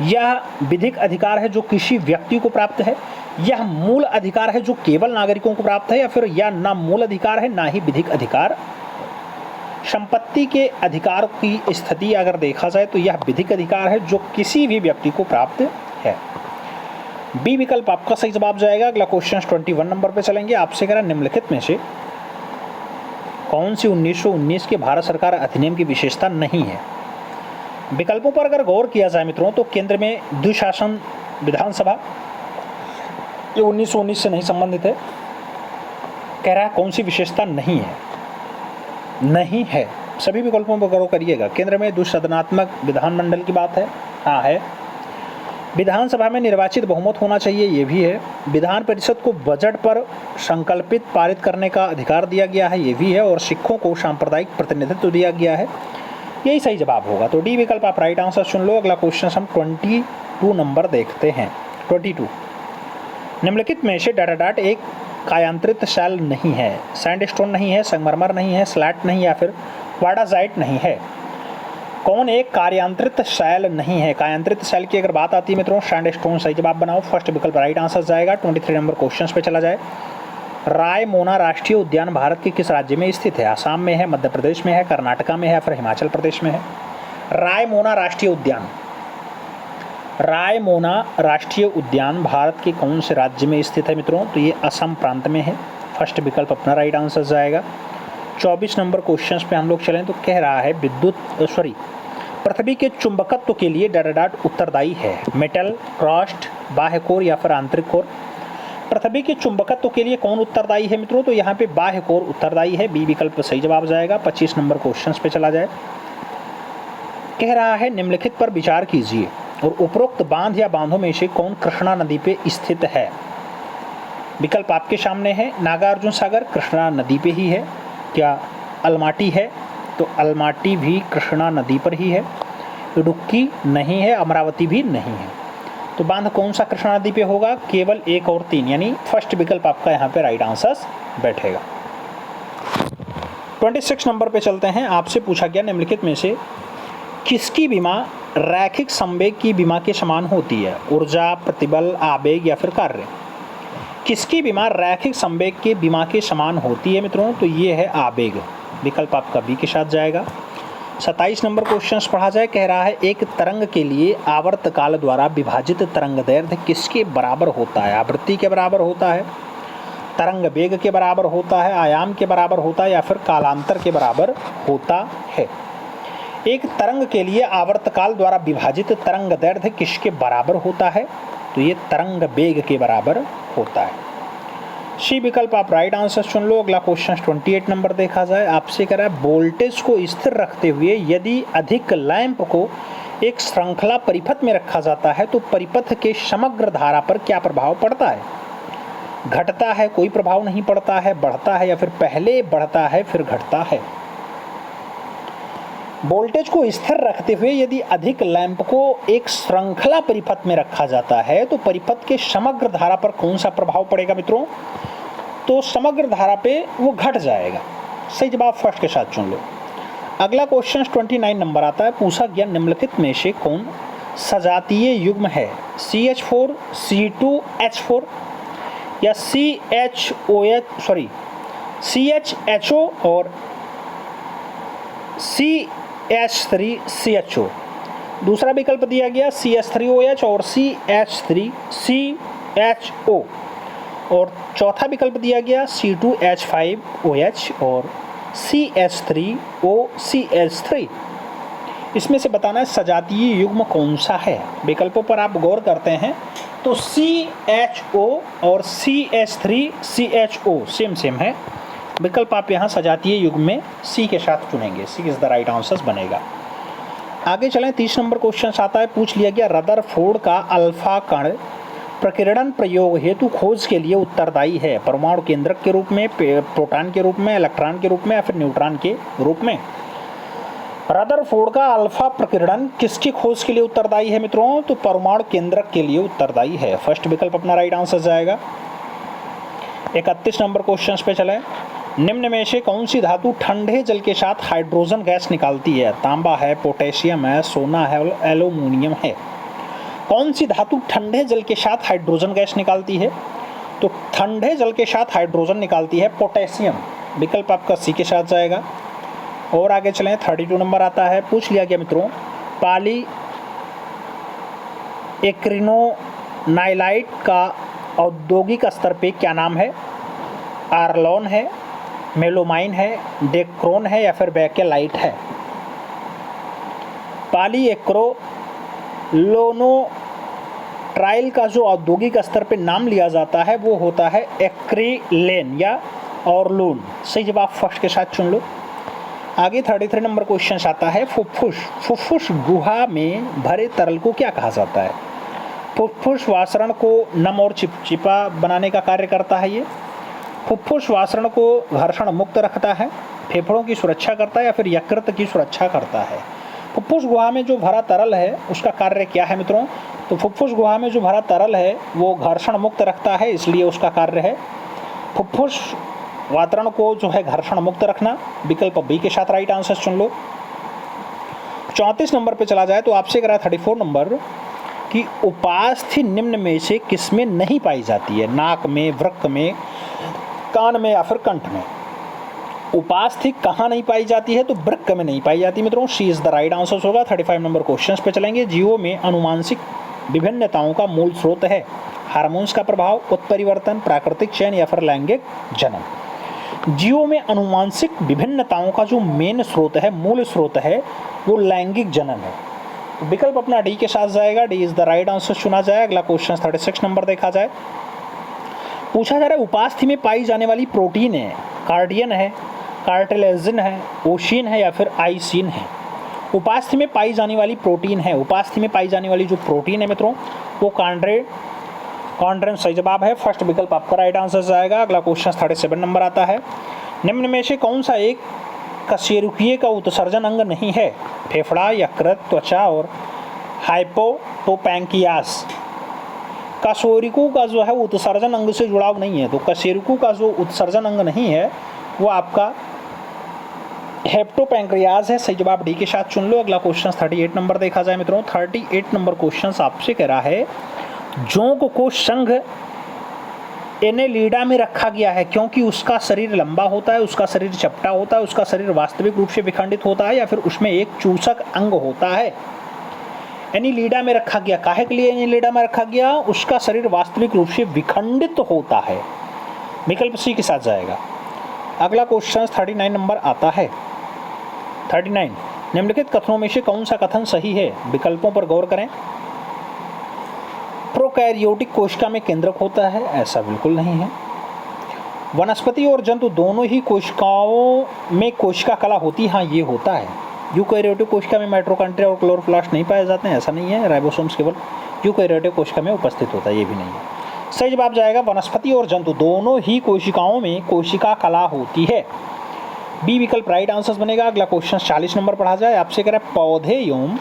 यह विधिक अधिकार है जो किसी व्यक्ति को प्राप्त है, यह मूल अधिकार है जो केवल नागरिकों को प्राप्त है, या फिर यह ना मूल अधिकार है ना ही विधिक अधिकार? संपत्ति के अधिकार की स्थिति अगर देखा जाए तो यह विधिक अधिकार है जो किसी भी व्यक्ति को प्राप्त है। बी विकल्प आपका सही जवाब जाएगा। अगला क्वेश्चन 21 नंबर पे चलेंगे। आपसे कह रहा निम्नलिखित में से कौन सी 1919 के भारत सरकार अधिनियम की विशेषता नहीं है? विकल्पों पर अगर गौर किया जाए मित्रों तो केंद्र में द्विशासन विधानसभा, ये 1919 से नहीं संबंधित है। कह रहा है कौन सी विशेषता नहीं है? नहीं है। सभी विकल्पों पर गौर करिएगा। केंद्र में द्विसदनात्मक विधानमंडल की बात है, हाँ है। विधानसभा में निर्वाचित बहुमत होना चाहिए, ये भी है। विधान परिषद को बजट पर संकल्पित पारित करने का अधिकार दिया गया है, ये भी है। और सिखों को सांप्रदायिक प्रतिनिधित्व दिया गया है, यही सही जवाब होगा। तो डी विकल्प आप राइट आंसर चुन लो। अगला क्वेश्चन हम 22 नंबर देखते हैं। 22 निम्नलिखित में से डाटाडाट एक कायांतरित शैल नहीं है। सैंडस्टोन नहीं है, संगमरमर नहीं है, स्लैट नहीं या फिर वाडाजाइट नहीं है। कौन एक कार्यांतरित शैल नहीं है? कायांतरित शैल की अगर बात आती है मित्रों, सैंडस्टोन सही जवाब बनाओ। फर्स्ट विकल्प राइट आंसर जाएगा। 23 नंबर क्वेश्चन पे चला जाए। रायमोना राष्ट्रीय उद्यान भारत के किस राज्य में स्थित है? आसाम में है, मध्य प्रदेश में है, कर्नाटका में है, फिर हिमाचल प्रदेश में है? रायमोना राष्ट्रीय उद्यान, रायमोना राष्ट्रीय उद्यान भारत के कौन से राज्य में स्थित है मित्रों? तो ये असम प्रांत में है। फर्स्ट विकल्प अपना राइट आंसर जाएगा। 24 नंबर क्वेश्चन पे हम लोग चलें तो कह रहा है पृथ्वी के चुंबकत्व के लिए डाटाडाट उत्तरदायी है। मेटल, क्रस्ट, बाह्य कोर या फिर आंतरिक कोर? पृथ्वी के चुंबकत्व के लिए कौन उत्तरदायी है मित्रों? तो यहाँ पे बाह्य कोर उत्तरदायी है। बी विकल्प सही जवाब जाएगा। 25 नंबर क्वेश्चन पे चला जाए। कह रहा है निम्नलिखित पर विचार कीजिए और उपरोक्त बांध या बांधों में से कौन कृष्णा नदी पे स्थित है? विकल्प आपके सामने है। नागार्जुन सागर कृष्णा नदी पे ही है। क्या अलमाटी है? तो अलमाटी भी कृष्णा नदी पर ही है। इडुक्की नहीं है, अमरावती भी नहीं है। तो बांध कौन सा कृष्णा नदी पे होगा? केवल 1 और 3, यानी फर्स्ट विकल्प आपका यहाँ पे राइट आंसर बैठेगा। 26 नंबर पे चलते हैं। आपसे पूछा गया निम्नलिखित में से किसकी बीमा रैखिक संवेग की बीमा के समान होती है? ऊर्जा, प्रतिबल, आवेग या फिर कार्य? किसकी बीमा रैखिक संवेग के बीमा के समान होती है मित्रों? तो ये है आवेग। विकल्प आपका बी के साथ जाएगा। 27 नंबर क्वेश्चन पढ़ा जाए। कह रहा है एक तरंग के लिए आवर्तकाल द्वारा विभाजित तरंग दैर्ध्य किसके बराबर होता है? आवृत्ति के बराबर होता है, तरंग वेग के बराबर होता है, आयाम के बराबर होता है या फिर कालांतर के बराबर होता है। एक तरंग के लिए आवर्तकाल द्वारा विभाजित तरंग दैर्ध्य किसके बराबर होता है? तो ये तरंग वेग के बराबर होता है। सी विकल्प आप राइट आंसर चुन लो। अगला क्वेश्चन 28 नंबर देखा जाए। आपसे कह रहा है वोल्टेज को स्थिर रखते हुए यदि अधिक लैंप को एक श्रृंखला परिपथ में रखा जाता है तो परिपथ के समग्र धारा पर क्या प्रभाव पड़ता है? घटता है, कोई प्रभाव नहीं पड़ता है, बढ़ता है या फिर पहले बढ़ता है फिर घटता है? वोल्टेज को स्थिर रखते हुए यदि अधिक लैंप को एक श्रृंखला परिपथ में रखा जाता है तो परिपथ के समग्र धारा पर कौन सा प्रभाव पड़ेगा मित्रों? तो समग्र धारा पे वो घट जाएगा। सही जवाब फर्स्ट के साथ चुन लो। अगला क्वेश्चन 29 नंबर आता है। पूछा गया निम्नलिखित में से कौन सजातीय युग्म है? CH4, C2H4 या CHHO और CH3CHO। दूसरा विकल्प दिया गया CH3OH और CH3CHO और चौथा विकल्प दिया गया C2H5OH और CH3OCH3। इसमें से बताना है सजातीय युग्म कौन सा है। विकल्पों पर आप गौर करते हैं तो CHO और CH3CHO सेम है। विकल्प आप यहाँ सजातीय युग्म में सी के साथ चुनेंगे। सी इज द राइट आंसर बनेगा। आगे चलें। 30 नंबर क्वेश्चन आता है। पूछ लिया गया रदरफोर्ड का अल्फा कण प्रकीर्णन प्रयोग हेतु खोज के लिए उत्तरदायी है? परमाणु केंद्रक के रूप में, प्रोटॉन के रूप में, इलेक्ट्रॉन के रूप में या फिर न्यूट्रॉन के रूप में? रदरफोर्ड का अल्फा प्रकीर्णन किसकी खोज के लिए उत्तरदायी है मित्रों? तो परमाणु केंद्रक के लिए उत्तरदायी है। फर्स्ट विकल्प अपना राइट आंसर जाएगा। 31 नंबर क्वेश्चन पे चले। निम्न में से कौन सी धातु ठंडे जल के साथ हाइड्रोजन गैस निकालती है? तांबा है, पोटेशियम है, सोना है, एल्यूमिनियम है। कौन सी धातु ठंडे जल के साथ हाइड्रोजन गैस निकालती है? तो ठंडे जल के साथ हाइड्रोजन निकालती है पोटेशियम। विकल्प आपका सी के साथ जाएगा। और आगे चलें। 32 नंबर आता है। पूछ लिया गया मित्रों पॉली एक्रिनोनाइलाइट का औद्योगिक स्तर पे क्या नाम है? आर्लॉन है, मेलोमाइन है, डेक्रोन है या फिर बेकेलाइट है? पॉलीएक्रिलोनोट्राइल का जो औद्योगिक स्तर पे नाम लिया जाता है वो होता है एक्रिलेन या ऑर्लून। सही जवाब फर्स्ट के साथ चुन लो। आगे 33 नंबर क्वेश्चन आता है। फुफ्फुस गुहा में भरे तरल को क्या कहा जाता है? फुफ्फुस वाष्रण को नम और चिपचिपा बनाने का कार्य करता है। ये फुफ्फुस वाष्रण को घर्षण मुक्त रखता है, फेफड़ों की सुरक्षा करता है या फिर यकृत की सुरक्षा करता है? फुफ्फुस गुहा में जो भरा तरल है उसका कार्य क्या है मित्रों? तो फुफ्फुस गुहा में जो भरा तरल है वो घर्षण मुक्त रखता है, इसलिए उसका कार्य है फुफ्फुस वातावरण को जो है घर्षण मुक्त रखना। विकल्प बी के साथ राइट आंसर चुन लो। 34 नंबर पे चला जाए तो आपसे करा 34 नंबर कि उपास्थि निम्न में से किसमें नहीं पाई जाती है? नाक में, वृक्क में, कान में या फिर कंठ में? उपास्थि कहाँ नहीं पाई जाती है? तो वृक्क में नहीं पाई जाती मित्रों। सी इज द राइट आंसर होगा। 35 नंबर क्वेश्चन पे चलेंगे। जीवों में अनुवांशिक विभिन्नताओं का मूल स्रोत है? हार्मोन्स का प्रभाव, उत्परिवर्तन, प्राकृतिक चयन या फिर लैंगिक जनन? जीवों में अनुवांशिक विभिन्नताओं का जो मेन स्रोत है, मूल स्रोत है, वो लैंगिक जनन है। विकल्प अपना डी के साथ जाएगा। D is the right answer चुना जाए। अगला क्वेश्चन 36 नंबर देखा जाए। पूछा जा रहा है उपास्थि में पाई जाने वाली प्रोटीन है? कार्डियन है, कार्टिलेजिन है, ओशिन है या फिर आइसिन है? उपास्थि में पाई जाने वाली प्रोटीन है। उपास्थि में पाई जाने वाली जो प्रोटीन है मित्रों वो कॉन्ड्रेन सही जवाब है। फर्स्ट विकल्प आपका राइट आंसर जाएगा। अगला क्वेश्चन 37 नंबर आता है। निम्न में से कौन सा एक कशेरुकीय का उत्सर्जन अंग नहीं है? फेफड़ा, यकृत, त्वचा और हाइपोटोपैंकियास। कशेरुकी का जो है उत्सर्जन अंग से जुड़ाव नहीं है, तो कशेरुकी का जो उत्सर्जन अंग नहीं है वो आपका हेप्टोपैंक्रियाज है। सही जवाब डी के साथ चुन लो। अगला क्वेश्चन 38 नंबर देखा जाए मित्रों। 38 नंबर क्वेश्चन आपसे कह रहा है जोंक को संघ एनेलिडा में रखा गया है क्योंकि उसका शरीर लंबा होता है, उसका शरीर चपटा होता है, उसका शरीर वास्तविक रूप से विखंडित होता है, या फिर उसमें एक चूसक अंग होता है। एनेलिडा में रखा गया, काहे के लिए एनेलिडा में रखा गया? उसका शरीर वास्तविक रूप से विखंडित होता है। विकल्प सी के साथ जाएगा। अगला क्वेश्चन 39 नंबर आता है। 39, निम्नलिखित कथनों में से कौन सा कथन सही है? विकल्पों पर गौर करें। प्रोकैरियोटिक कोशिका में केंद्रक होता है, ऐसा बिल्कुल नहीं है। वनस्पति और जंतु दोनों ही कोशिकाओं में कोशिका कला होती है, हाँ ये होता है। यूकैरियोटिक कोशिका में माइटोकॉन्ड्रिया और क्लोरोप्लास्ट नहीं पाए जाते हैं, ऐसा नहीं है। राइबोसोम्स केवल यूकैरियोटिक कोशिका में उपस्थित होता है, ये भी नहीं है। सही जवाब जाएगा वनस्पति और जंतु दोनों ही कोशिकाओं में कोशिका कला होती है। बी विकल्प राइट आंसर बनेगा। अगला क्वेश्चन 40 नंबर पढ़ा जाए। आपसे कह रहा है पौधे एवं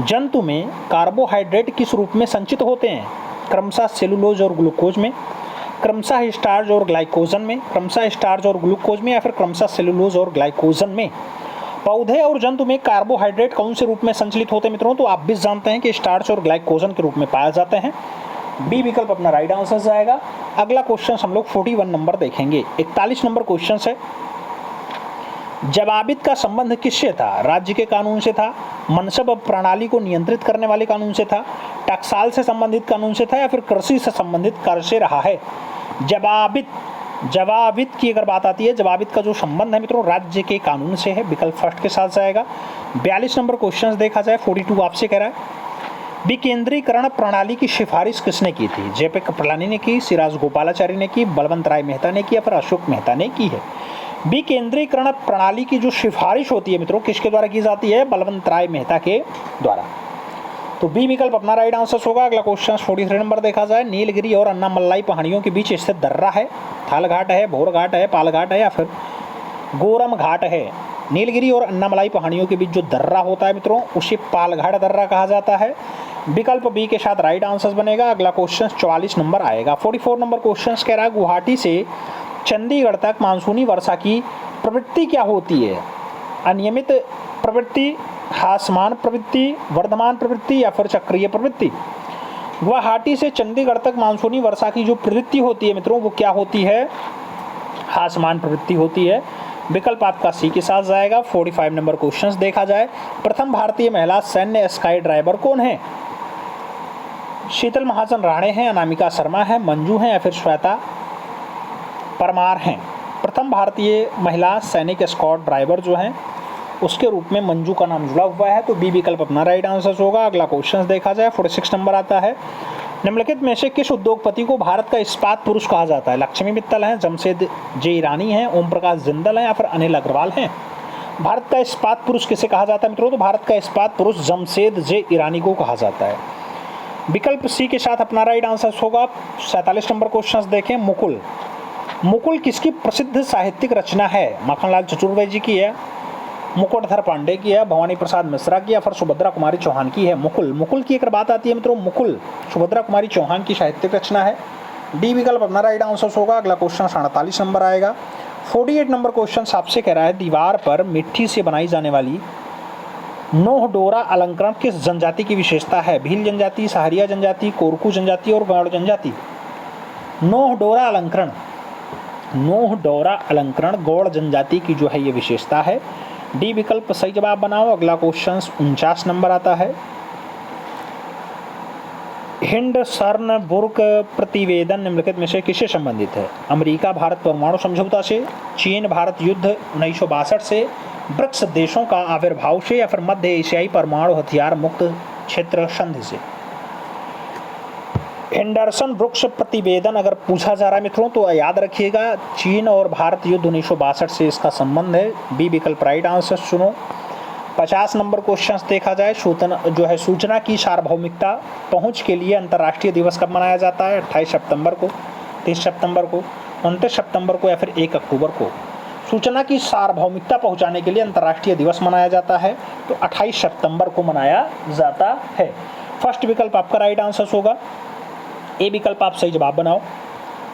जंतु में कार्बोहाइड्रेट किस रूप में संचित होते हैं? क्रमशः सेलुलोज और ग्लूकोज में, क्रमशः स्टार्च और ग्लाइकोजन में, क्रमशः स्टार्च और ग्लूकोज में, या फिर क्रमशः सेलुलोज और ग्लाइकोजन में। पौधे और जंतु में कार्बोहाइड्रेट कौन से रूप में संचलित होते हैं मित्रों? तो आप भी जानते हैं कि स्टार्च और ग्लाइकोजन के रूप में पाए जाते हैं। बी विकल्प अपना राइट आंसर जाएगा। अगला क्वेश्चन हम लोग 41 नंबर देखेंगे। 41 नंबर क्वेश्चन है, जवाबित का संबंध किससे था? राज्य के कानून से था, मनसब प्रणाली को नियंत्रित करने वाले कानून से था, टकसाल से संबंधित कानून से था, या फिर कृषि से संबंधित कर से रहा है? जवाबित की अगर बात आती है, जवाबित का जो संबंध है मित्रों राज्य के कानून से है। विकल्प फर्स्ट के साथ जाएगा। 42 नंबर क्वेश्चन देखा जाए। 42 आपसे कह रहा है विकेंद्रीकरण प्रणाली की सिफारिश किसने की थी? जेपी कृपलानी ने की, सिराज गोपालाचारी ने की, बलवंत राय मेहता ने की, या फिर अशोक मेहता ने की है? विकेंद्रीकरण प्रणाली की जो सिफारिश होती है मित्रों किसके द्वारा की जाती है? बलवंत राय मेहता के द्वारा। तो बी विकल्प अपना राइट आंसर होगा। अगला क्वेश्चन 43 नंबर देखा जाए। नीलगिरी और अन्नामलाई पहाड़ियों के बीच स्थित दर्रा है, थाल घाट है, भोर घाट है, पाल घाट है, या फिर गोरम घाट है? नीलगिरी और अन्नामलाई पहाड़ियों के बीच जो दर्रा होता है मित्रों उसे पालघाट दर्रा कहा जाता है। विकल्प बी के साथ राइट आंसर बनेगा। अगला क्वेश्चन 44 नंबर आएगा। 44 नंबर क्वेश्चन कह रहा है गुवाहाटी से चंडीगढ़ तक मानसूनी वर्षा की प्रवृत्ति क्या होती है? अनियमित प्रवृत्ति, हासमान प्रवृत्ति, वर्धमान प्रवृत्ति, या फिर चक्रीय प्रवृत्ति? गुवाहाटी से चंडीगढ़ तक मानसूनी वर्षा की जो प्रवृत्ति होती है मित्रों वो क्या होती है? हासमान प्रवृत्ति होती है। विकल्प आपका सी के साथ जाएगा। 45 नंबर क्वेश्चन देखा जाए। प्रथम भारतीय महिला सैन्य स्काई ड्राइवर कौन है? शीतल महाजन राणे हैं, अनामिका शर्मा है, मंजू हैं, या फिर श्वेता परमार हैं? प्रथम भारतीय महिला सैनिक स्क्वाड ड्राइवर जो हैं उसके रूप में मंजू का नाम जुड़ा हुआ है। तो बी विकल्प अपना राइट आंसर होगा। अगला क्वेश्चन देखा जाए। 46 नंबर आता है। निम्नलिखित में से किस उद्योगपति को भारत का इस्पात पुरुष कहा जाता है? लक्ष्मी मित्तल हैं, जमशेद जे ईरानी हैं, ओम प्रकाश जिंदल हैं, या फिर अनिल अग्रवाल हैं? भारत का इस्पात पुरुष किसे कहा जाता है मित्रों? तो भारत का इस्पात पुरुष जमशेद जे ईरानी को कहा जाता है। विकल्प सी के साथ अपना राइट आंसर होगा। 47 नंबर क्वेश्चन देखें। मुकुल, मुकुल किसकी प्रसिद्ध साहित्यिक रचना है? माखनलाल चतुर्वेदी जी की है, मुकुटधर पांडे की है, भवानी प्रसाद मिश्रा की, या फिर सुभद्रा कुमारी चौहान की है? मुकुल की अगर बात आती है मित्रों मुकुल सुभद्रा कुमारी चौहान की साहित्यिक रचना है। डी विकल्प अपना राइट आंसर होगा। अगला क्वेश्चन 48 नंबर आएगा। 48 नंबर क्वेश्चन आपसे कह रहा है दीवार पर मिट्टी से बनाई जाने वाली नोह डोरा अलंकरण किस जनजाति की विशेषता है? भील जनजाति, सहारिया जनजाति, कोरकू जनजाति और गौड़ जनजाति? नोह डोरा अलंकरण गौड़ जनजाति की जो है ये विशेषता है। डी विकल्प सही जवाब बनाओ। अगला क्वेश्चन 49 नंबर आता है। हिंडसर्नबुर्ग प्रतिवेदन निम्नलिखित में से किससे संबंधित है? अमेरिका भारत परमाणु समझौता से, चीन भारत युद्ध 1962 से, ब्रिक्स देशों का आविर्भाव से, या फिर मध्य एशियाई परमाणु हथियार मुक्त क्षेत्र संधि से? हेंडरसन ब्रुक्स प्रतिवेदन अगर पूछा जा रहा है मित्रों तो याद रखिएगा चीन और भारत युद्ध 1962 से इसका संबंध है। बी विकल्प राइट आंसर चुनो। 50 नंबर क्वेश्चन देखा जाए। सूचना की सार्वभौमिकता पहुंच के लिए अंतर्राष्ट्रीय दिवस कब मनाया जाता है? 28 सितंबर को, 30 सितंबर को, 29 सितंबर को, या फिर 1 अक्टूबर को? सूचना की सार्वभौमिकता पहुंचाने के लिए अंतर्राष्ट्रीय दिवस मनाया जाता है तो 28 सितंबर को मनाया जाता है। फर्स्ट विकल्प आपका राइट आंसर होगा। ए विकल्प आप सही जवाब बनाओ।